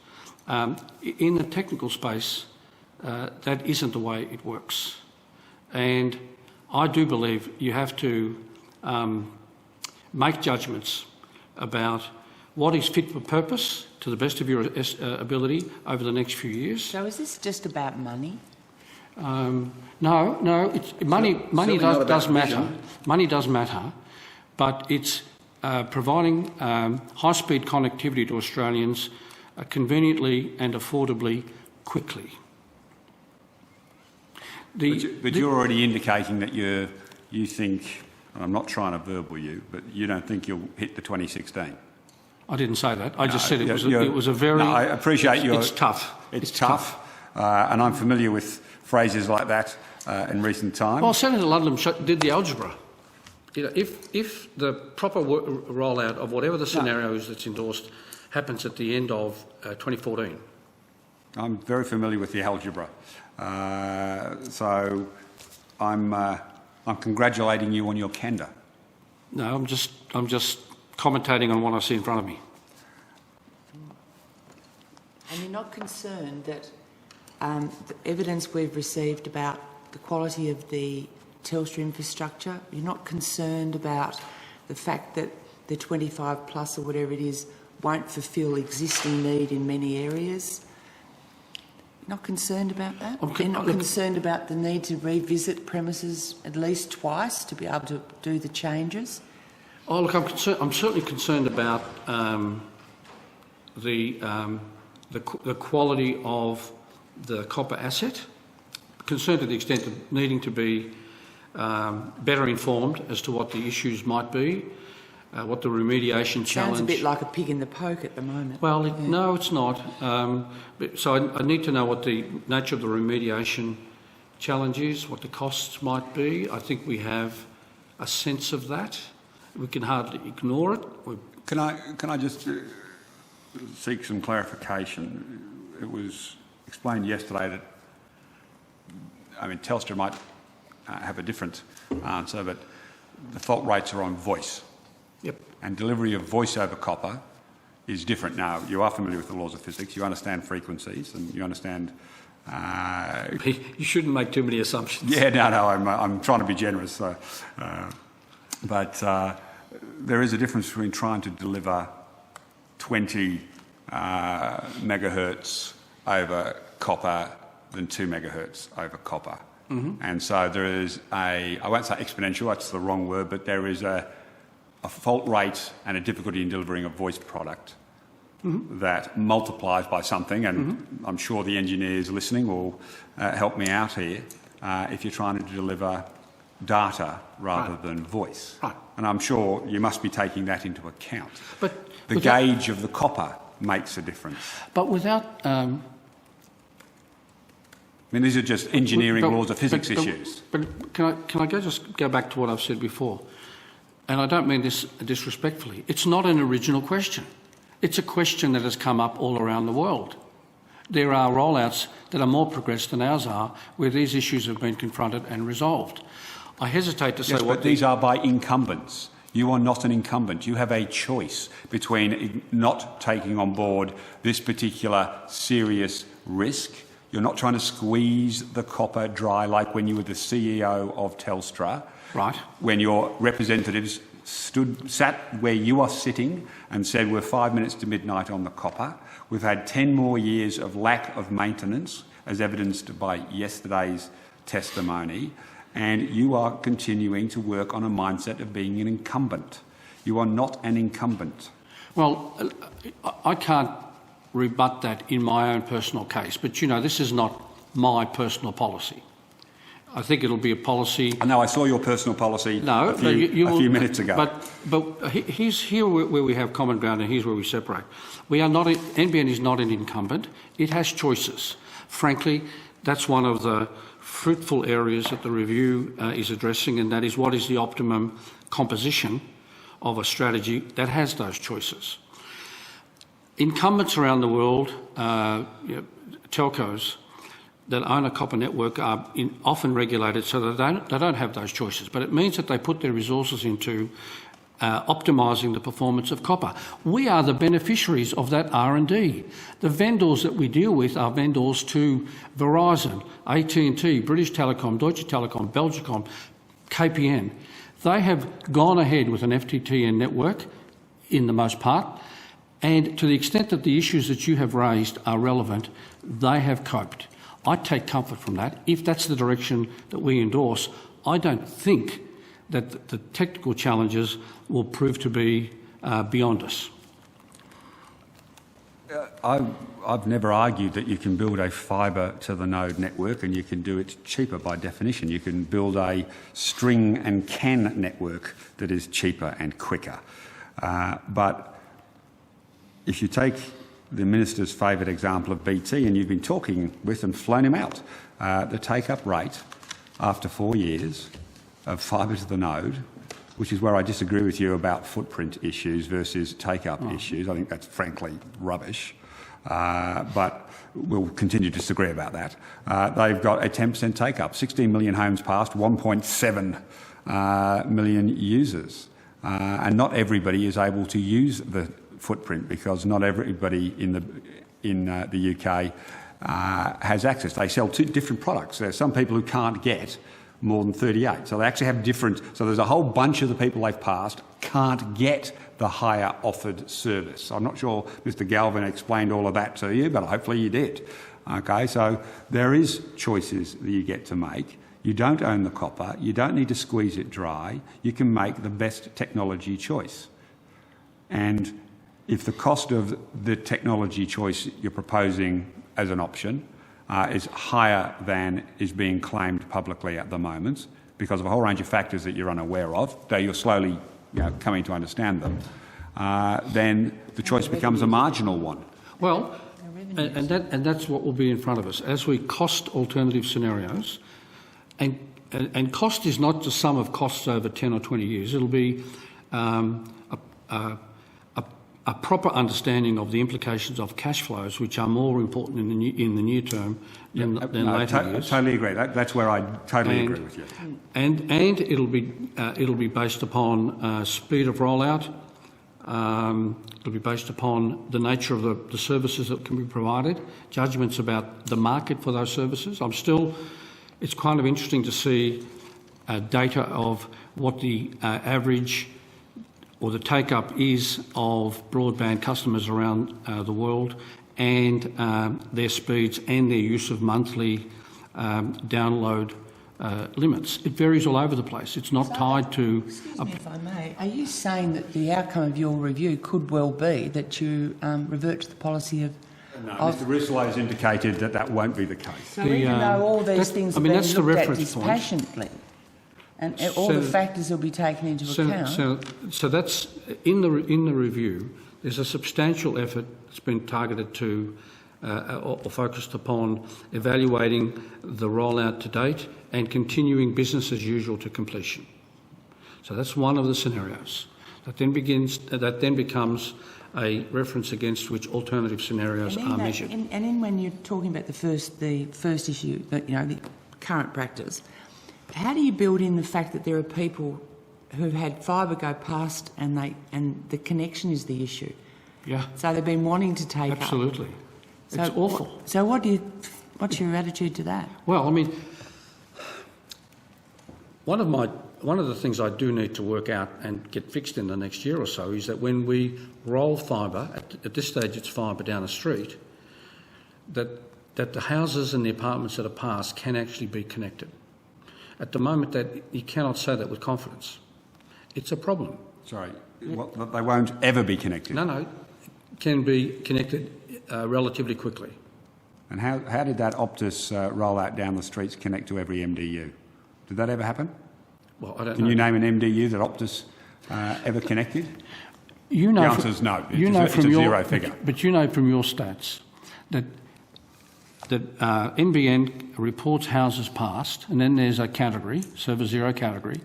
in the technical space, that isn't the way it works. And I do believe you have to make judgments about what is fit for purpose to the best of your ability over the next few years. So is this just about money? No. Money does matter. Money does matter, but it's providing high-speed connectivity to Australians conveniently and affordably quickly. But you're already indicating that you think, and I'm not trying to verbal you, but you don't think you'll hit the 2016. I didn't say that. I just said it was a very... No, I appreciate It's tough. It's tough. And I'm familiar with phrases like that in recent time. Well, Senator Ludlam did the algebra. If the proper rollout of whatever the scenario is that's endorsed happens at the end of 2014. I'm very familiar with the algebra. So I'm congratulating you on your candour. No, I'm just commentating on what I see in front of me. And you're not concerned that the evidence we've received about the quality of the Telstra infrastructure, you're not concerned about the fact that the 25 plus or whatever it is won't fulfil existing need in many areas? Not concerned about that? You're not concerned about the need to revisit premises at least twice to be able to do the changes? Oh, look, I'm certainly concerned about the quality of the copper asset. Concerned to the extent of needing to be better informed as to what the issues might be, what the remediation challenge... Sounds a bit like a pig in the poke at the moment. Well, no, it's not. So I need to know what the nature of the remediation challenge is, what the costs might be. I think we have a sense of that. We can hardly ignore it. Can I just seek some clarification? It was explained yesterday that, Telstra might have a different answer, but the fault rates are on voice. Yep. And delivery of voice over copper is different. Now, you are familiar with the laws of physics, you understand frequencies, and you understand You shouldn't make too many assumptions. Yeah, no, I'm trying to be generous. So, but there is a difference between trying to deliver 20 megahertz over copper than 2 megahertz over copper. And so there is I won't say exponential, that's the wrong word, but there is a fault rate and a difficulty in delivering a voice product that multiplies by something, and I'm sure the engineers listening will help me out here, if you're trying to deliver data rather than voice. Right. And I'm sure you must be taking that into account. But the gauge of the copper makes a difference. But without... I mean, these are just engineering laws of physics issues. But can I just go back to what I've said before? And I don't mean this disrespectfully. It's not an original question. It's a question that has come up all around the world. There are rollouts that are more progressed than ours are, where these issues have been confronted and resolved. I hesitate to say but these are by incumbents. You are not an incumbent. You have a choice between not taking on board this particular serious risk. You're not trying to squeeze the copper dry like when you were the CEO of Telstra. Right. When your representatives sat where you are sitting and said we're 5 minutes to midnight on the copper. We've had 10 more years of lack of maintenance, as evidenced by yesterday's testimony, and you are continuing to work on a mindset of being an incumbent. You are not an incumbent. Well, I can't rebut that in my own personal case, but you know, this is not my personal policy. I think it'll be a policy. I know I saw your personal policy a few minutes ago. But here's here where we have common ground, and here's where we separate. We are not. NBN is not an incumbent. It has choices. Frankly, that's one of the fruitful areas that the review is addressing, and that is what is the optimum composition of a strategy that has those choices. Incumbents around the world, telcos that own a copper network, are often regulated so that they don't have those choices. But it means that they put their resources into optimising the performance of copper. We are the beneficiaries of that R&D. The vendors that we deal with are vendors to Verizon, AT&T, British Telecom, Deutsche Telekom, Belgacom, KPN. They have gone ahead with an FTTN network in the most part, and to the extent that the issues that you have raised are relevant, they have coped. I take comfort from that. If that's the direction that we endorse, I don't think that the technical challenges will prove to be beyond us. I've never argued that you can build a fibre to the node network and you can do it cheaper by definition. You can build a string and CAN network that is cheaper and quicker. But if you take the Minister's favourite example of BT, and you've been talking with and flown him out, the take-up rate after 4 years of fibre to the node, which is where I disagree with you about footprint issues versus take-up issues. I think that's frankly rubbish, but we'll continue to disagree about that. They've got a 10% take-up, 16 million homes passed, 1.7 million users, and not everybody is able to use the footprint because not everybody in the UK has access. They sell two different products. There's some people who can't get more than 38. So they actually have different... So there's a whole bunch of the people they've passed can't get the higher offered service. I'm not sure Mr Galvin explained all of that to you, but hopefully you did. Okay, so there is choices that you get to make. You don't own the copper. You don't need to squeeze it dry. You can make the best technology choice. And if the cost of the technology choice you're proposing as an option is higher than is being claimed publicly at the moment, because of a whole range of factors that you're unaware of, though you're slowly coming to understand them, then the choice becomes a marginal one. Well, and that's what will be in front of us as we cost alternative scenarios. And cost is not the sum of costs over 10 or 20 years. It'll be a proper understanding of the implications of cash flows, which are more important in the near term than later years. I totally agree. That's where I totally agree with you. And it'll be based upon speed of rollout, It'll be based upon the nature of the services that can be provided, judgments about the market for those services. It's kind of interesting to see data of what the average or the take-up is of broadband customers around the world, and their speeds and their use of monthly download limits. It varies all over the place. It's not tied to... Excuse me if I may. Are you saying that the outcome of your review could well be that you revert to the policy of... No, Mr Russell has indicated that won't be the case. So even though all these things are being looked at dispassionately, and all the factors will be taken into account... So that's... In the review, there's a substantial effort that's been targeted to or focused upon evaluating the rollout to date and continuing business as usual to completion. So that's one of the scenarios. That then becomes a reference against which alternative scenarios are measured. And when you're talking about the first issue, the current practice, how do you build in the fact that there are people who've had fibre go past and the connection is the issue? Yeah. So they've been wanting to take Absolutely. up. It's awful. So what's your attitude to that? Well, I mean, one of the things I do need to work out and get fixed in the next year or so is that when we roll fibre, at this stage it's fibre down the street, that the houses and the apartments that are passed can actually be connected. At the moment, that you cannot say that with confidence. It's a problem. Sorry, they won't ever be connected? No, can be connected relatively quickly. And how did that Optus rollout down the streets connect to every MDU? Did that ever happen? Well, I don't know. Can you name an MDU that Optus ever connected? The answer is no. It's a zero figure. But you know from your stats that NBN reports houses passed, and then there's a category, server zero category,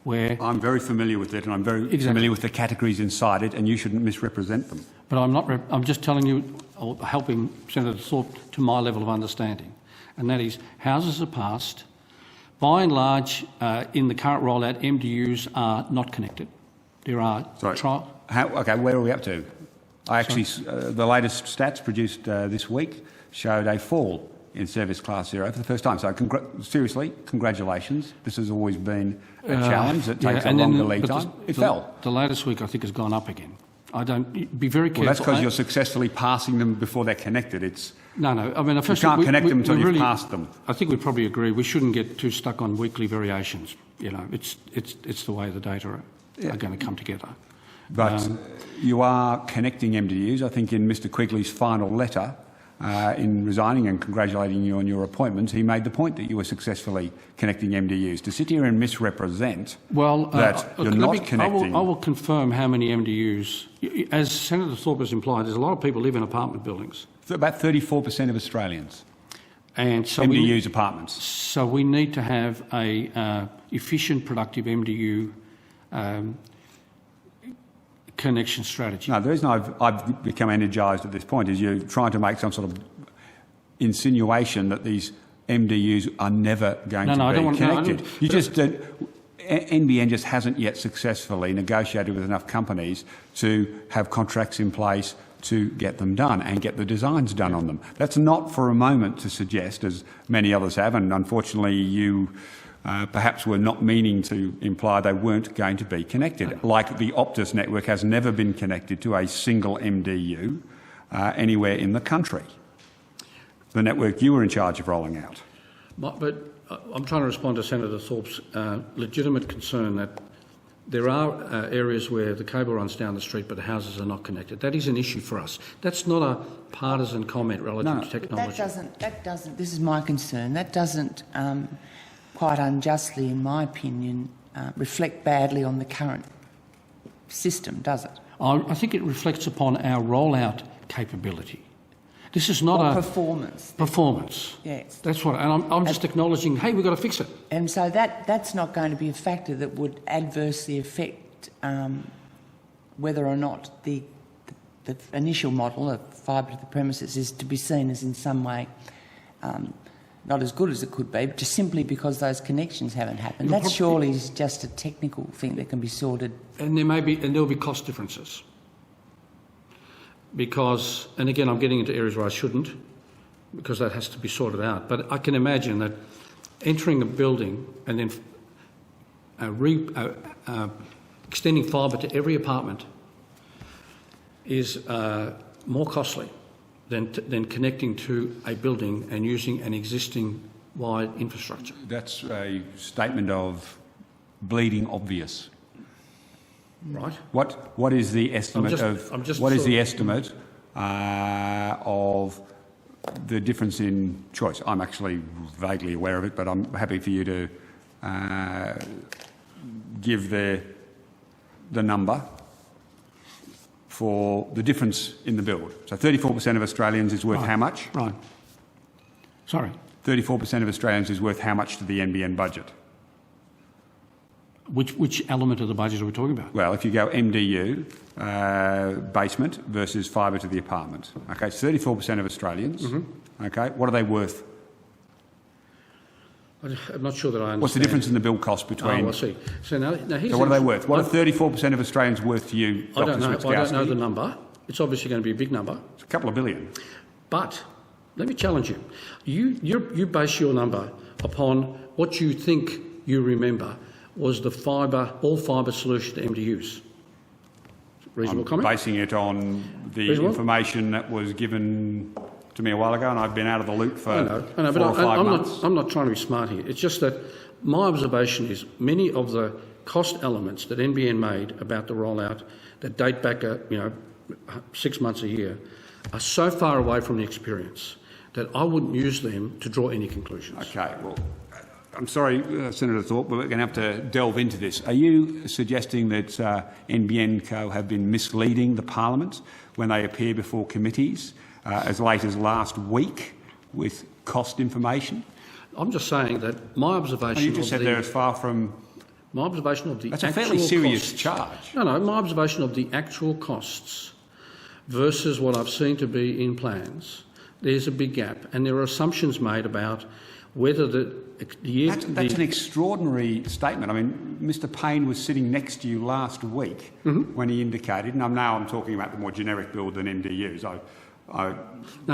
where... I'm very familiar with it, and I'm very familiar with the categories inside it, and you shouldn't misrepresent them. But I'm not. I'm just telling you, or helping Senator Thorpe to my level of understanding, and that is houses are passed. By and large, in the current rollout, MDUs are not connected. There are trial. Okay, where are we up to? The latest stats produced this week showed a fall in service class zero for the first time. So seriously, congratulations. This has always been a challenge that takes a longer lead time. It fell. The latest week, I think, has gone up again. Be very careful. Well, that's because you're successfully passing them before they're connected. No. I mean, you can't connect them until you've passed them. I think we probably agree. We shouldn't get too stuck on weekly variations. It's the way the data are going to come together. But you are connecting MDUs. I think in Mr Quigley's final letter, in resigning and congratulating you on your appointment, he made the point that you were successfully connecting MDUs. To sit here and misrepresent that you're not connecting... I will confirm how many MDUs... As Senator Thorpe has implied, there's a lot of people live in apartment buildings. About 34% of Australians. And so MDUs apartments. So we need to have a efficient, productive MDU connection strategy. No, the reason I've become energised at this point is you're trying to make some sort of insinuation that these MDUs are never going to be connected. NBN just hasn't yet successfully negotiated with enough companies to have contracts in place to get them done and get the designs done on them. That's not for a moment to suggest, as many others have, and unfortunately you perhaps were not meaning to imply they weren't going to be connected. Like the Optus network has never been connected to a single MDU anywhere in the country. The network you were in charge of rolling out. But I'm trying to respond to Senator Thorpe's legitimate concern that there are areas where the cable runs down the street but the houses are not connected. That is an issue for us. That's not a partisan comment relative to technology. That doesn't, this is my concern, that doesn't quite unjustly, in my opinion, reflect badly on the current system, does it? I think it reflects upon our rollout capability. This is not performance. Performance. Yes. That's what, and I'm just acknowledging, hey, we've got to fix it. And so that's not going to be a factor that would adversely affect whether or not the initial model of fibre to the premises is to be seen as in some way not as good as it could be, but just simply because those connections haven't happened. That surely is just a technical thing that can be sorted. And there will be cost differences. because, and again, I'm getting into areas where I shouldn't, because that has to be sorted out. But I can imagine that entering a building and then extending fibre to every apartment is more costly than connecting to a building and using an existing wide infrastructure. That's a statement of bleeding obvious. Right. What is the estimate of the difference in choice? I'm actually vaguely aware of it, but I'm happy for you to give the number for the difference in the build. So 34% of Australians is worth how much? Right. Sorry. 34% of Australians is worth how much to the NBN budget? Which element of the budget are we talking about? Well, if you go MDU, basement versus fibre to the apartment. Okay, it's 34% of Australians. Mm-hmm. Okay, what are they worth? I'm not sure that I understand. What's the difference in the build cost between? Oh, I see. So now here's so what are they worth? What are 34% of Australians worth to you, Dr. Switkowski? I don't know the number. It's obviously going to be a big number. It's a couple of billion. But let me challenge you. You base your number upon what you think you remember was the all fibre solution to MDUs. Reasonable comment? Basing it on the information that was given to me a while ago, and I've been out of the loop for 4 or 5 months. I'm not trying to be smart here. It's just that my observation is many of the cost elements that NBN made about the rollout that date back 6 months a year are so far away from the experience that I wouldn't use them to draw any conclusions. Okay, well, I'm sorry, Senator Thorpe, but we're going to have to delve into this. Are you suggesting that NBN Co have been misleading the Parliament when they appear before committees as late as last week with cost information? I'm just saying that my observation. You just said they're as far from. My observation of the That's a fairly serious costs, charge. No, my observation of the actual costs versus what I've seen to be in plans, there's a big gap, and there are assumptions made about whether That's an extraordinary statement. I mean, Mr Payne was sitting next to you last week when he indicated, and now I'm talking about the more generic build than MDUs. But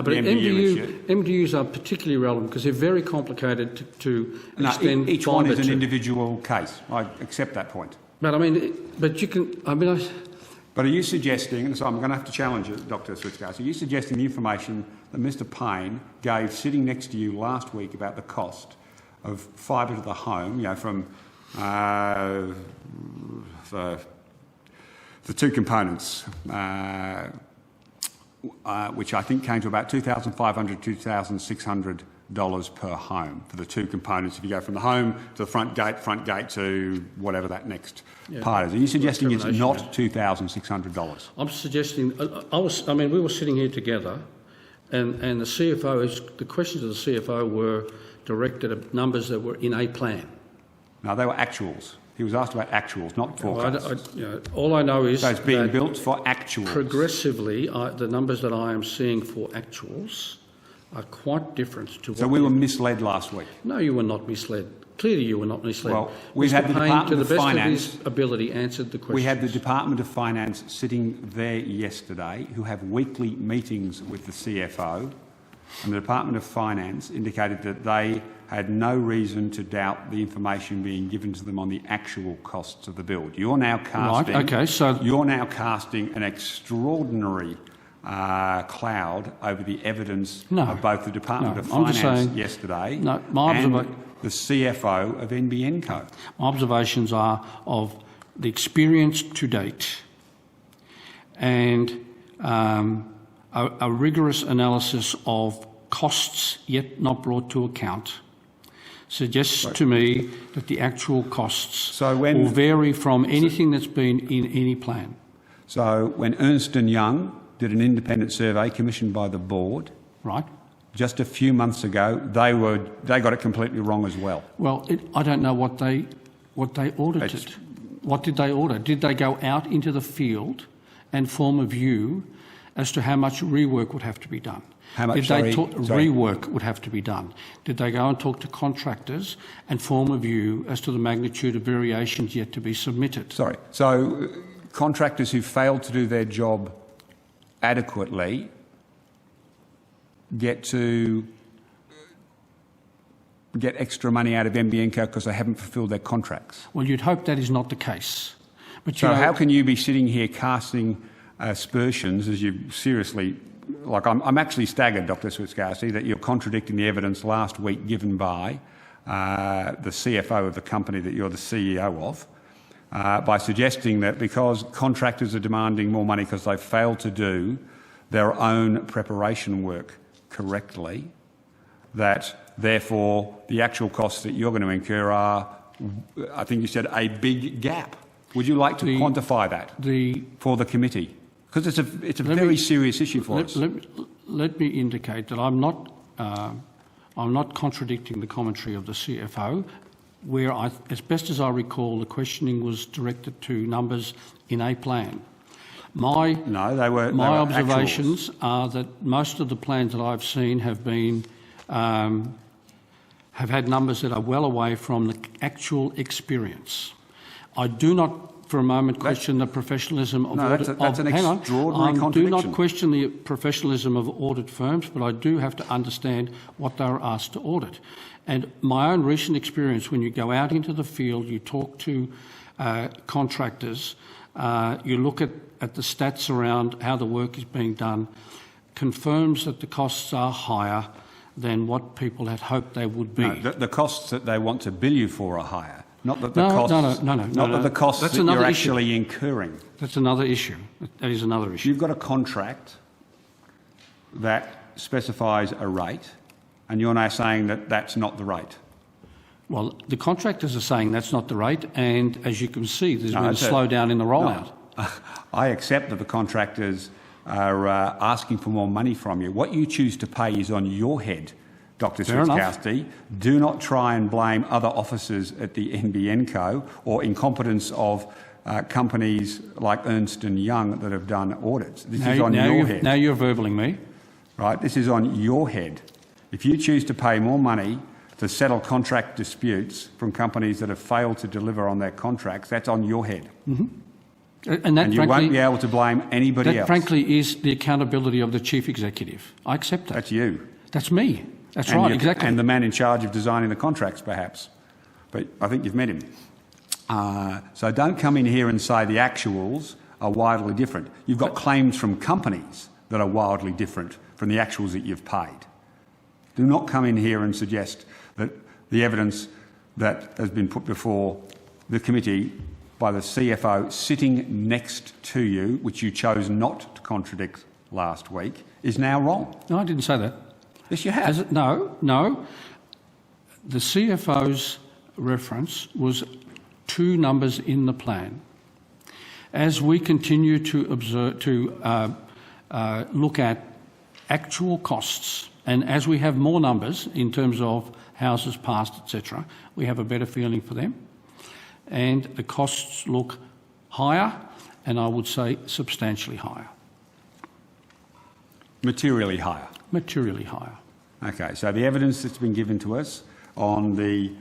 MDUs are particularly relevant because they're very complicated to extend. Each one is an individual case. I accept that point. But But are you suggesting, and so I'm going to have to challenge it, Dr. Switkowski, are you suggesting the information that Mr Payne gave sitting next to you last week about the cost of fibre to the home, from the two components, which I think came to about $2,500, $2,600 per home for the two components. If you go from the home to the front gate to whatever that next part is. Are you suggesting it's not $2,600? I'm suggesting, we were sitting here together and the CFO, the questions of the CFO were directed at numbers that were in a plan. No, they were actuals. He was asked about actuals, not forecasts. All I know is so it's being built for actuals. Progressively, the numbers that I am seeing for actuals are quite different to what... So we were misled last week? No, you were not misled. Clearly you were not misled. Well, we've had the Department of Finance... to the best of his ability, answered the question. We had the Department of Finance sitting there yesterday, who have weekly meetings with the CFO, and the Department of Finance indicated that they had no reason to doubt the information being given to them on the actual costs of the build. You're now casting... Right, okay, so... You're now casting an extraordinary cloud over the evidence of both the Department of Finance yesterday and the CFO of NBN Co. My observations are of the experience to date and a rigorous analysis of costs yet not brought to account suggests to me that the actual costs will vary from anything that's been in any plan. So when Ernst & Young did an independent survey commissioned by the board, right, just a few months ago, they got it completely wrong as well. Well, I don't know what they audited. What did they audit? Did they go out into the field and form a view as to how much rework would have to be done? Rework would have to be done. Did they go and talk to contractors and form a view as to the magnitude of variations yet to be submitted? So contractors who failed to do their job adequately get extra money out of NBN Co because they haven't fulfilled their contracts? Well, you'd hope that is not the case. But so how can you be sitting here casting aspersions as you seriously... Like, I'm actually staggered, Dr Switzkowski, that you're contradicting the evidence last week given by the CFO of the company that you're the CEO of, by suggesting that because contractors are demanding more money because they've failed to do their own preparation work correctly, that therefore the actual costs that you're going to incur are, I think you said, a big gap. Would you like to quantify that for the committee? Because it's a very serious issue for us. Let me indicate that I'm not contradicting the commentary of the CFO, where, as best as I recall, the questioning was directed to numbers in a plan. My observations are that most of the plans that I've seen have been have had numbers that are well away from the actual experience. I do not for a moment question the professionalism of audit. That's an extraordinary contradiction. I do not question the professionalism of audit firms, but I do have to understand what they are asked to audit. And my own recent experience, when you go out into the field, you talk to contractors, you look at the stats around how the work is being done, confirms that the costs are higher than what people had hoped they would be. No, the costs that they want to bill you for are higher. Not that the costs that you're actually incurring. That's another issue. That is another issue. You've got a contract that specifies a rate, and you're now saying that that's not the rate. Well, the contractors are saying that's not the rate, and as you can see, there's been a slowdown in the rollout. No. I accept that the contractors are asking for more money from you. What you choose to pay is on your head, Dr Switzkowski. Do not try and blame other officers at the NBN Co or incompetence of companies like Ernst & Young that have done audits. This is on your head. Now you're verbaling me. Right, this is on your head. If you choose to pay more money to settle contract disputes from companies that have failed to deliver on their contracts, that's on your head. Mm-hmm. And you won't be able to blame anybody else. That, frankly, is the accountability of the chief executive. I accept that. That's you. That's me. That's right, exactly. And the man in charge of designing the contracts, perhaps. But I think you've met him. So don't come in here and say the actuals are wildly different. You've got claims from companies that are wildly different from the actuals that you've paid. Do not come in here and suggest that the evidence that has been put before the committee by the CFO sitting next to you, which you chose not to contradict last week, is now wrong. No, I didn't say that. Yes, you have. No. The CFO's reference was two numbers in the plan. As we continue to look at actual costs, and as we have more numbers in terms of houses passed, etc., we have a better feeling for them. And the costs look higher, and I would say substantially higher. Materially higher? Materially higher. Okay, so the evidence that's been given to us on the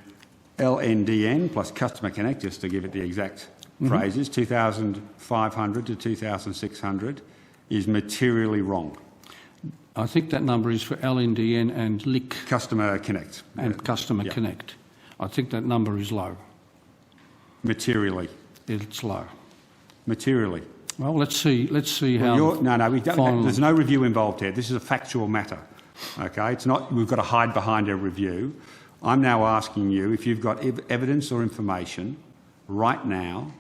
LNDN plus Customer Connect, just to give it the exact phrases, 2,500 to 2,600, is materially wrong. I think that number is for LNDN and LIC. Customer Connect. And Customer Connect. I think that number is low. Materially. It's low. Materially. Well, let's see how... There's no review involved here. This is a factual matter. Okay, it's not. We've got to hide behind a review. I'm now asking you if you've got evidence or information right now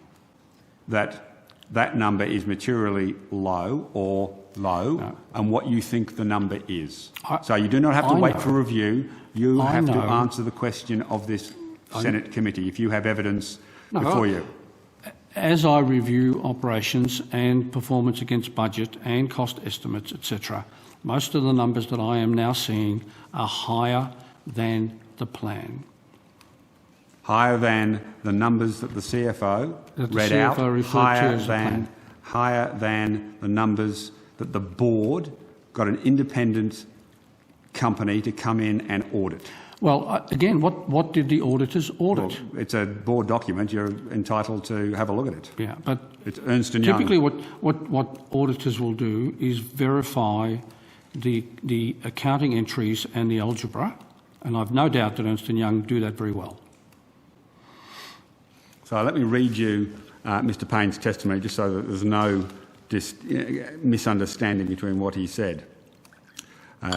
that that number is materially low or low, and what you think the number is. So you do not have to wait for review. You have to answer the question of this Senate committee if you have evidence before you. As I review operations and performance against budget and cost estimates, etc., most of the numbers that I am now seeing are higher than the plan. Higher than the numbers that the CFO read out, higher than the numbers that the board got an independent company to come in and audit. Well, again, what did the auditors audit? Well, it's a board document. You're entitled to have a look at it. Yeah, but it's Ernst & Young. Typically what auditors will do is verify the accounting entries and the algebra, and I've no doubt that Ernst & Young do that very well. So let me read you Mr Payne's testimony just so that there's no misunderstanding between what he said.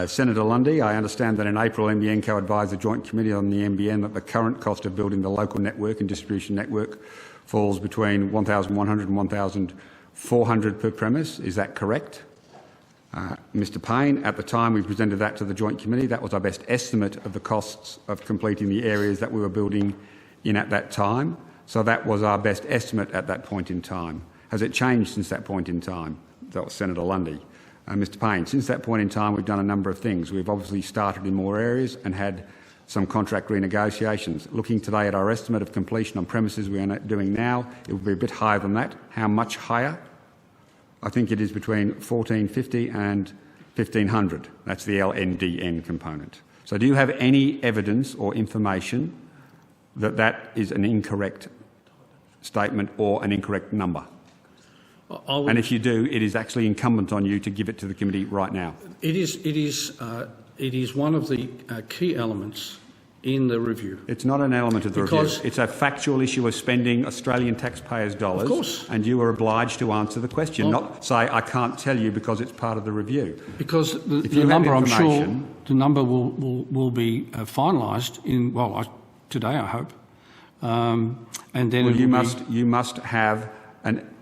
Senator Lundy, I understand that in April NBN co-advised the Joint Committee on the NBN that the current cost of building the local network and distribution network falls between $1,100 and $1,400 per premise. Is that correct? Mr Payne, at the time we presented that to the Joint Committee, that was our best estimate of the costs of completing the areas that we were building in at that time. So that was our best estimate at that point in time. Has it changed since that point in time? That was Senator Lundy. Mr Payne, since that point in time we've done a number of things. We've obviously started in more areas and had some contract renegotiations. Looking today at our estimate of completion on premises we are doing now, it will be a bit higher than that. How much higher? I think it is between $1,450 and $1,500. That's the LNDN component. So do you have any evidence or information that that is an incorrect statement or an incorrect number? And if you do, it is actually incumbent on you to give it to the committee right now. It is one of the key elements in the review. It's not an element of the review. It's a factual issue of spending Australian taxpayers' dollars. Of course. And you are obliged to answer the question, not say, I can't tell you because it's part of the review. Because the number, I'm sure, the number will be finalised in, today, I hope. And then you must have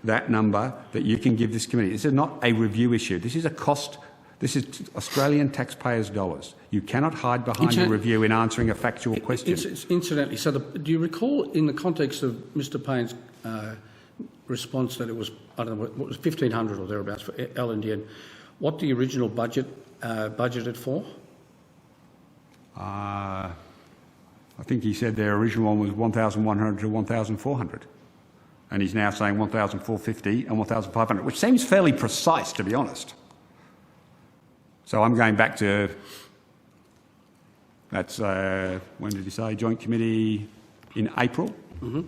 that number that you can give this committee. This is not a review issue. This is a cost. This is Australian taxpayers' dollars. You cannot hide behind a review in answering a factual question. Incidentally, so do you recall in the context of Mr Payne's response that it was, I don't know, what was $1,500 or thereabouts for LNDN, what the original budget budgeted for? I think he said their original one was $1,100 to $1,400. And he's now saying $1,450 and $1,500, which seems fairly precise, to be honest. So I'm going back to, that's, when did he say, Joint Committee in April? Mm-hmm.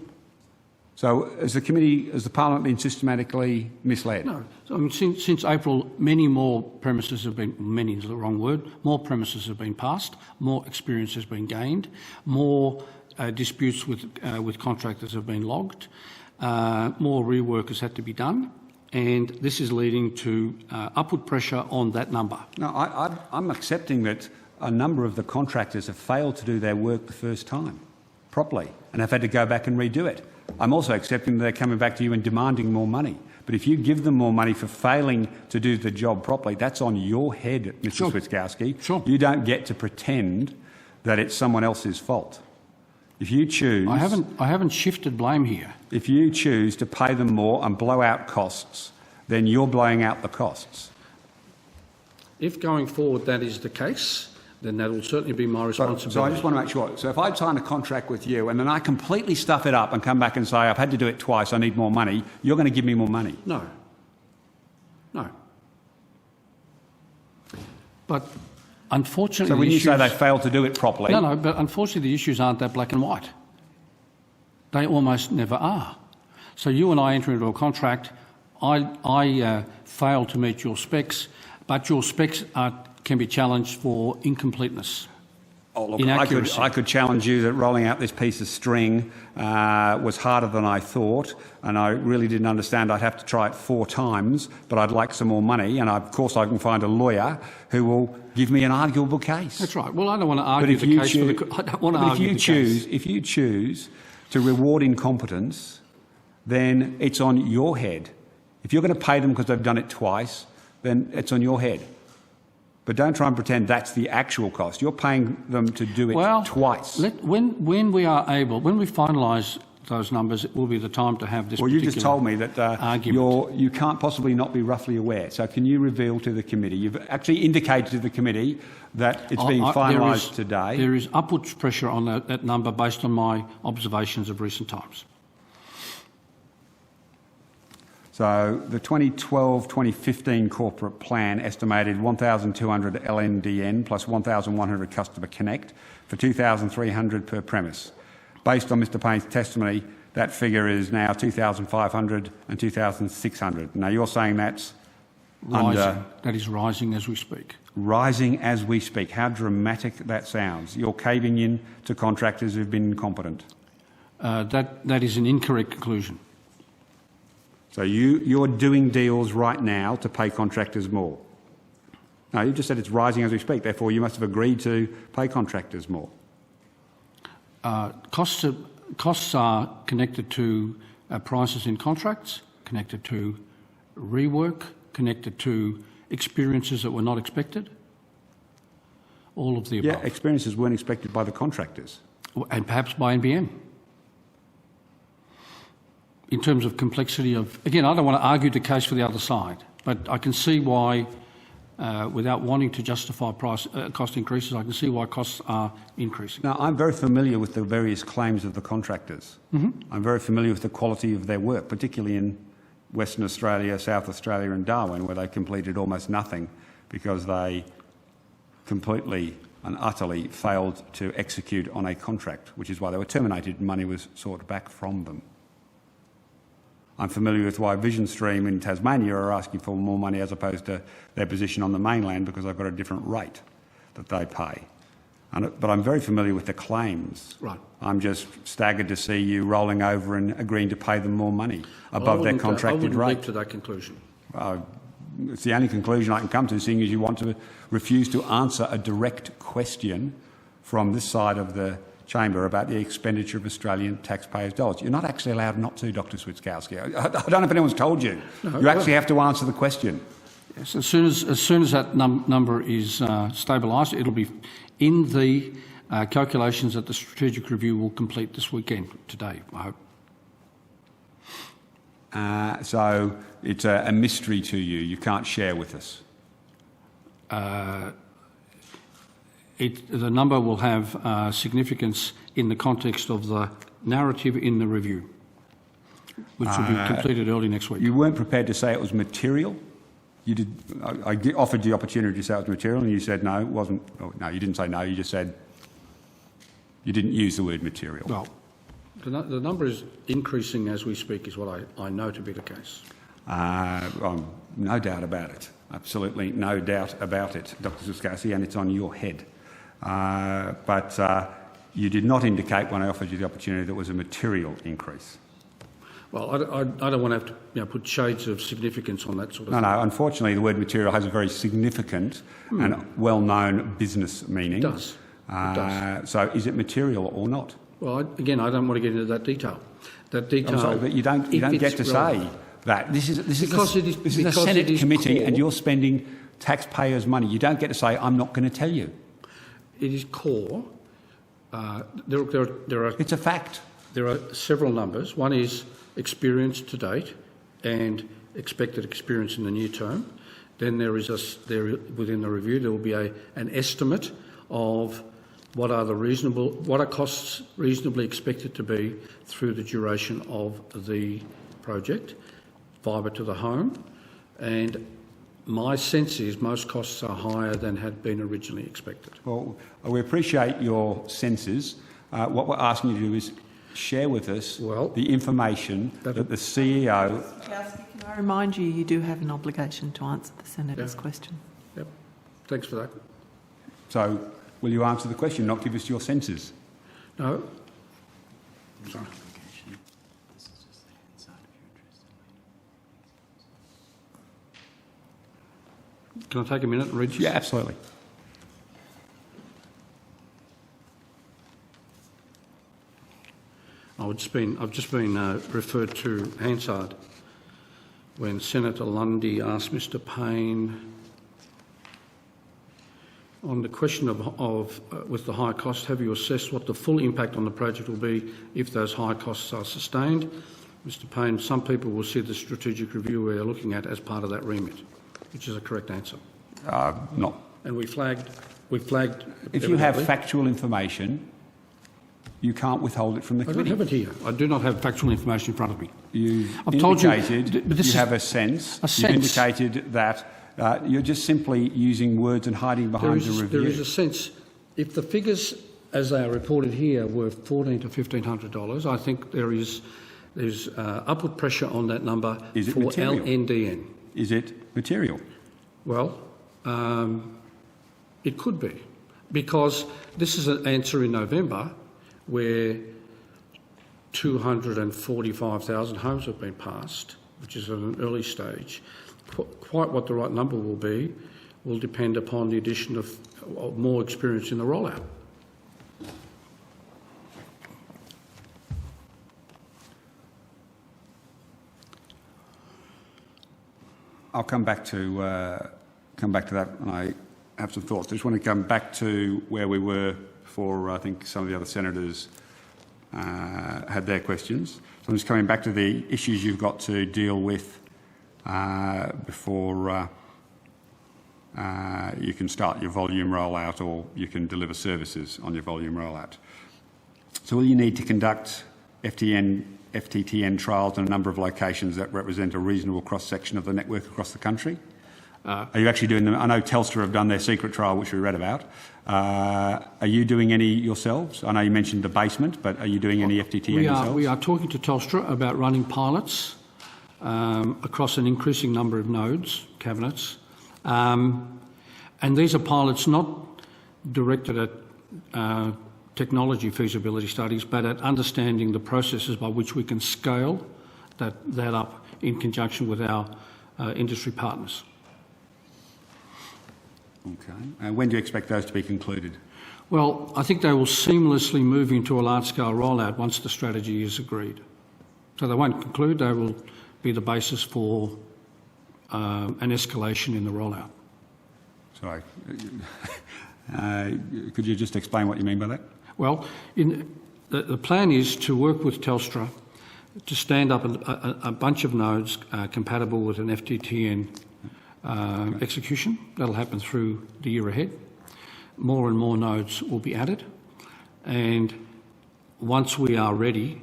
So has the Parliament been systematically misled? No. So, I mean, since April, many more premises have been, many is the wrong word, more premises have been passed, more experience has been gained, more disputes with contractors have been logged. More rework has had to be done, and this is leading to upward pressure on that number. No, I'm accepting that a number of the contractors have failed to do their work the first time properly and have had to go back and redo it. I'm also accepting that they're coming back to you and demanding more money. But if you give them more money for failing to do the job properly, that's on your head, Mr. Switkowski. Sure. You don't get to pretend that it's someone else's fault. If you choose... I haven't shifted blame here. If you choose to pay them more and blow out costs, then you're blowing out the costs. If going forward that is the case, then that will certainly be my responsibility. So I just want to make sure. So if I sign a contract with you and then I completely stuff it up and come back and say, I've had to do it twice, I need more money, you're going to give me more money? No. No. But... unfortunately, so when you say they failed to do it properly... No, but unfortunately the issues aren't that black and white. They almost never are. So you and I enter into a contract, I fail to meet your specs, but your specs can be challenged for incompleteness. Oh, look, I could challenge you that rolling out this piece of string was harder than I thought, and I really didn't understand I'd have to try it 4 times, but I'd like some more money, and of course I can find a lawyer who will give me an arguable case. That's right. Well, I don't want to argue the case for the... I don't want to argue the case. If you choose to reward incompetence, then it's on your head. If you're going to pay them because they've done it twice, then it's on your head. But don't try and pretend that's the actual cost. You're paying them to do it twice. When we are able, when we finalise those numbers, it will be the time to have this particular you just told me that you can't possibly not be roughly aware. So can you reveal to the committee? You've actually indicated to the committee that it's being finalised today. There is upward pressure on that number based on my observations of recent times. So the 2012-2015 corporate plan estimated 1,200 LNDN plus 1,100 customer connect for 2,300 per premise. Based on Mr Payne's testimony, that figure is now 2,500 and 2,600. Now you're saying that's rising. That is rising as we speak. Rising as we speak. How dramatic that sounds. You're caving in to contractors who've been incompetent. That is an incorrect conclusion. So you're doing deals right now to pay contractors more. No, you just said it's rising as we speak. Therefore, you must have agreed to pay contractors more. Costs are connected to prices in contracts, connected to rework, connected to experiences that were not expected. All of the above. Yeah, experiences weren't expected by the contractors. And perhaps by NBN. In terms of complexity of... Again, I don't want to argue the case for the other side, but I can see why, without wanting to justify cost increases, I can see why costs are increasing. Now, I'm very familiar with the various claims of the contractors. I'm very familiar with the quality of their work, particularly in Western Australia, South Australia and Darwin, where they completed almost nothing because they completely and utterly failed to execute on a contract, which is why they were terminated and money was sought back from them. I'm familiar with why Vision Stream in Tasmania are asking for more money as opposed to their position on the mainland, because they've got a different rate that they pay. But I'm very familiar with the claims. Right. I'm just staggered to see you rolling over and agreeing to pay them more money above their contracted rate. I wouldn't leap to that conclusion. It's the only conclusion I can come to, seeing as you want to refuse to answer a direct question from this side of the chamber about the expenditure of Australian taxpayers' dollars. You're not actually allowed not to, Dr Switkowski. I don't know if anyone's told you. No, you actually have to answer the question. Yes, as soon as that number is stabilised, it'll be in the calculations that the strategic review will complete this weekend, today, I hope. So it's a mystery to you. You can't share with us. The number will have significance in the context of the narrative in the review, which will be completed early next week. You weren't prepared to say it was material? You did. I offered the opportunity to say it was material, and you said no, it wasn't. Oh, no, you didn't say no. You just said you didn't use the word material. Well, the number is increasing as we speak, is what I know to be the case. No doubt about it. Absolutely no doubt about it, Dr Switkowski, and it's on your head. But you did not indicate when I offered you the opportunity that it was a material increase. Well, I don't want to have to put shades of significance on that sort of thing. No, unfortunately the word material has a very significant and well-known business meaning. It does. It does. So is it material or not? Well, again, I don't want to get into that detail. I'm sorry, but you don't get to say that. This is a Senate committee core, and you're spending taxpayers' money. You don't get to say, I'm not going to tell you. It is core. It's a fact. There are several numbers. One is experience to date and expected experience in the near term. Then within the review there will be an estimate of what are costs reasonably expected to be through the duration of the project, fibre to the home, and my sense is most costs are higher than had been originally expected. Well, we appreciate your senses. What we're asking you to do is share with us the information that the CEO... Can I remind you, you do have an obligation to answer the Senator's question. Yep. Thanks for that. So, will you answer the question, not give us your senses? No. Sorry. Can I take a minute and read this? Yeah, absolutely. I've just been referred to Hansard when Senator Lundy asked Mr Payne on the question of with the high cost, have you assessed what the full impact on the project will be if those high costs are sustained? Mr Payne, some people will see the strategic review we're looking at as part of that remit, which is a correct answer. Not. And we flagged. If you have factual information, you can't withhold it from the I don't committee. have it here. I do not have factual information in front of me. You've told you, indicated but this you is have a sense. a sense. You've indicated that you're just simply using words and hiding behind the review. There is a sense, if the figures as they are reported here were $1,400 to $1,500, I think there's upward pressure on that number Is it for material? LNDN. Is it material? Well, it could be, because this is an answer in November where 245,000 homes have been passed, which is at an early stage. Quite what the right number will be will depend upon the addition of more experience in the rollout. I'll come back to that, and I have some thoughts. I just want to come back to where we were before. I think some of the other senators had their questions. So I'm just coming back to the issues you've got to deal with before you can start your volume rollout, or you can deliver services on your volume rollout. So will you need to conduct FTTN trials in a number of locations that represent a reasonable cross-section of the network across the country? Are you actually doing them? I know Telstra have done their secret trial, which we read about. Are you doing any yourselves? I know you mentioned the basement, but are you doing any FTTN yourselves? We are talking to Telstra about running pilots across an increasing number of nodes, cabinets. And these are pilots not directed at technology feasibility studies, but at understanding the processes by which we can scale that up in conjunction with our industry partners. Okay. When do you expect those to be concluded? Well, I think they will seamlessly move into a large-scale rollout once the strategy is agreed. So they won't conclude, they will be the basis for an escalation in the rollout. Sorry. Could you just explain what you mean by that? Well, the plan is to work with Telstra to stand up a bunch of nodes compatible with an FTTN execution. That'll happen through the year ahead. More and more nodes will be added, and once we are ready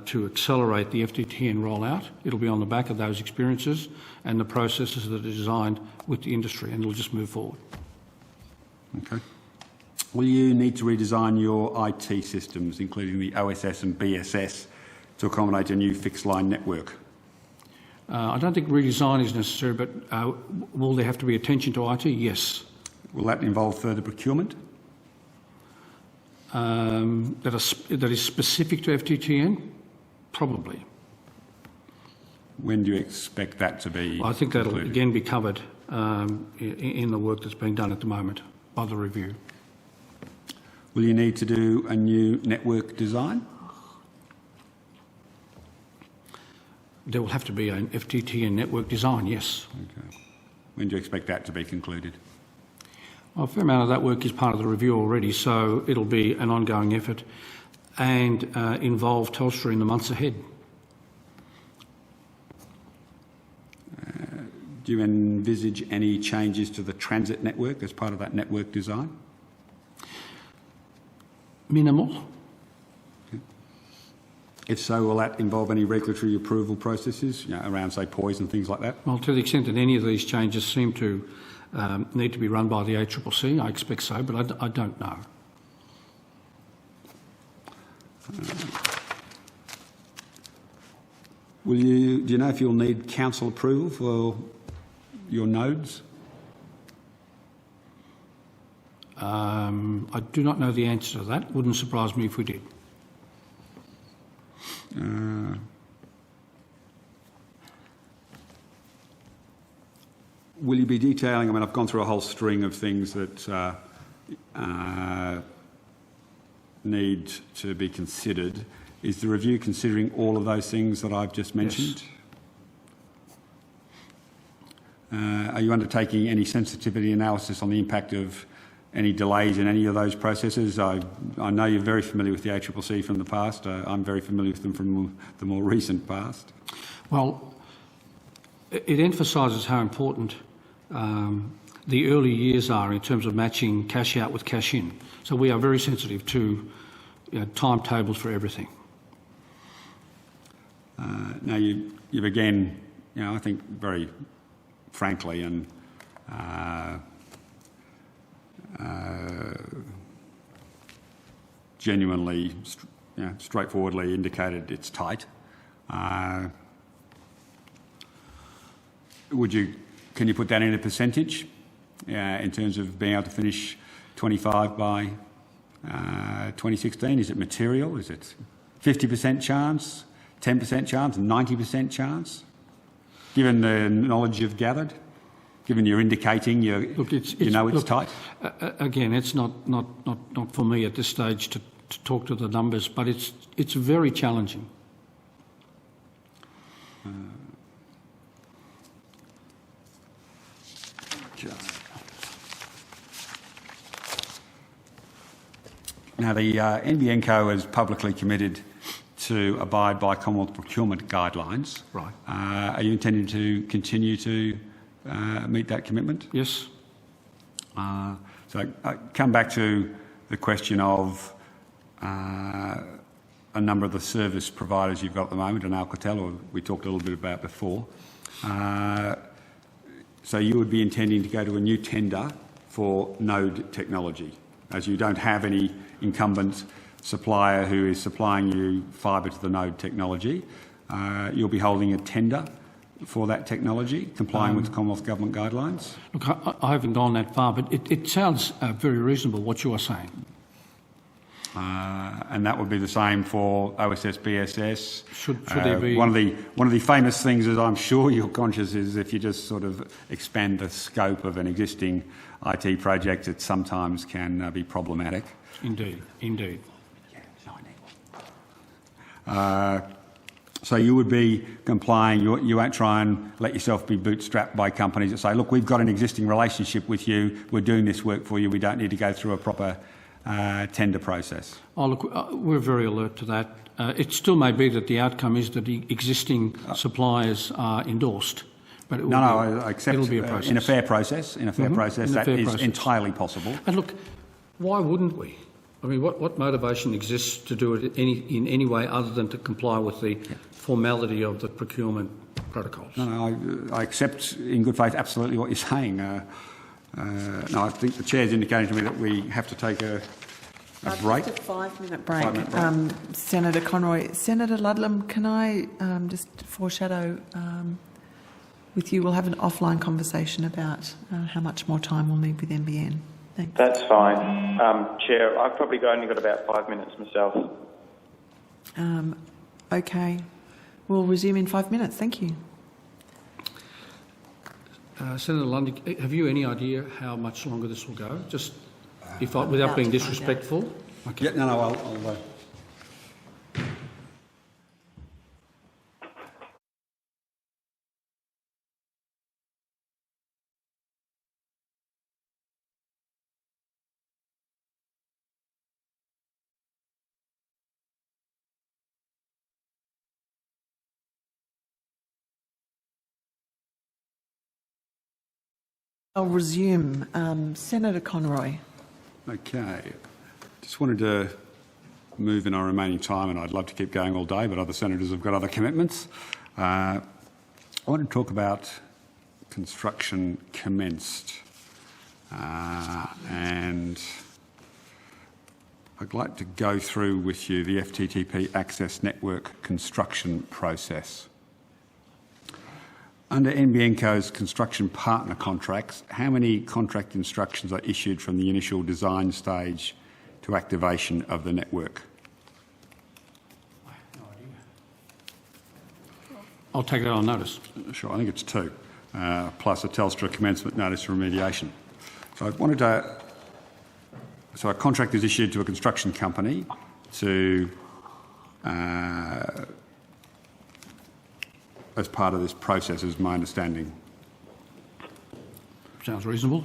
to accelerate the FTTN rollout, it'll be on the back of those experiences and the processes that are designed with the industry, and it'll just move forward. Okay. Will you need to redesign your IT systems, including the OSS and BSS, to accommodate a new fixed line network? I don't think redesign is necessary, but will there have to be attention to IT? Yes. Will that involve further procurement? That is specific to FTTN? Probably. When do you expect that to be I think that'll concluded? again be covered in the work that's being done at the moment by the review. Will you need to do a new network design? There will have to be an FTTN network design, yes. Okay. When do you expect that to be concluded? Well, a fair amount of that work is part of the review already, so it'll be an ongoing effort and involve Telstra in the months ahead. Do you envisage any changes to the transit network as part of that network design? Minimal. If so, will that involve any regulatory approval processes, around, say, POIs and things like that? Well, to the extent that any of these changes seem to need to be run by the ACCC, I expect so, but I don't know. Do you know if you'll need council approval for your nodes? I do not know the answer to that. Wouldn't surprise me if we did. Will you be detailing, I've gone through a whole string of things that need to be considered. Is the review considering all of those things that I've just mentioned? Yes. Are you undertaking any sensitivity analysis on the impact of any delays in any of those processes? I know you're very familiar with the ACCC from the past. I'm very familiar with them from the more recent past. Well, it emphasises how important the early years are in terms of matching cash out with cash in. So we are very sensitive to timetables for everything. Now, you've again, I think very frankly and genuinely, straightforwardly indicated it's tight. Can you put that in a percentage in terms of being able to finish 25 by 2016? Is it material? Is it 50% chance, 10% chance, 90% chance? Given the knowledge you've gathered, given you're indicating it's tight. Again, it's not for me at this stage to talk to the numbers, but it's very challenging. Now, the NBN Co has publicly committed to abide by Commonwealth procurement guidelines. Right. Are you intending to continue to meet that commitment? Yes. So I come back to the question of a number of the service providers you've got at the moment, and Alcatel, or we talked a little bit about before. So you would be intending to go to a new tender for node technology, as you don't have any incumbent supplier who is supplying you fibre to the node technology. You'll be holding a tender for that technology, complying with the Commonwealth Government guidelines? Look, I haven't gone that far, but it sounds very reasonable what you are saying. And that would be the same for OSS BSS. Should there be one of the famous things, as I'm sure you're conscious, is if you just sort of expand the scope of an existing IT project, it sometimes can be problematic. Indeed. So you would be complying. You won't try and let yourself be bootstrapped by companies that say, "Look, we've got an existing relationship with you. We're doing this work for you. We don't need to go through a proper tender process." Oh, look, we're very alert to that. It still may be that the outcome is that the existing suppliers are endorsed, but I accept it'll be a process. In a fair process. That is entirely possible. And look, why wouldn't we? I mean, what motivation exists to do it in any way other than to comply with the formality of the procurement protocols? No, I accept in good faith absolutely what you're saying. No, I think the Chair's indicating to me that we have to take a break. Just a 5-minute break. Senator Conroy. Senator Ludlam, can I just foreshadow with you? We'll have an offline conversation about how much more time we'll need with NBN. Thanks. That's fine. Chair, I've probably only got about 5 minutes myself. Okay. We'll resume in 5 minutes. Thank you. Senator Lundy, have you any idea how much longer this will go? Just without being disrespectful. Okay. Yeah, no, I'll I'll resume. Senator Conroy. Okay. Just wanted to move in our remaining time, and I'd love to keep going all day, but other senators have got other commitments. I want to talk about construction commenced. And I'd like to go through with you the FTTP access network construction process. Under NBN Co's construction partner contracts, how many contract instructions are issued from the initial design stage to activation of the network? I have no idea. I'll take it on notice. Sure, I think it's 2, plus a Telstra commencement notice of remediation. So I wanted to... So a contract is issued to a construction company to... as part of this process, is my understanding. Sounds reasonable.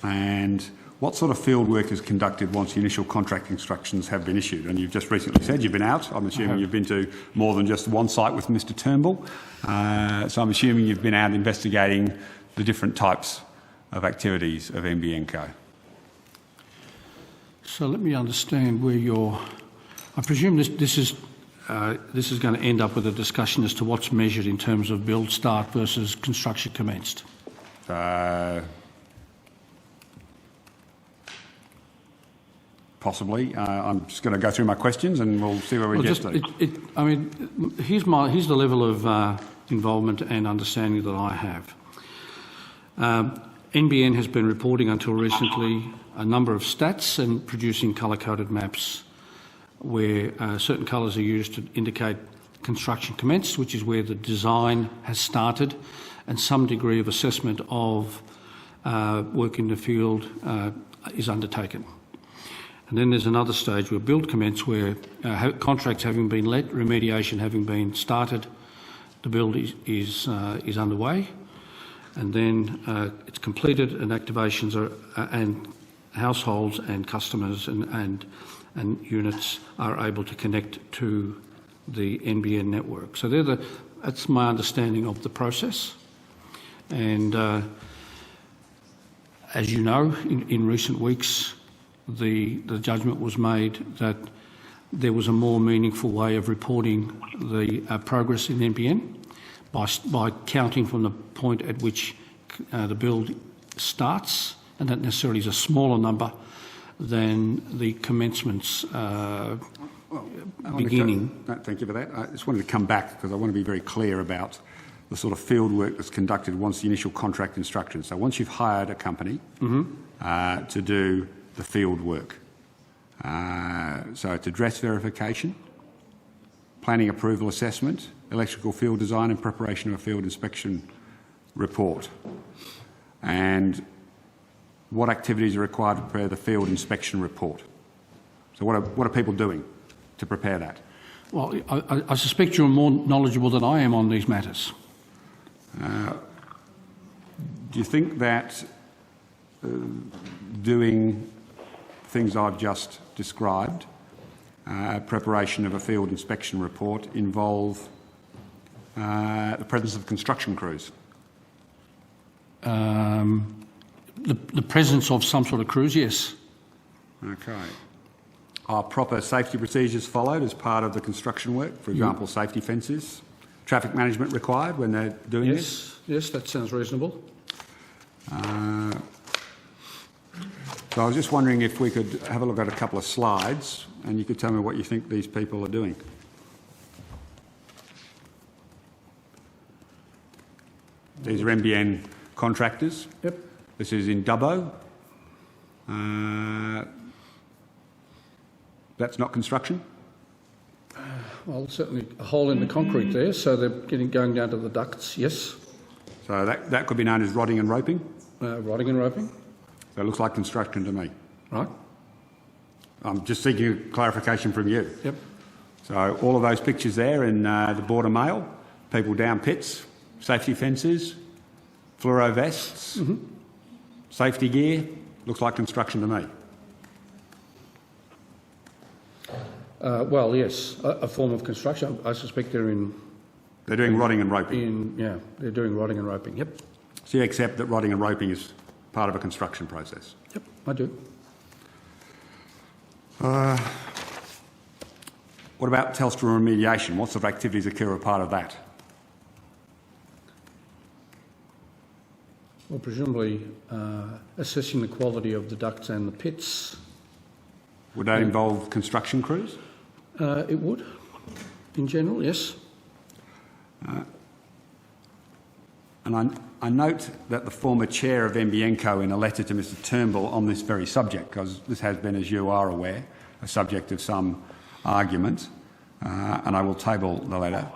And what sort of field work is conducted once the initial contract instructions have been issued? And you've just recently said you've been out. I'm assuming you've been to more than just one site with Mr Turnbull. So I'm assuming you've been out investigating the different types of activities of NBN Co. So let me understand where you're... I presume this is going to end up with a discussion as to what's measured in terms of build start versus construction commenced. Possibly. I'm just going to go through my questions and we'll see where we get to. Here's the level of involvement and understanding that I have. NBN has been reporting until recently a number of stats and producing colour-coded maps where certain colours are used to indicate construction commenced, which is where the design has started, and some degree of assessment of work in the field is undertaken. And then there's another stage where build commence, where contracts having been let, remediation having been started, the build is underway, and then it's completed, and activations are and households and customers and units are able to connect to the NBN network. So that's my understanding of the process. And as you know, in recent weeks, the judgment was made that there was a more meaningful way of reporting the progress in NBN by counting from the point at which the build starts, and that necessarily is a smaller number than the commencements beginning. Thank you for that. I just wanted to come back because I want to be very clear about the sort of field work that's conducted once the initial contract instructions. So once you've hired a company to do the field work, so it's address verification, planning approval assessment, electrical field design and preparation of a field inspection report. And what activities are required to prepare the field inspection report? So what are people doing to prepare that? Well, I suspect you're more knowledgeable than I am on these matters. Do you think that doing things I've just described, preparation of a field inspection report, involve the presence of construction crews? The presence of some sort of crews, yes. Okay. Are proper safety procedures followed as part of the construction work? For example, safety fences, traffic management required when they're doing this? Yes, that sounds reasonable. So I was just wondering if we could have a look at a couple of slides and you could tell me what you think these people are doing. These are NBN contractors. Yep. This is in Dubbo. That's not construction? Well, certainly a hole in the concrete there, so they're going down to the ducts, yes. So that could be known as rodding and roping? Rodding and roping. So it looks like construction to me. Right. I'm just seeking clarification from you. Yep. So all of those pictures there in the border mail, people down pits, safety fences, fluoro vests, safety gear, looks like construction to me. Well, yes, a form of construction. I suspect they're in... They're doing rodding and roping? Yeah, they're doing rodding and roping, yep. So you accept that rodding and roping is part of a construction process? Yep, I do. What about Telstra remediation? What sort of activities occur as part of that? Well, presumably assessing the quality of the ducts and the pits. Would that involve construction crews? It would, in general, yes. And I note that the former chair of NBN Co, in a letter to Mr Turnbull on this very subject, because this has been, as you are aware, a subject of some argument, and I will table the letter,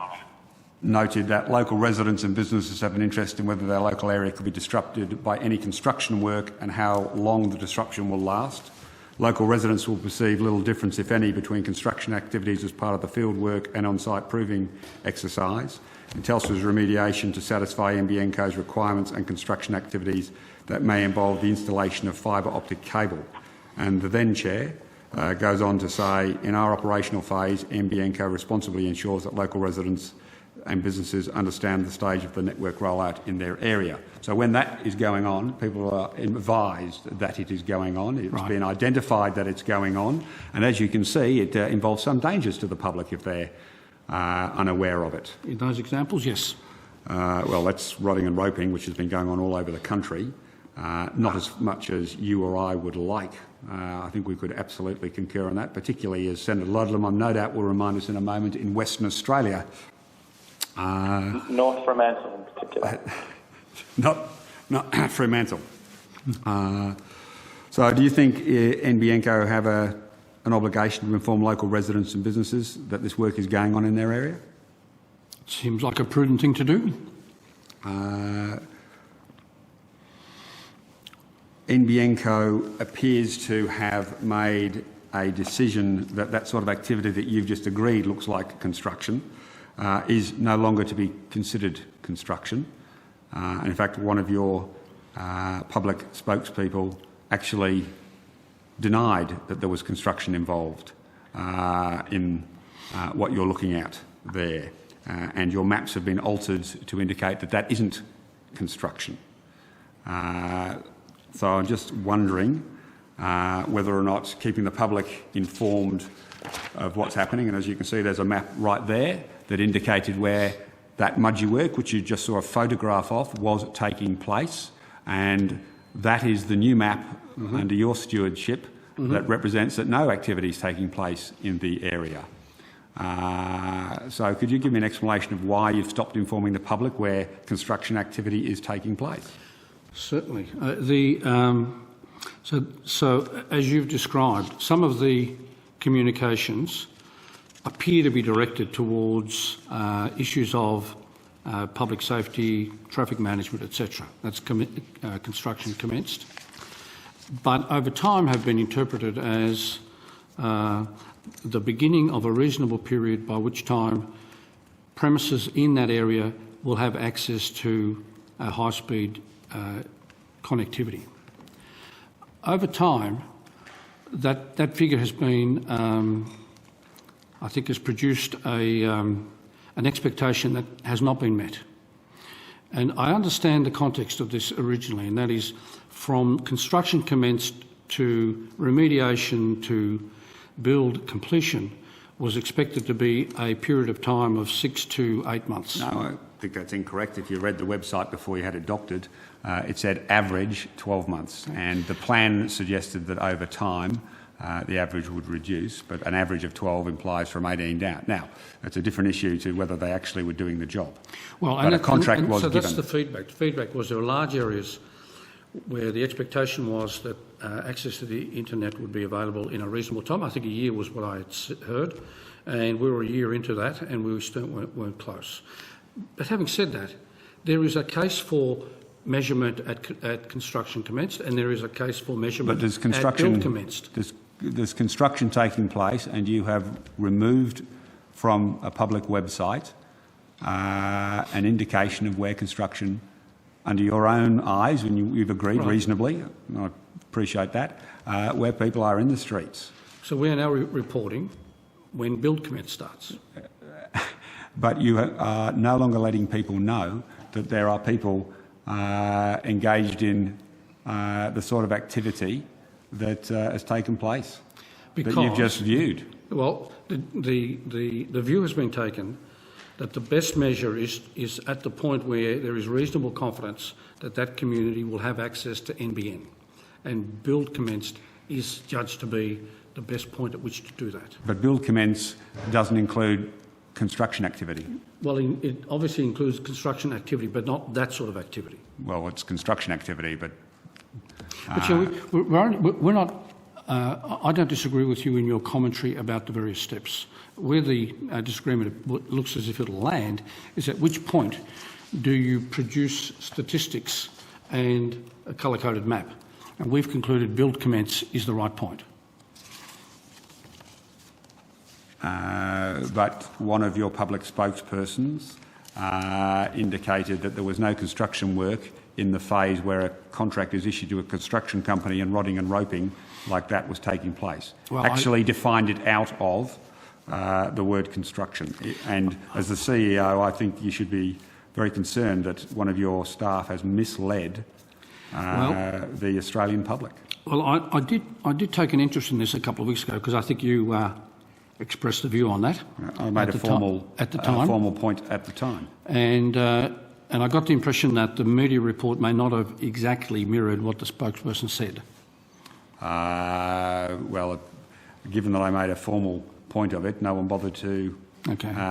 noted that local residents and businesses have an interest in whether their local area could be disrupted by any construction work and how long the disruption will last. Local residents will perceive little difference, if any, between construction activities as part of the field work and on-site proving exercise, and Telstra's remediation to satisfy NBN Co's requirements and construction activities that may involve the installation of fibre optic cable. And the then chair goes on to say, in our operational phase, NBN Co responsibly ensures that local residents and businesses understand the stage of the network rollout in their area. So when that is going on, people are advised that it is going on. It's been identified that it's going on, and as you can see, it involves some dangers to the public if they're unaware of it. In those examples, yes. Well, that's rodding and roping, which has been going on all over the country. Not as much as you or I would like. I think we could absolutely concur on that, particularly as Senator Ludlam, I no doubt, will remind us in a moment, in Western Australia. North Fremantle in particular. Not Fremantle. So do you think NBN have an obligation to inform local residents and businesses that this work is going on in their area? Seems like a prudent thing to do. NBN appears to have made a decision that that sort of activity that you've just agreed looks like construction is no longer to be considered construction. And in fact, one of your public spokespeople actually denied that there was construction involved in what you're looking at there. And your maps have been altered to indicate that that isn't construction. So I'm just wondering whether or not keeping the public informed of what's happening, and as you can see there's a map right there that indicated where that mudgy work, which you just saw a photograph of, was taking place, and that is the new map under your stewardship that represents that no activity is taking place in the area. So could you give me an explanation of why you've stopped informing the public where construction activity is taking place? Certainly. So as you've described, some of the communications appear to be directed towards issues of public safety, traffic management, etc. That's construction commenced. But over time have been interpreted as the beginning of a reasonable period by which time premises in that area will have access to high-speed connectivity. Over time, that figure has been, I think, has produced an expectation that has not been met. And I understand the context of this originally, and that is from construction commenced to remediation to build completion was expected to be a period of time of 6 to 8 months. No, I think that's incorrect. If you read the website before you had it adopted, it said average 12 months, and the plan suggested that over time the average would reduce, but an average of 12 implies from 18 down. Now, it's a different issue to whether they actually were doing the job. Well, but a contract was so given. That's the feedback. The feedback was there were large areas where the expectation was that access to the internet would be available in a reasonable time. I think a year was what I had heard, and we were a year into that and we still weren't close. But having said that, there is a case for measurement at construction commenced, and there is a case for measurement at build commenced. There's construction taking place, and you have removed from a public website an indication of where construction, under your own eyes, and you've agreed reasonably, I appreciate that, where people are in the streets. So we are now reporting when build commence starts. But you are no longer letting people know that there are people engaged in the sort of activity that has taken place, because that you've just viewed. Well, the view has been taken that the best measure is at the point where there is reasonable confidence that that community will have access to NBN, and build commenced is judged to be the best point at which to do that. But build commence doesn't include construction activity. Well, it obviously includes construction activity, but not that sort of activity. Well, it's construction activity, but... But we're not... I don't disagree with you in your commentary about the various steps. Where the disagreement looks as if it'll land is at which point do you produce statistics and a colour-coded map? And we've concluded build commence is the right point. But one of your public spokespersons indicated that there was no construction work in the phase where a contract is issued to a construction company and rodding and roping like that was taking place. Well, actually defined it out of the word construction. And as the CEO, I think you should be very concerned that one of your staff has misled the Australian public. Well, I did take an interest in this a couple of weeks ago because I think you expressed a view on that. I made a formal point at the time. And I got the impression that the media report may not have exactly mirrored what the spokesperson said. Well, given that I made a formal point of it, no one bothered to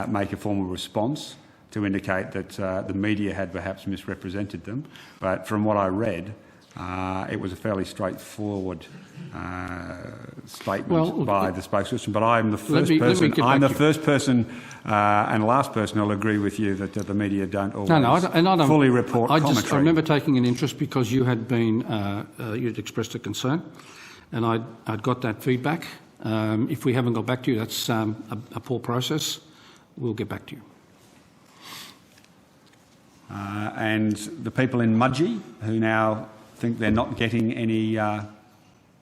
make a formal response to indicate that the media had perhaps misrepresented them. But from what I read, it was a fairly straightforward statement by the spokesperson. But I'm the first person. I'm the first person and last person who'll agree with you that the media don't always fully report commentary. I remember taking an interest because you had been you'd expressed a concern, and I'd got that feedback. If we haven't got back to you, that's a poor process. We'll get back to you. And the people in Mudgee who now think they're not getting any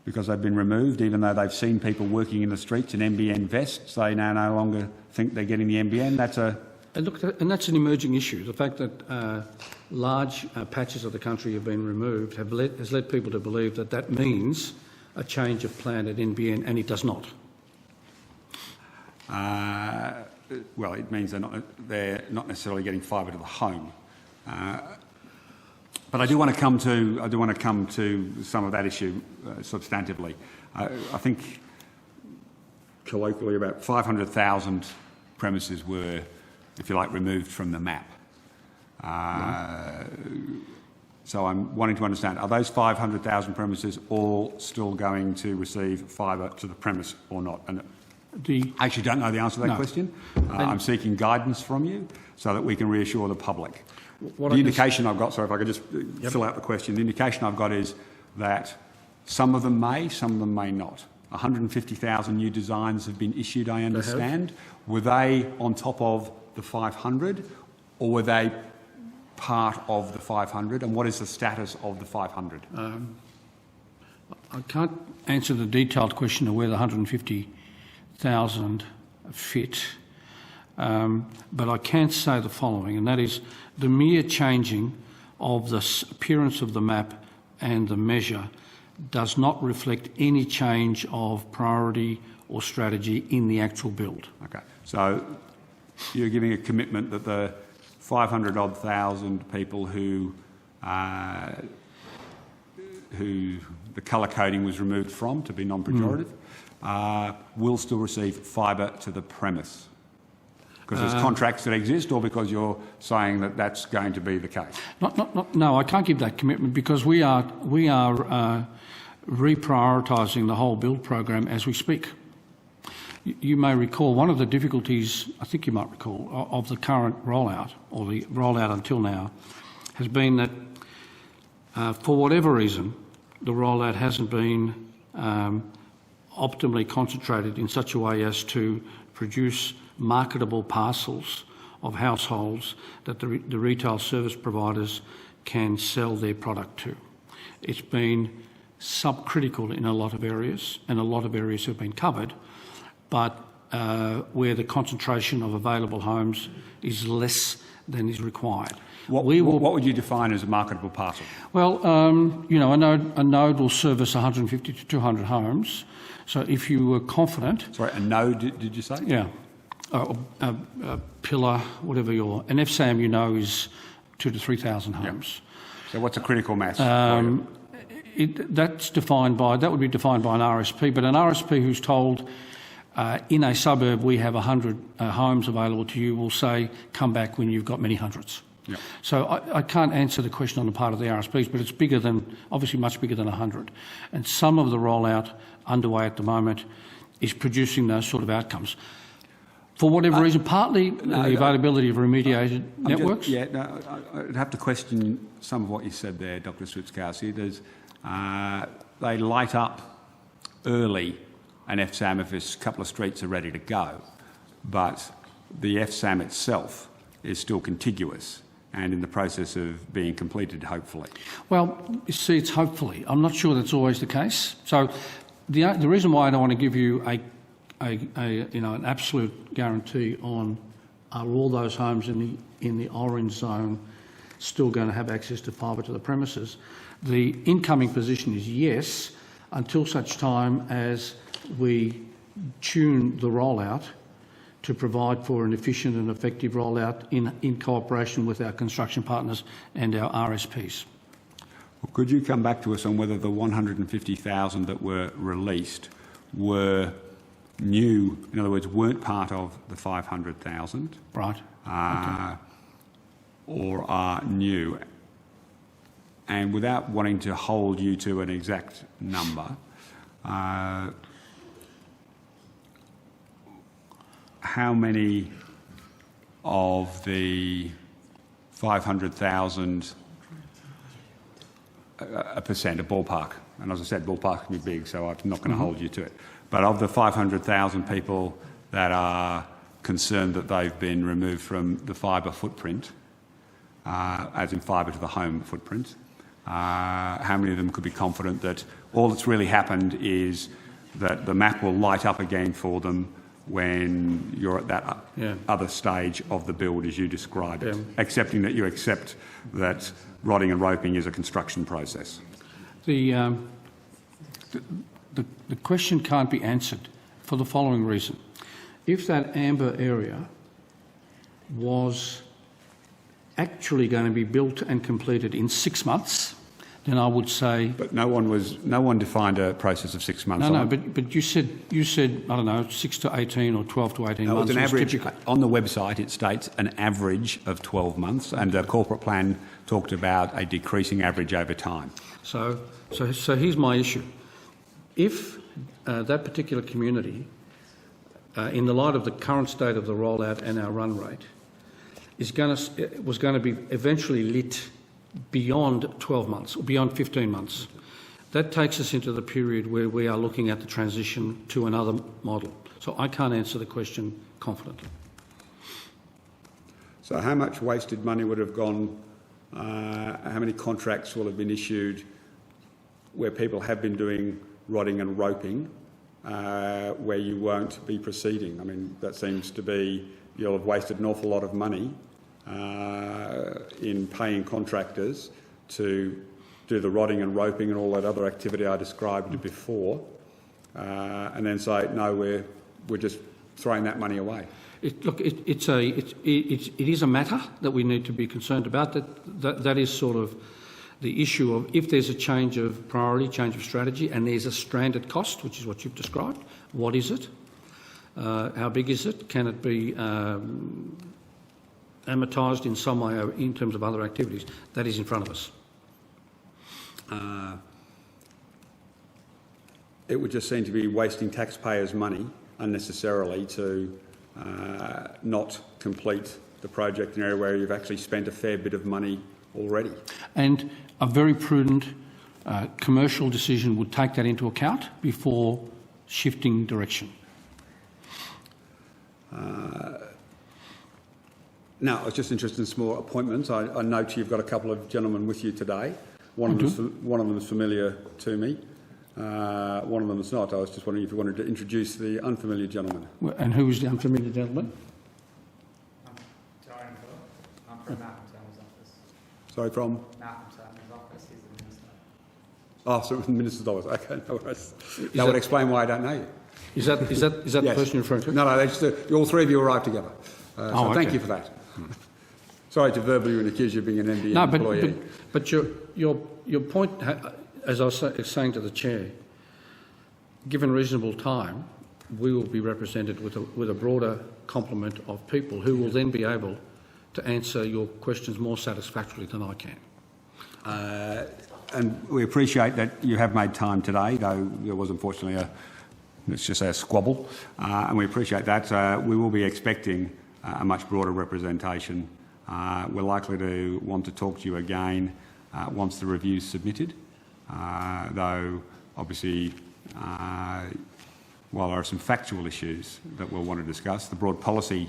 because they've been removed, even though they've seen people working in the streets in NBN vests, they now no longer think they're getting the NBN. And that's an emerging issue. The fact that large patches of the country have been removed has led people to believe that means a change of plan at NBN, and it does not. Well, it means they're not necessarily getting fibre to the home. But I do want to come to some of that issue substantively. I think colloquially about 500,000 premises were, if you like, removed from the map. So I'm wanting to understand, are those 500,000 premises all still going to receive fibre to the premise or not? And I actually don't know the answer to that question. I'm seeking guidance from you so that we can reassure the public. The indication I've got, sorry, if I could just fill out the question, the indication I've got is that some of them may, some of them may not. 150,000 new designs have been issued, I understand. Were they on top of the 500 or were they part of the 500, and what is the status of the 500? I can't answer the detailed question of where the 150,000 fit, but I can say the following, and that is the mere changing of the appearance of the map and the measure does not reflect any change of priority or strategy in the actual build. Okay, so you're giving a commitment that the 500-odd thousand people who the colour coding was removed from, to be non-pejorative, will still receive fibre to the premise? Because there's contracts that exist, or because you're saying that that's going to be the case? No, I can't give that commitment because we are reprioritising the whole build program as we speak. You may recall one of the difficulties, I think you might recall, of the current rollout, or the rollout until now, has been that for whatever reason, the rollout hasn't been optimally concentrated in such a way as to produce marketable parcels of households that the retail service providers can sell their product to. It's been subcritical in a lot of areas, and a lot of areas have been covered, but where the concentration of available homes is less than is required. What would you define as a marketable parcel? Well, you know, a node will service 150 to 200 homes. So if you were confident... Sorry, a node, did you say? Yeah. A pillar, whatever an FSAM, you know, is 2,000 to 3,000 homes. Yep. So what's a critical mass? That would be defined by an RSP, but an RSP who's told in a suburb we have 100 homes available to you will say, come back when you've got many hundreds. Yep. So I can't answer the question on the part of the RSPs, but it's bigger than, obviously much bigger than 100. And some of the rollout underway at the moment is producing those sort of outcomes. For whatever reason, partly the availability of remediated networks? I'd have to question some of what you said there, Dr. Switzkowski. They light up early an FSAM if a couple of streets are ready to go, but the FSAM itself is still contiguous and in the process of being completed, hopefully. Well, you see, it's hopefully. I'm not sure that's always the case. So the reason why I don't want to give you an absolute guarantee on are all those homes in the orange zone still going to have access to fibre to the premises. The incoming position is yes, until such time as we tune the rollout to provide for an efficient and effective rollout in cooperation with our construction partners and our RSPs. Well, could you come back to us on whether the 150,000 that were released were new, in other words, weren't part of the 500,000? Right. Okay. Or are new? And without wanting to hold you to an exact number, how many of the 500,000, a percent, a ballpark, and as I said, ballpark can be big, so I'm not going to hold you to it, but of the 500,000 people that are concerned that they've been removed from the fibre footprint, as in fibre to the home footprint, how many of them could be confident that all that's really happened is that the map will light up again for them when you're at that other stage of the build as you describe it, accepting that you accept that rodding and roping is a construction process? The question can't be answered for the following reason. If that amber area was actually going to be built and completed in 6 months, then I would say. But no one defined a process of 6 months. No, but you said I don't know, 6 to 18 or 12 to 18 months. It's an average. On the website, it states an average of 12 months, and the corporate plan talked about a decreasing average over time. So here's my issue. If that particular community, in the light of the current state of the rollout and our run rate, was going to be eventually lit beyond 12 months or beyond 15 months, that takes us into the period where we are looking at the transition to another model. So I can't answer the question confidently. So how much wasted money would have gone, how many contracts will have been issued where people have been doing rodding and roping where you won't be proceeding? I mean, that seems to be, you'll have wasted an awful lot of money in paying contractors to do the rodding and roping and all that other activity I described before, and then say, no, we're just throwing that money away. It is a matter that we need to be concerned about. That is sort of the issue of if there's a change of priority, change of strategy, and there's a stranded cost, which is what you've described. What is it? How big is it? Can it be amortised in some way in terms of other activities? That is in front of us. It would just seem to be wasting taxpayers' money unnecessarily to not complete the project in an area where you've actually spent a fair bit of money already. And a very prudent commercial decision would take that into account before shifting direction. Now, I was just interested in some more appointments. I note you've got a couple of gentlemen with you today. One of them is familiar to me. One of them is not. I was just wondering if you wanted to introduce the unfamiliar gentleman. And who is the unfamiliar gentleman? I'm from Malcolm Turner's office. Sorry, from? Malcolm Turner's office. He's the minister. Oh, so the minister's office. Okay, no worries. That would explain why I don't know you. Is that yes. The person you're referring to? No, all three of you arrived together. So thank you for that. Sorry to verbally accuse you of being an NBN employee. But your point, as I was saying to the chair, given reasonable time, we will be represented with a broader complement of people who will then be able to answer your questions more satisfactorily than I can. And we appreciate that you have made time today, though there was unfortunately let's just say a squabble, and we appreciate that. We will be expecting a much broader representation. We're likely to want to talk to you again once the review's submitted, though obviously while there are some factual issues that we'll want to discuss, the broad policy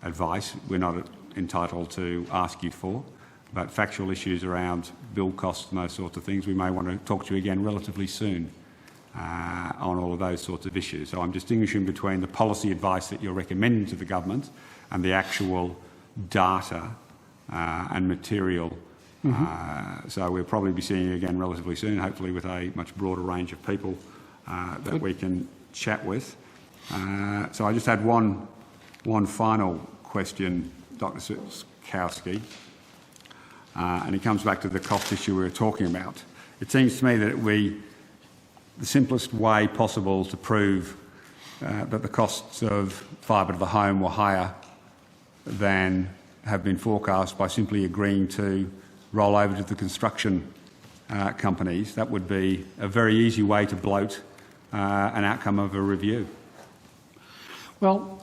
advice we're not entitled to ask you for, but factual issues around build costs and those sorts of things, we may want to talk to you again relatively soon on all of those sorts of issues. So I'm distinguishing between the policy advice that you're recommending to the government and the actual data and material. So we'll probably be seeing you again relatively soon, hopefully with a much broader range of people that we can chat with. So I just had one final question, Dr. Switkowski, and it comes back to the cost issue we were talking about. It seems to me that the simplest way possible to prove that the costs of fibre to the home were higher than have been forecast by simply agreeing to roll over to the construction companies. That would be a very easy way to bloat an outcome of a review. Well,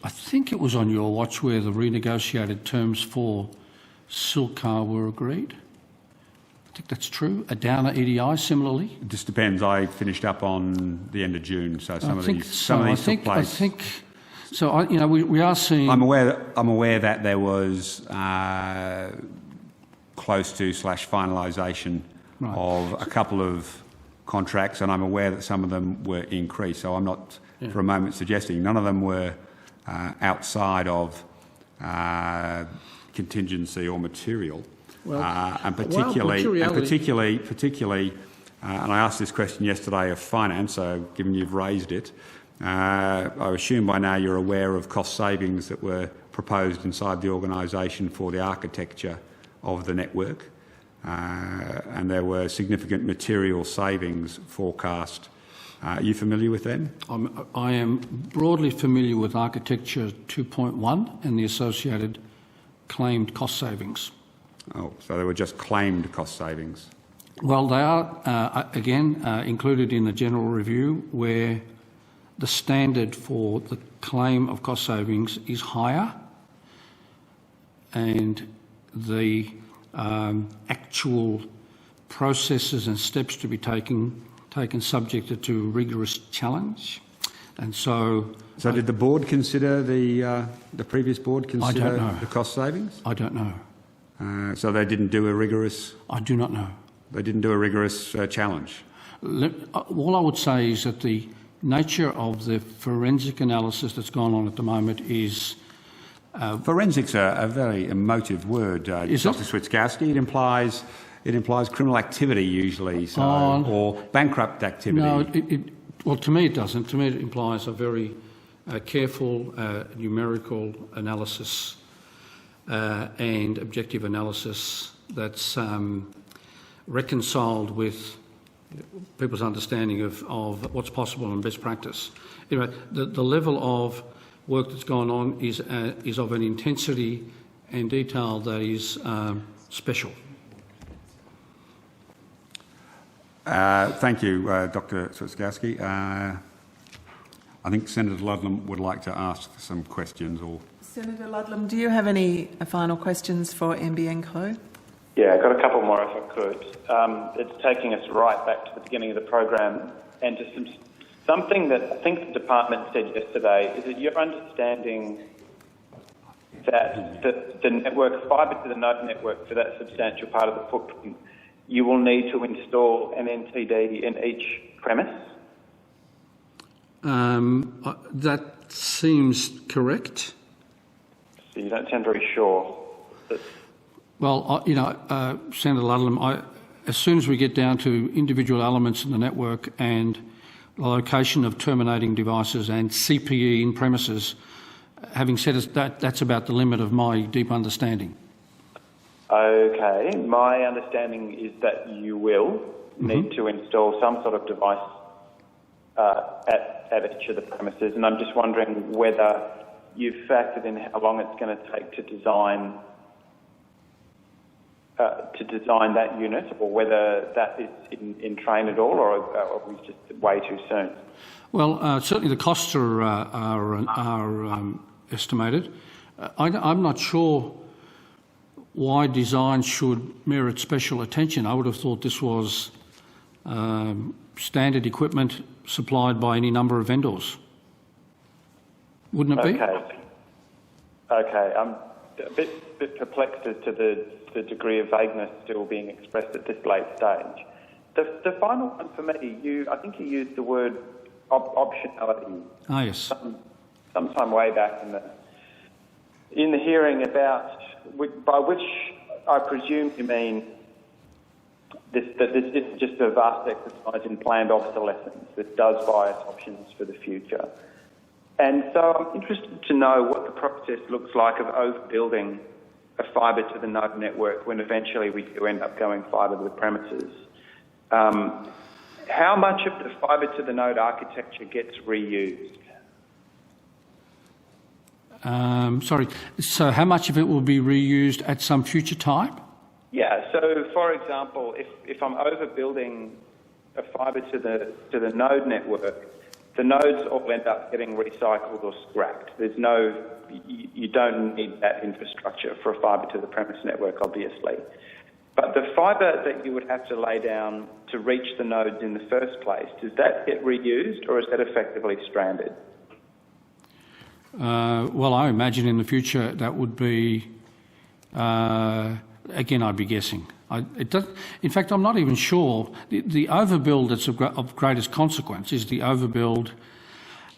I think it was on your watch where the renegotiated terms for Silcar were agreed. I think that's true. A Downer EDI similarly. It just depends. I finished up on the end of June, so some of these took place. We are seeing. I'm aware that there was close to / finalisation of a couple of contracts, and I'm aware that some of them were increased. So I'm not for a moment suggesting none of them were outside of contingency or material. And particularly, and I asked this question yesterday of Finance, so given you've raised it, I assume by now you're aware of cost savings that were proposed inside the organisation for the architecture of the network, and there were significant material savings forecast. Are you familiar with them? I am broadly familiar with Architecture 2.1 and the associated claimed cost savings. Oh, so they were just claimed cost savings? Well, they are, again, included in the general review where the standard for the claim of cost savings is higher and the actual processes and steps to be taken subject to rigorous challenge. And so did the board consider, the previous board consider I don't know. The cost savings? I don't know. So they didn't do a rigorous... I do not know. They didn't do a rigorous challenge? All I would say is that the nature of the forensic analysis that's gone on at the moment is... Forensics are a very emotive word, Dr. Switkowski. It implies criminal activity usually, or bankrupt activity. No, well, to me it doesn't. To me it implies a very careful numerical analysis and objective analysis that's reconciled with people's understanding of what's possible and best practice. Anyway, the level of work that's gone on is of an intensity and detail that is special. Thank you, Dr. Switkowski. I think Senator Ludlam would like to ask some questions. Senator Ludlam, do you have any final questions for NBN Co? Yeah, I've got a couple more if I could. It's taking us right back to the beginning of the program and to something that I think the department said yesterday. Is it your understanding that the network, fibre to the node network, for that substantial part of the footprint, you will need to install an NTD in each premise? That seems correct. So you don't sound very sure. Well, Senator Ludlam, as soon as we get down to individual elements in the network and the location of terminating devices and CPE in premises, having said that's about the limit of my deep understanding. Okay, my understanding is that you will need to install some sort of device at each of the premises, and I'm just wondering whether you've factored in how long it's going to take to design that unit, or whether that is in train at all, or are we just way too soon? Well, certainly the costs are estimated. I'm not sure why design should merit special attention. I would have thought this was standard equipment supplied by any number of vendors. Wouldn't it be? Okay. I'm a bit perplexed as to the degree of vagueness still being expressed at this late stage. The final one for me, I think you used the word optionality. Ah, yes. Sometime way back in the hearing by which I presume you mean that this isn't just a vast exercise in planned obsolescence that does bias options for the future. And so I'm interested to know what the process looks like of overbuilding a fibre to the node network when eventually we do end up going fibre to the premises. How much of the fibre to the node architecture gets reused? Sorry, so how much of it will be reused at some future time? Yeah, so for example, if I'm overbuilding a fibre to the node network, the nodes all end up getting recycled or scrapped. You don't need that infrastructure for a fibre to the premise network, obviously. But the fibre that you would have to lay down to reach the nodes in the first place, does that get reused or is that effectively stranded? Well, I imagine in the future that would be, again, I'd be guessing. In fact, I'm not even sure. The overbuild that's of greatest consequence is the overbuild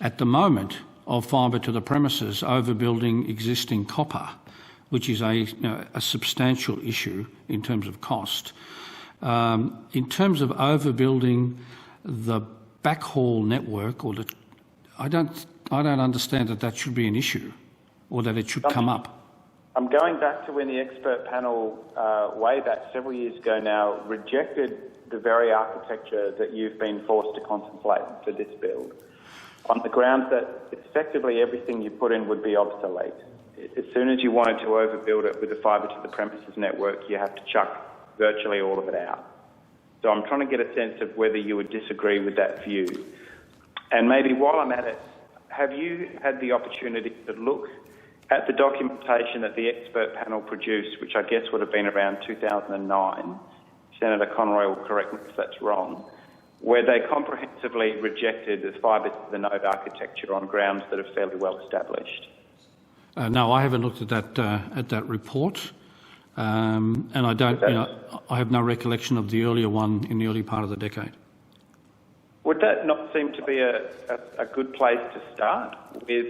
at the moment of fibre to the premises, overbuilding existing copper, which is a substantial issue in terms of cost. In terms of overbuilding the backhaul network, I don't understand that should be an issue, or that it should come up. I'm going back to when the expert panel, way back several years ago now, rejected the very architecture that you've been forced to contemplate for this build, on the grounds that effectively everything you put in would be obsolete. As soon as you wanted to overbuild it with a fibre to the premises network, you have to chuck virtually all of it out. So I'm trying to get a sense of whether you would disagree with that view. And maybe while I'm at it, have you had the opportunity to look at the documentation that the expert panel produced, which I guess would have been around 2009, Senator Conroy will correct me if that's wrong, where they comprehensively rejected the fibre to the node architecture on grounds that are fairly well established? No, I haven't looked at that report, and I don't. I have no recollection of the earlier one in the early part of the decade. Would that not seem to be a good place to start with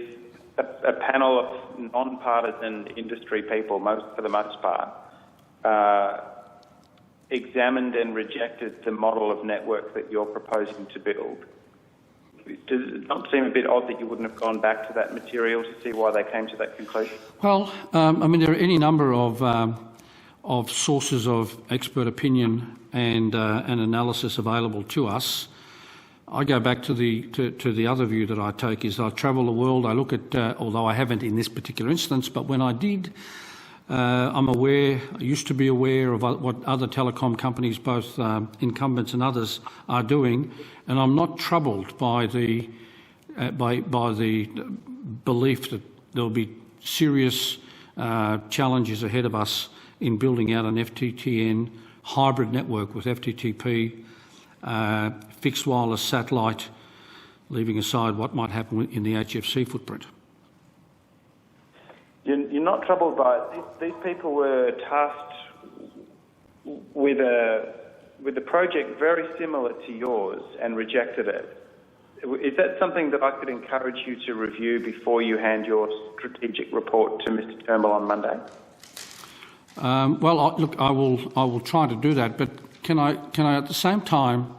a panel of non-partisan industry people, for the most part, examined and rejected the model of network that you're proposing to build? Does it not seem a bit odd that you wouldn't have gone back to that material to see why they came to that conclusion? Well, there are any number of sources of expert opinion and analysis available to us. I go back to the other view that I take is I travel the world. I look at, although I haven't in this particular instance, but when I did, I used to be aware of what other telecom companies, both incumbents and others, are doing, and I'm not troubled by the belief that there will be serious challenges ahead of us in building out an FTTN hybrid network with FTTP, fixed wireless satellite, leaving aside what might happen in the HFC footprint. You're not troubled by it. These people were tasked with a project very similar to yours and rejected it. Is that something that I could encourage you to review before you hand your strategic report to Mr. Turnbull on Monday? Look, I will try to do that, but can I at the same time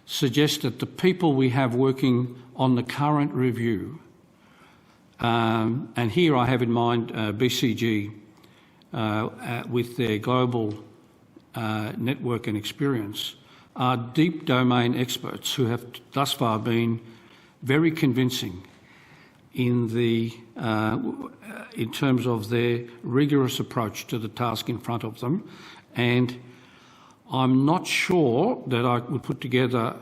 suggest that the people we have working on the current review, and here I have in mind BCG with their global network and experience, are deep domain experts who have thus far been very convincing in terms of their rigorous approach to the task in front of them, and I'm not sure that I would put together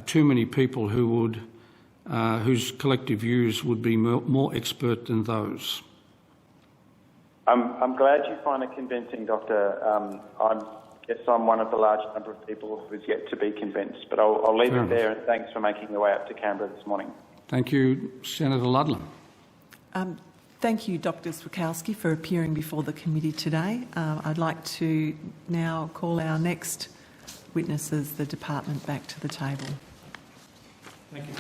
too many people who would, whose collective views would be more expert than those. I'm glad you find it convincing, Doctor. I guess I'm one of the large number of people who's yet to be convinced, but I'll leave it there, and thanks for making your way up to Canberra this morning. Thank you, Senator Ludlam. Thank you, Dr. Swikowski, for appearing before the committee today. I'd like to now call our next witnesses the department back to the table. Thank you.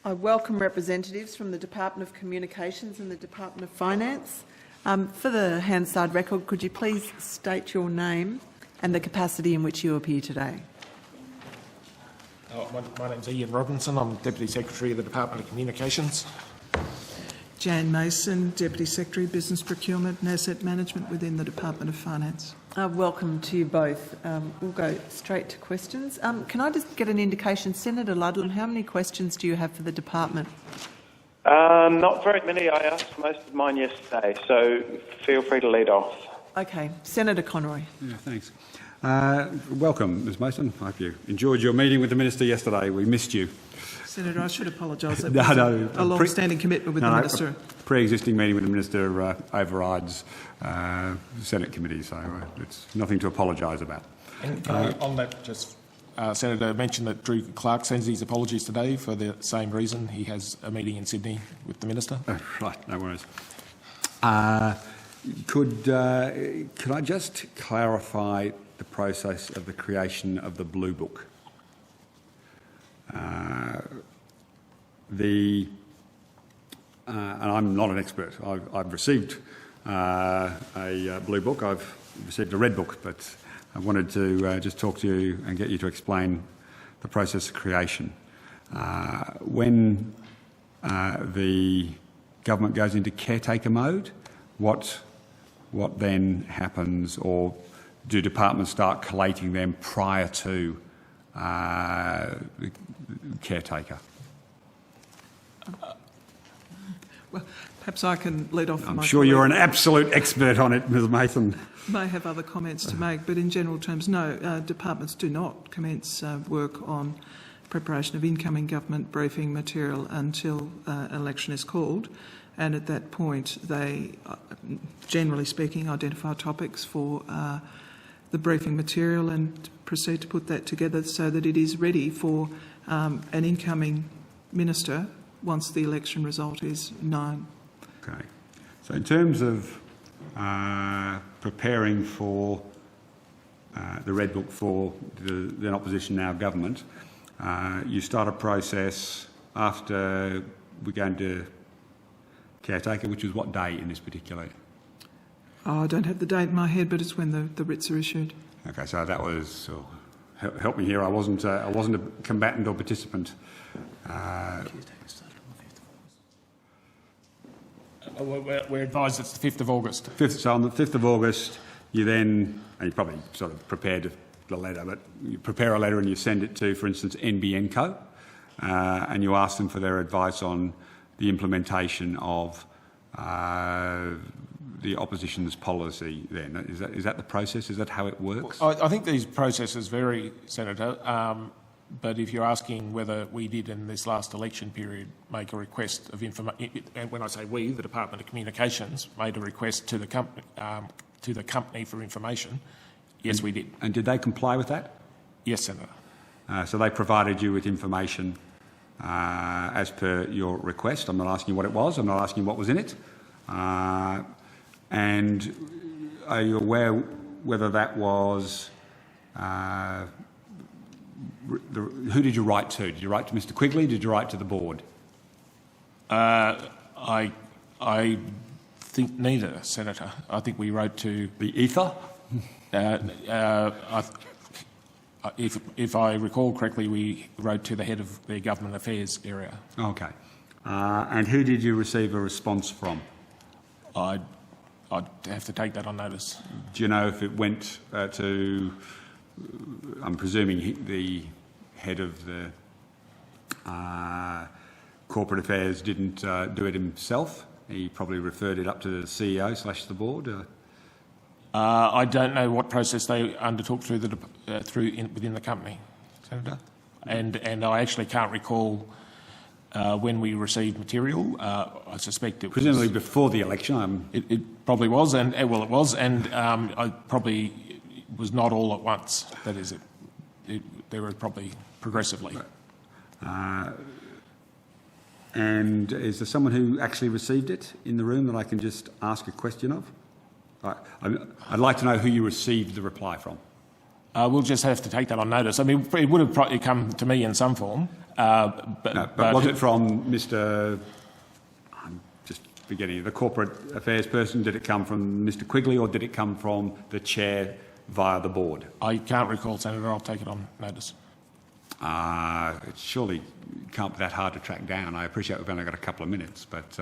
I welcome representatives from the Department of Communications and the Department of Finance. For the Hansard record, could you please state your name and the capacity in which you appear today? My name's Ian Robinson. I'm Deputy Secretary of the Department of Communications. Jan Mason, Deputy Secretary, Business Procurement and Asset Management within the Department of Finance. Welcome to you both. We'll go straight to questions. Can I just get an indication, Senator Ludlam, how many questions do you have for the department? Not very many. I asked most of mine yesterday, so feel free to lead off. Okay. Senator Conroy. Yeah, thanks. Welcome, Ms Mason. I hope you enjoyed your meeting with the Minister yesterday. We missed you. Senator, I should apologise. That was a long-standing commitment with the Minister. Pre-existing meeting with the Minister overrides Senate committee, so it's nothing to apologise about. And on that, just Senator mentioned that Drew Clark sends his apologies today for the same reason. He has a meeting in Sydney with the Minister. Right, no worries. Could I just clarify the process of the creation of the Blue Book? And I'm not an expert. I've received a Blue Book. I've received a Red Book, but I wanted to just talk to you and get you to explain the process of creation. When the government goes into caretaker mode, what then happens, or do departments start collating them prior to the caretaker? Well, perhaps I can lead off. I'm sure you're an absolute expert on it, Ms Mason. May have other comments to make, but in general terms, no, departments do not commence work on preparation of incoming government briefing material until election is called, and at that point they, generally speaking, identify topics for the briefing material and proceed to put that together so that it is ready for an incoming minister once the election result is known. Okay. So in terms of preparing for the Red Book for the then opposition, now government, you start a process after we go into caretaker, which is what day in this particular? Oh, I don't have the date in my head, but it's when the writs are issued. Okay, so that was, help me here, I wasn't a combatant or participant. We're advised it's the 5th of August. So on the 5th of August, you then, and you probably sort of prepared the letter, but you prepare a letter and you send it to, for instance, NBN Co, and you ask them for their advice on the implementation of the opposition's policy then. Is that the process? Is that how it works? I think these processes vary, Senator, but if you're asking whether we did in this last election period make a request of information, and when I say we, the Department of Communications made a request to the company for information, yes, we did. And did they comply with that? Yes, Senator. So they provided you with information as per your request. I'm not asking you what it was. I'm not asking you what was in it. And are you aware whether that was... who did you write to? Did you write to Mr Quigley? Did you write to the board? I think neither, Senator. I think we wrote to... The ether? If I recall correctly, we wrote to the head of the government affairs area. Okay. And who did you receive a response from? I'd have to take that on notice. Do you know if it went to... I'm presuming the head of the corporate affairs didn't do it himself? He probably referred it up to the CEO / the board. I don't know what process they undertook within the company, Senator, and I actually can't recall when we received material. I suspect it presumably was before the election. It probably was, and it was, and I probably was not all at once. That is, there were probably progressively. And is there someone who actually received it in the room that I can just ask a question of? I'd like to know who you received the reply from. We'll just have to take that on notice. I mean, it would have probably come to me in some form. But was it from Mr. I'm just forgetting, the corporate affairs person? Did it come from Mr. Quigley, or did it come from the chair via the board? I can't recall, Senator. I'll take it on notice. It surely can't be that hard to track down. I appreciate we've only got a couple of minutes, but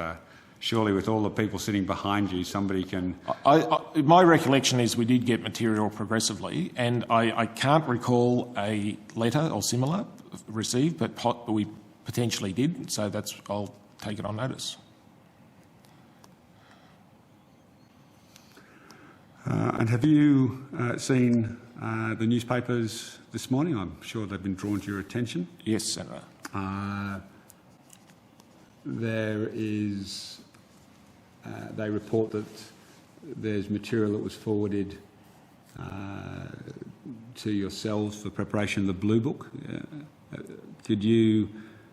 surely with all the people sitting behind you, somebody can... My recollection is we did get material progressively, and I can't recall a letter or similar received, but we potentially did, so I'll take it on notice. And have you seen the newspapers this morning? I'm sure they've been drawn to your attention. Yes, Senator. There is... they report that there's material that was forwarded to yourselves for preparation of the Blue Book. Could you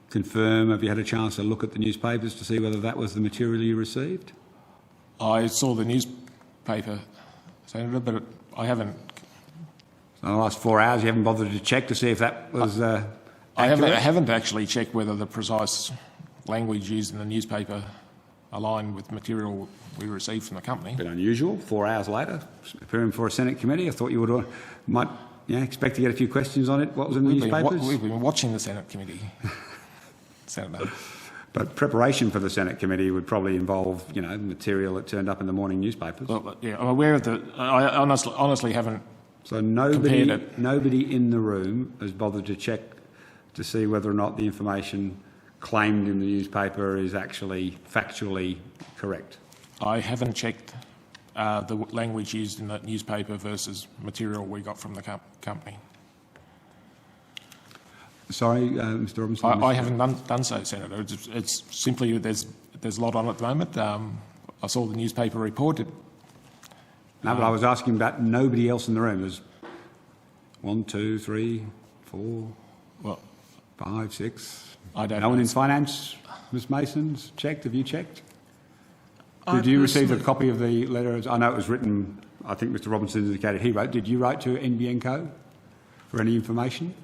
confirm, have you had a chance to look at the newspapers to see whether that was the material you received? I saw the newspaper, Senator, but I haven't... So in the last 4 hours you haven't bothered to check to see if that was I haven't actually checked whether the precise language used in the newspaper aligned with material we received from the company. A bit unusual, 4 hours later, appearing for a Senate committee. I thought you might expect to get a few questions on it. What was in the newspapers? We've been watching the Senate committee, Senator. But preparation for the Senate committee would probably involve, material that turned up in the morning newspapers. Well, yeah, I'm aware of the... I honestly haven't. So nobody in the room has bothered to check to see whether or not the information claimed in the newspaper is actually factually correct. I haven't checked the language used in that newspaper versus material we got from the company. Sorry, Mr. Robinson. I haven't done so, Senator. It's simply there's a lot on at the moment. I saw the newspaper reported. No, but I was asking about nobody else in the room. There's 1, 2, 3, 4, 5, 6. I don't know. No one in finance, Ms. Mason's checked. Have you checked? Did you receive a copy of the letter? I know it was written, I think Mr. Robinson indicated he wrote. Did you write to NBN Co for any information?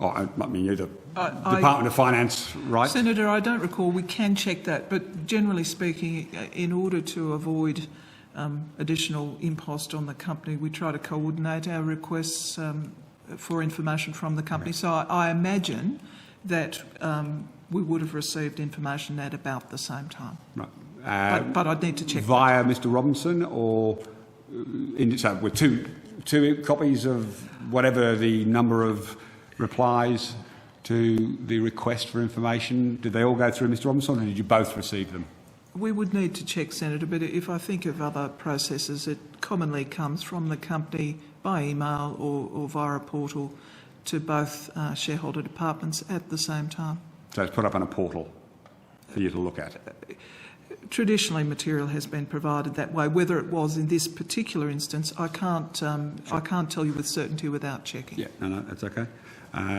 Oh, I mean, you're the Department of Finance, right? Senator, I don't recall. We can check that, but generally speaking, in order to avoid additional impost on the company, we try to coordinate our requests for information from the company. So I imagine that we would have received information at about the same time. Right. But I'd need to check via Mr. Robinson, or so with two copies of whatever the number of replies to the request for information. Did they all go through Mr. Robinson, or did you both receive them? We would need to check, Senator, but if I think of other processes, it commonly comes from the company by email or via a portal to both shareholder departments at the same time. So it's put up on a portal for you to look at? Traditionally, material has been provided that way. Whether it was in this particular instance, I can't tell you with certainty without checking. Yeah, no, that's okay.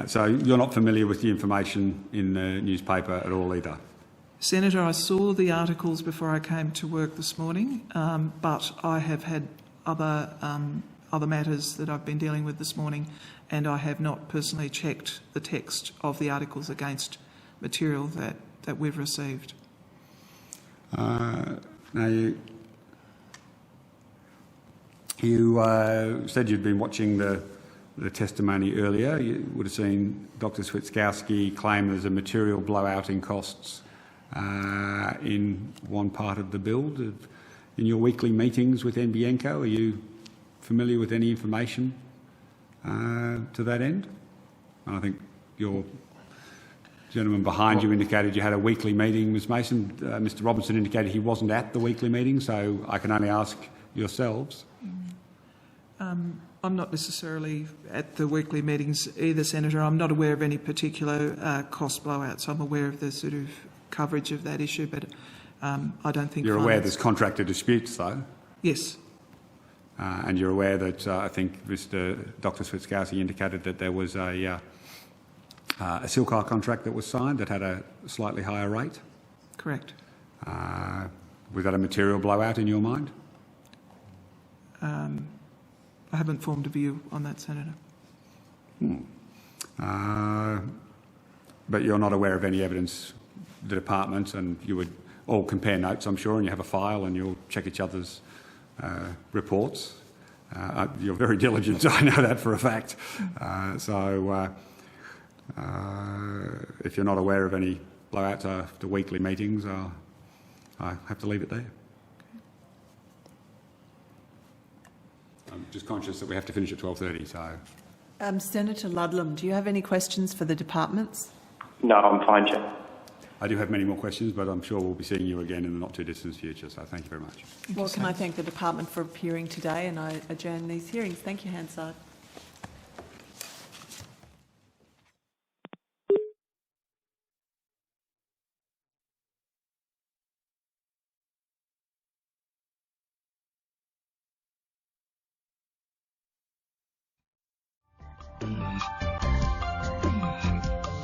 So you're not familiar with the information in the newspaper at all either? Senator, I saw the articles before I came to work this morning, but I have had other matters that I've been dealing with this morning, and I have not personally checked the text of the articles against material that we've received. Now, you said you'd been watching the testimony earlier. You would have seen Dr. Switkowski claim there's a material blowout in costs in one part of the build. In your weekly meetings with NBN Co, are you familiar with any information to that end? And I think you're gentleman behind you indicated you had a weekly meeting. Ms Mason, Mr Robinson indicated he wasn't at the weekly meeting, so I can only ask yourselves. I'm not necessarily at the weekly meetings either, Senator. I'm not aware of any particular cost blowouts. I'm aware of the sort of coverage of that issue, but I don't think... You're aware there's contractor disputes, though? Yes. And you're aware that I think Dr Switkowski indicated that there was a Silcar contract that was signed that had a slightly higher rate? Correct. Was that a material blowout in your mind? I haven't formed a view on that, Senator. But you're not aware of any evidence, the department, and you would all compare notes, I'm sure, and you have a file and you'll check each other's reports. You're very diligent, I know that for a fact. If you're not aware of any blowouts after weekly meetings, I have to leave it there. I'm just conscious that we have to finish at 12:30, so... Senator Ludlam, do you have any questions for the departments? No, I'm fine, Chair. I do have many more questions, but I'm sure we'll be seeing you again in the not-too-distant future, so thank you very much. Well, can I thank the department for appearing today, and I adjourn these hearings. Thank you, Hansard.